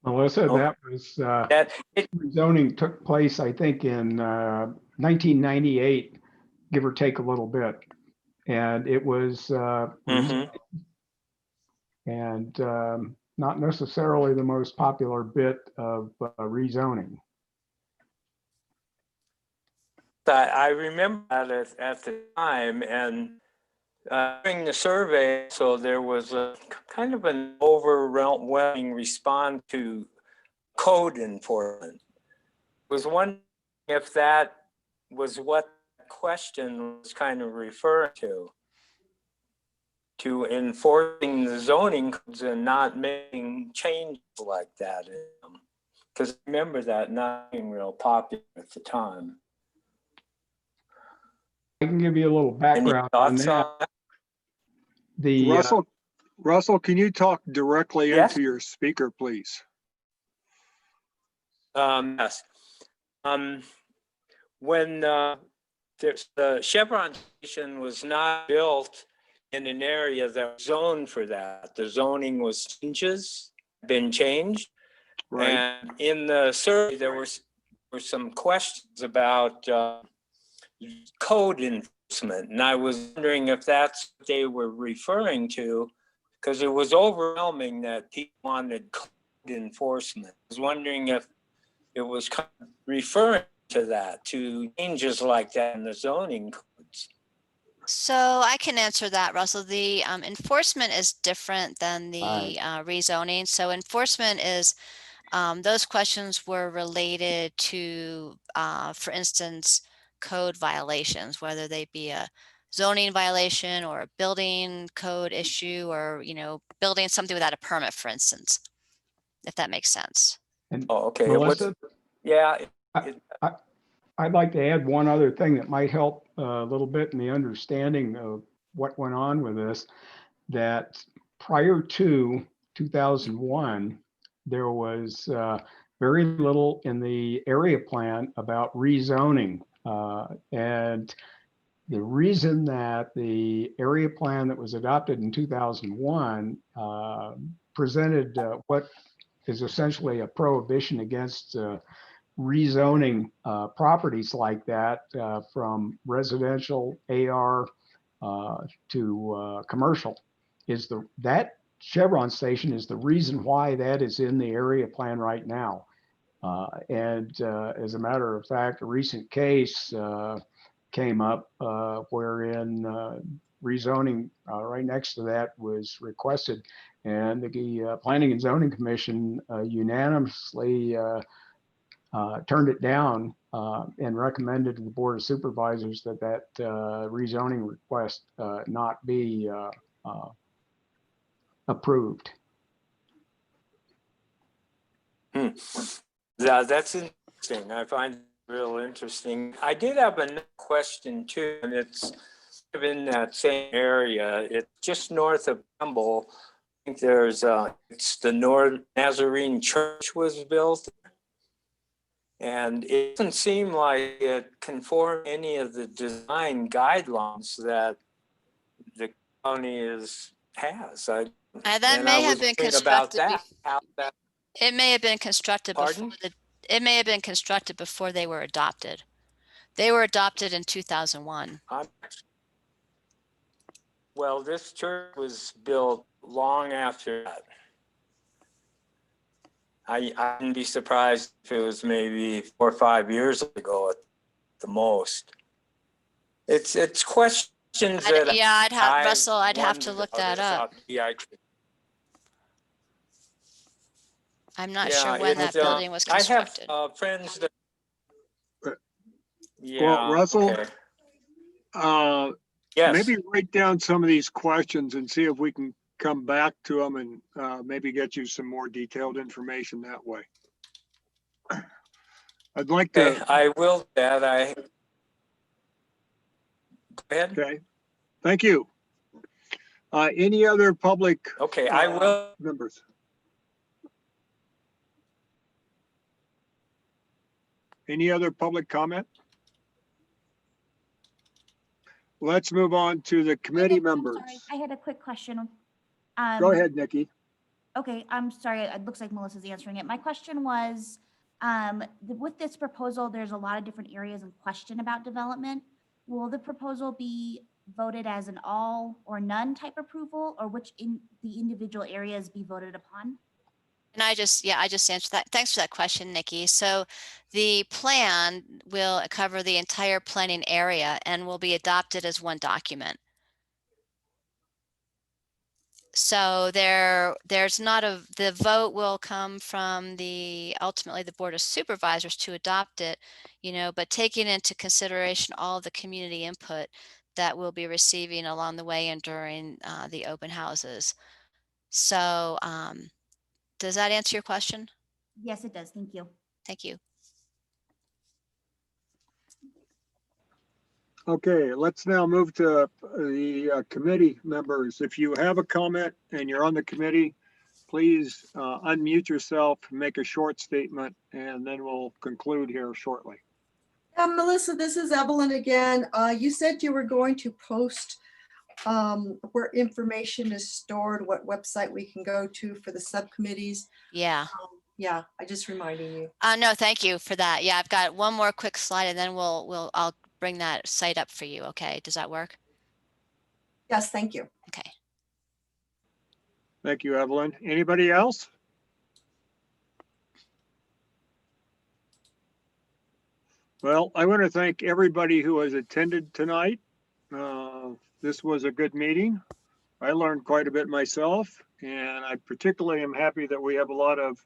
Melissa, that was rezoning took place, I think, in 1998, give or take a little bit. And it was not necessarily the most popular bit of rezoning. I remember that at the time, and during the survey, so there was a kind of an overwhelming response to code enforcement. I was wondering if that was what the question was kind of referring to enforcing the zoning codes and not making changes like that. Because I remember that not being real popular at the time. I can give you a little background on that. Russell, can you talk directly into your speaker, please? Yes. When the Chevron station was not built in an area that was zoned for that, the zoning was been changed. Right. And in the survey, there were some questions about code enforcement, and I was wondering if that's what they were referring to, because it was overwhelming that people wanted code enforcement. I was wondering if it was kind of referring to that, to changes like that in the zoning codes. So I can answer that, Russell. The enforcement is different than the rezoning. So enforcement is, those questions were related to, for instance, code violations, whether they be a zoning violation or a building code issue, or, building something without a permit, for instance, if that makes sense. And okay. Melissa, yeah. I'd like to add one other thing that might help a little bit in the understanding of what went on with this, that prior to 2001, there was very little in the area plan about rezoning. And the reason that the area plan that was adopted in 2001 presented what is essentially a prohibition against rezoning properties like that from residential AR to commercial, that Chevron station is the reason why that is in the area plan right now. And as a matter of fact, a recent case came up wherein rezoning right next to that was requested, and the Planning and Zoning Commission unanimously turned it down and recommended to the Board of Supervisors that rezoning request not be approved. Yeah, that's interesting. I find it real interesting. I did have another question too, and it's in that same area. It's just north of Campbell. I think there's it's the North Nazarene Church was built, and it doesn't seem like it conforms any of the design guidelines that the county has. That may have been constructed. It may have been constructed Pardon? before it may have been constructed before they were adopted. They were adopted in 2001. Well, this church was built long after that. I wouldn't be surprised if it was maybe 4 or 5 years ago at the most. It's questions that I'd have to look that up. I'm not sure when that building was constructed. I have friends that. Well, Russell, okay. Yes. Maybe write down some of these questions and see if we can come back to them and maybe get you some more detailed information that way. I'd like to. Okay, I will do that. Go ahead. Okay. Thank you. Any other public? Okay, I will. Members. Any other public comment? Let's move on to the committee members. I had a quick question. Go ahead, Nikki. Okay, I'm sorry. It looks like Melissa's answering it. My question was, with this proposal, there's a lot of different areas of question about development. Will the proposal be voted as an all or none type approval, or which in the individual areas be voted upon? And I just answered that. Thanks for that question, Nikki. So the plan will cover the entire planning area and will be adopted as one document. So there's not the vote will come from ultimately the Board of Supervisors to adopt it, but taking into consideration all the community input that we'll be receiving along the way and during the open houses. So does that answer your question? Yes, it does. Thank you. Thank you. Okay, let's now move to the committee members. If you have a comment and you're on the committee, please unmute yourself, make a short statement, and then we'll conclude here shortly. Melissa, this is Evelyn again. You said you were going to post where information is stored, what website we can go to for the subcommittees. Yeah. Yeah, I just reminding you. No, thank you for that. Yeah, I've got one more quick slide and then I'll bring that site up for you. Okay, does that work? Yes, thank you. Okay. Thank you, Evelyn. Anybody else? Well, I want to thank everybody who has attended tonight. This was a good meeting. I learned quite a bit myself, and I particularly am happy that we have a lot of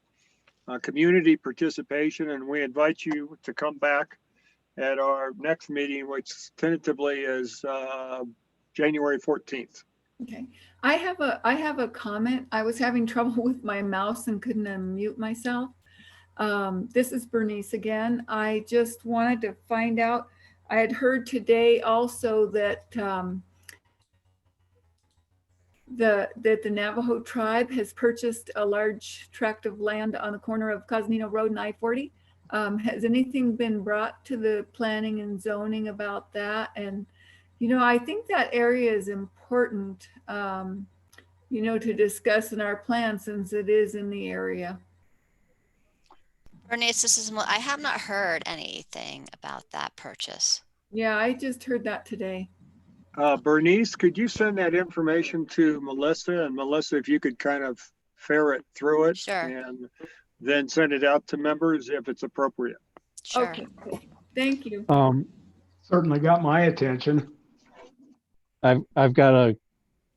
community participation, and we invite you to come back at our next meeting, which tentatively is January 14th. Okay, I have a comment. I was having trouble with my mouse and couldn't unmute myself. This is Bernice again. I just wanted to find out, I had heard today also that the Navajo tribe has purchased a large tract of land on the corner of Cosnino Road and I-40. Has anything been brought to the planning and zoning about that? And, I think that area is important, to discuss in our plan since it is in the area. Bernice, I have not heard anything about that purchase. Yeah, I just heard that today. Bernice, could you send that information to Melissa? And Melissa, if you could kind of ferret through it. Sure. And then send it out to members if it's appropriate. Sure. Okay, thank you. Certainly got my attention. I've got a,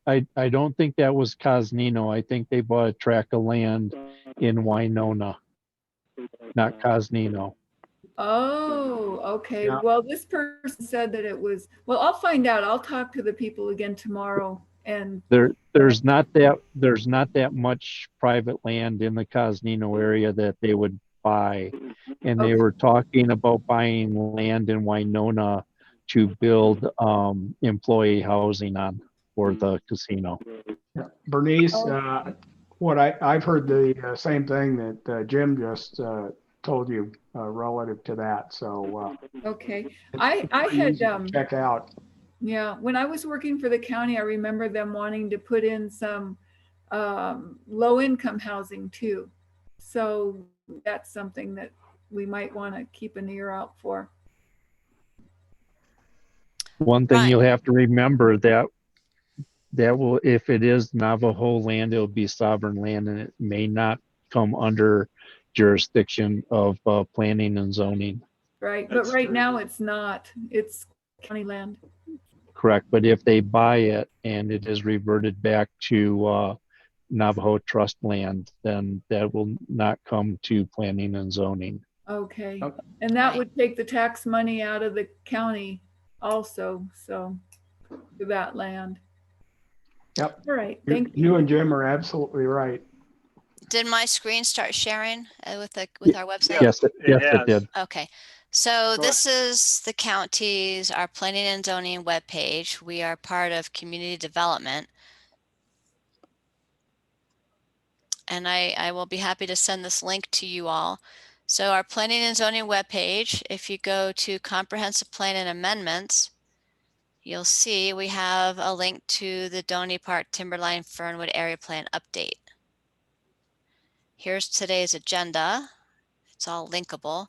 I don't think that was Cosnino. I think they bought a tract of land in Winona, not Cosnino. Oh, okay. Yeah. Well, this person said that it was, well, I'll find out. I'll talk to the people again tomorrow and There's not that much private land in the Cosnino area that they would buy. And they Okay. were talking about buying land in Winona to build employee housing on for the casino. Bernice, Oh. what I've heard the same thing that Jim just told you relative to that. So Okay. I had check out. Yeah, when I was working for the county, I remember them wanting to put in some low income housing too. So that's something that we might want to keep an ear out for. One thing you'll have to remember that will, if it is Navajo land, it'll be sovereign land and it may not come under jurisdiction of planning and zoning. Right, but right now it's not. It's county land. Correct, but if they buy it and it is reverted back to Navajo trust land, then that will not come to planning and zoning. Okay, and that would take the tax money out of the county also, so for that land. Yep. All right, thank you. You and Jim are absolutely right. Did my screen start sharing with our website? Yes, it did. Okay. So this is the county's, our planning and zoning webpage. We are part of community development. And I will be happy to send this link to you all. So our planning and zoning webpage, if you go to comprehensive plan and amendments, you'll see we have a link to the Doney Park Timberline Fernwood area plan update. Here's today's agenda. It's all linkable.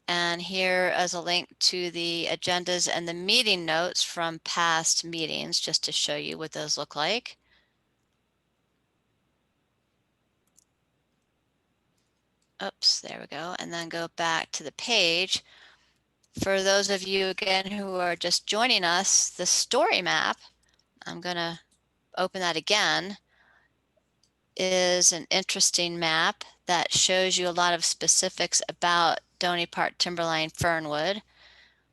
And here is a link to the agendas and the meeting notes from past meetings, just to show you what those look like. Oops, there we go. And then go back to the page. For those of you, again, who are just joining us, the story map, I'm going to open that again, is an interesting map that shows you a lot of specifics about Doney Park Timberline Fernwood.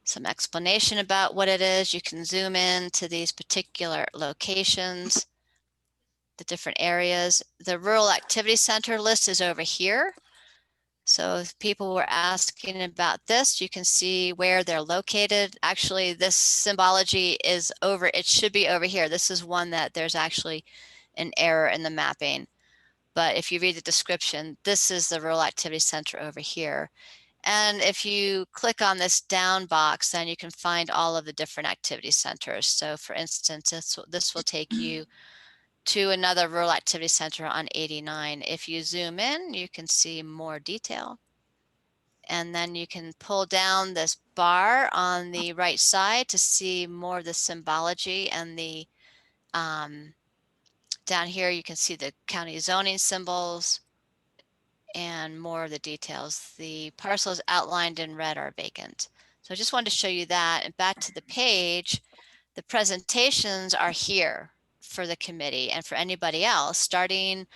Some explanation about what it is. You can zoom in to these particular locations, the different areas. The Rural Activity Center list is over here. So if people were asking about this, you can see where they're located. Actually, this symbology is over, it should be over here. This is one that there's actually an error in the mapping. But if you read the description, this is the Rural Activity Center over here. And if you click on this down box, then you can find all of the different activity centers. So for instance, this will take you to another rural activity center on 89. If you zoom in, you can see more detail. And then you can pull down this bar on the right side to see more of the symbology and the down here you can see the county zoning symbols and more of the details. The parcels outlined in red are vacant. So I just wanted to show you that. And back to the page, the presentations are here for the committee and for anybody else starting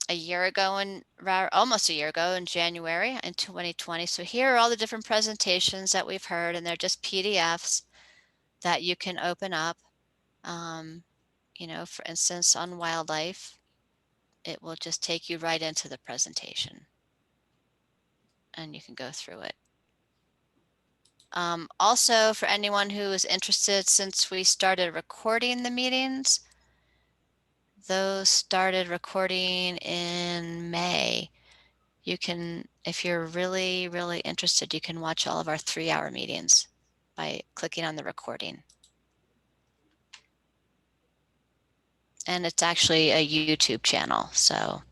a year ago and almost a year ago in January in 2020. So here are all the different presentations that we've heard, and they're just PDFs that you can open up. You know, for instance, on wildlife, it will just take you right into the presentation and you can go through it. Also, for anyone who is interested, since we started recording the meetings, those started recording in May. You can, if you're really, really interested, you can watch all of our 3-hour meetings by clicking on the recording. And it's actually a YouTube channel, so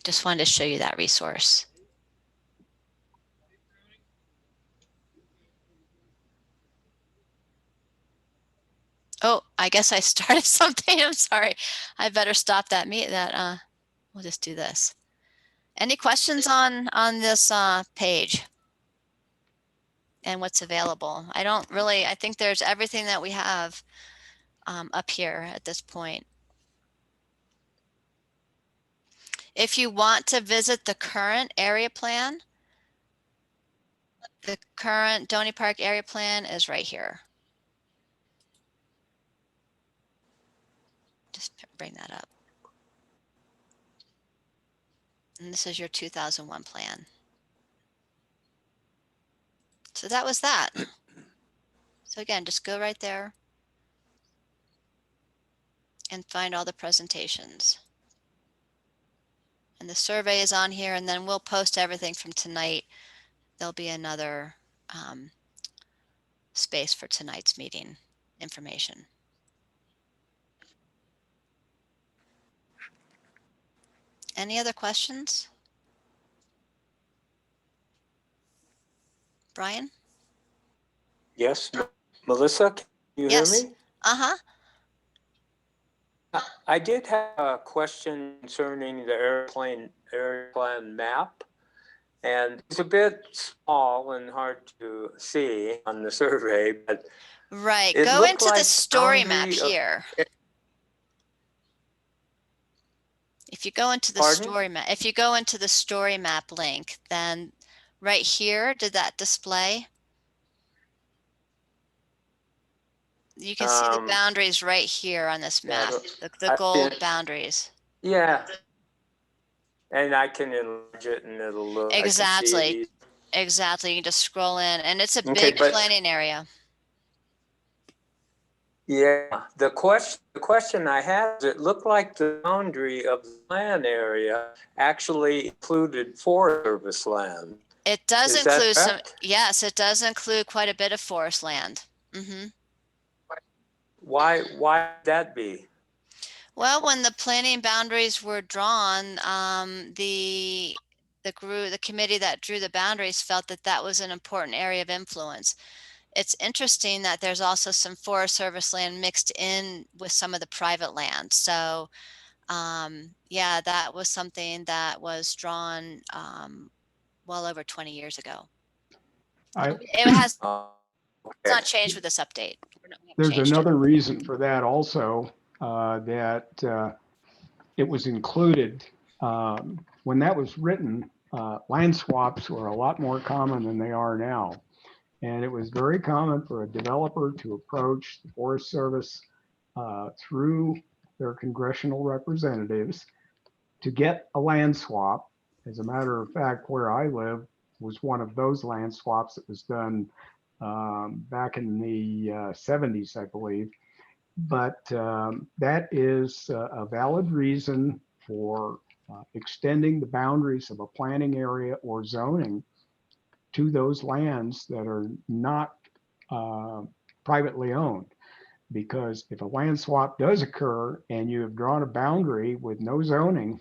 just wanted to show you that resource. Oh, I guess I started something. I'm sorry. I better stop that we'll just do this. Any questions on this page and what's available? I think there's everything that we have up here at this point. If you want to visit the current area plan, the current Doney Park area plan is right here. Just bring that up. And this is your 2001 plan. So that was that. So again, just go right there and find all the presentations. And the survey is on here, and then we'll post everything from tonight. There'll be another space for tonight's meeting information. Any other questions? Brian? Yes, Melissa, can you hear me? Uh-huh. I did have a question concerning the area plan map. And it's a bit small and hard to see on the survey, but right. Go into the story map here. If you go into the story map, if you go into the story map link, then right here, did that display? You can see the boundaries right here on this map, the gold boundaries. Yeah. And I can enlarge it and it'll look. Exactly. Exactly. You can just scroll in, and it's a big planning area. Yeah. The question I have is, it looked like the boundary of the plan area actually included Forest Service land. It does include some. Yes, it does include quite a bit of forest land. Mm-hmm. Why would that be? Well, when the planning boundaries were drawn, the committee that drew the boundaries felt that that was an important area of influence. It's interesting that there's also some Forest Service land mixed in with some of the private land. So, yeah, that was something that was drawn well over 20 years ago. It has not changed with this update. There's another reason for that also. That it was included when that was written. Land swaps were a lot more common than they are now, and it was very common for a developer to approach the Forest Service through their congressional representatives to get a land swap. As a matter of fact, where I live was one of those land swaps that was done back in the 70s, I believe. But that is a valid reason for extending the boundaries of a planning area or zoning to those lands that are not privately owned. Because if a land swap does occur and you have drawn a boundary with no zoning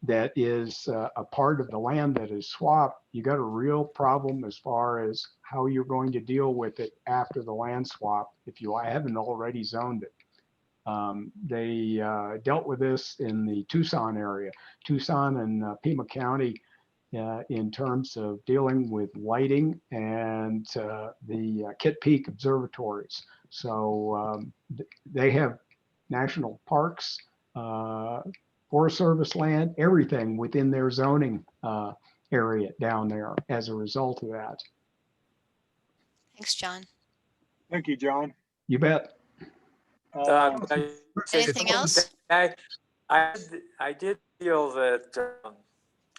that is a part of the land that is swapped, you got a real problem as far as how you're going to deal with it after the land swap if you haven't already zoned it. They dealt with this in the Tucson area, Tucson and Pima County, in terms of dealing with lighting and the Kitt Peak observatories. So they have national parks, Forest Service land, everything within their zoning area down there as a result of that. Thanks, John. Thank you, John. You bet. Anything else? I did feel that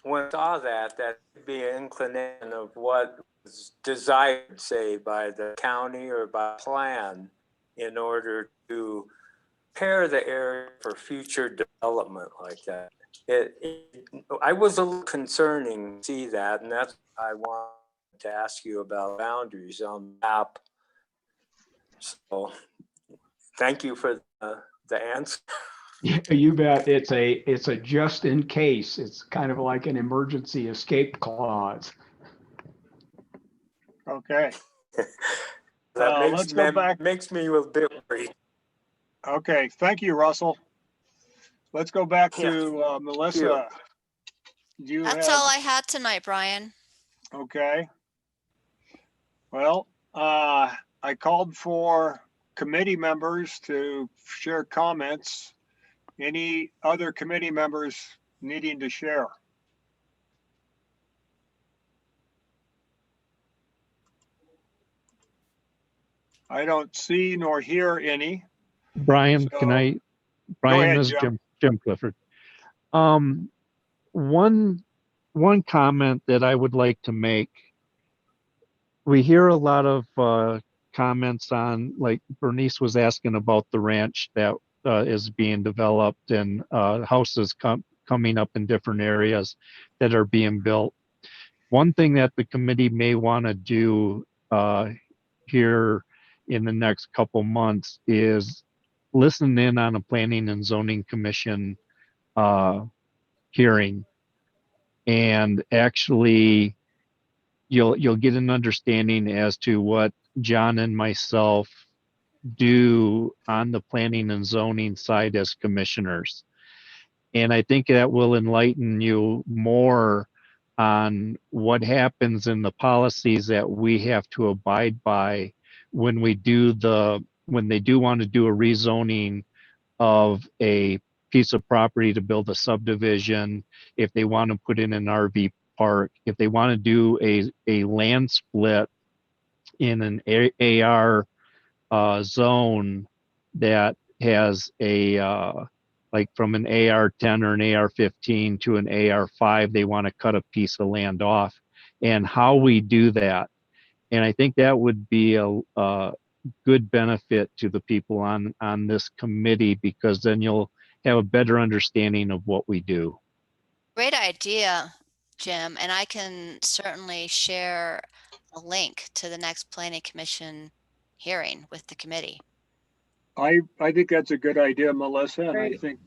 when I saw that could be an inclination of what was desired, say, by the county or by plan in order to prepare the area for future development like that. I was a little concerning to see that, and that's why I wanted to ask you about boundaries on the map. So thank you for the answer. You bet. It's a just in case. It's kind of like an emergency escape clause. Okay. Let's go back. Makes me a bit worried. Okay, thank you, Russell. Let's go back to Melissa. Do you That's have, all I had tonight, Brian. okay. Well, I called for committee members to share comments. Any other committee members needing to share? I don't see nor hear any. Brian, So- can I? Go Brian, ahead, this is Jim. Jim Clifford. One comment that I would like to make. We hear a lot of comments on, like Bernice was asking about the ranch that is being developed and houses coming up in different areas that are being built. One thing that the committee may want to do here in the next couple months is listen in on a planning and zoning commission hearing, and actually you'll get an understanding as to what John and myself do on the planning and zoning side as commissioners. And I think that will enlighten you more on what happens in the policies that we have to abide by when they do want to do a rezoning of a piece of property to build a subdivision, if they want to put in an RV park, if they want to do a land split in an AR zone that has like from an AR10 or an AR15 to an AR5, they want to cut a piece of land off, and how we do that. And I think that would be a good benefit to the people on this committee, because then you'll have a better understanding of what we do. Great idea, Jim. And I can certainly share a link to the next planning commission hearing with the committee. I think that's a good idea, Melissa. And I Great. think,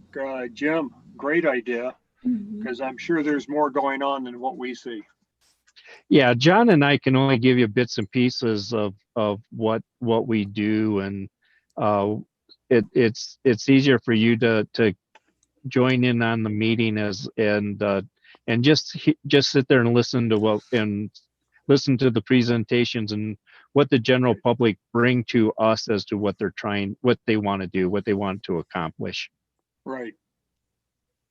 Jim, great idea, Mhm. because I'm sure there's more going on than what we see. Yeah, John and I can only give you bits and pieces of what we do, and it's easier for you to join in on the meeting and just sit there and listen to the presentations and what the general public bring to us as to what they want to do, what they want to accomplish. Right.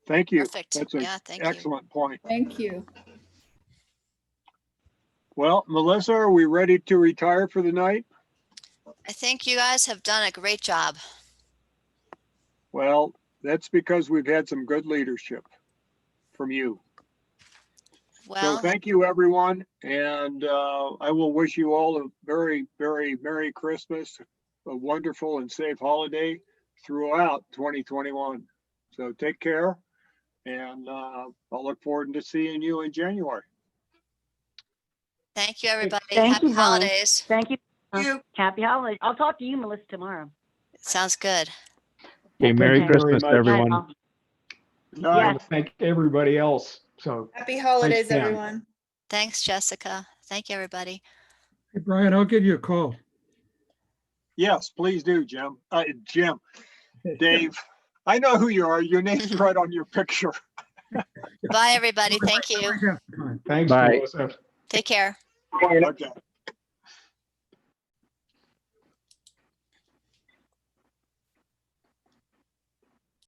Thank you. Perfect. That's an Yeah, thank you. excellent point. Thank you. Well, Melissa, are we ready to retire for the night? I think you guys have done a great job. Well, that's because we've had some good leadership from you. Well, So thank you, everyone. And I will wish you all a very, very Merry Christmas, a wonderful and safe holiday throughout 2021. So take care. And I'll look forward to seeing you in January. thank you, everybody. Thank Happy you, Brian. holidays. Thank you. You. Happy holidays. I'll talk to you, Melissa, tomorrow. Sounds good. Okay, Merry Thank you very Christmas, much. everyone. Night, all. Good night. Yes. Thank everybody else. So Happy holidays, Pam. everyone. Thanks, Jessica. Thank you, everybody. Hey, Brian, I'll give you a call. Yes, please do, Jim. Jim, Dave, I know who you are. Your name's right on your picture. Bye, everybody. Thank you. Always have time. Thanks, Bye. Melissa. Take care. Okay.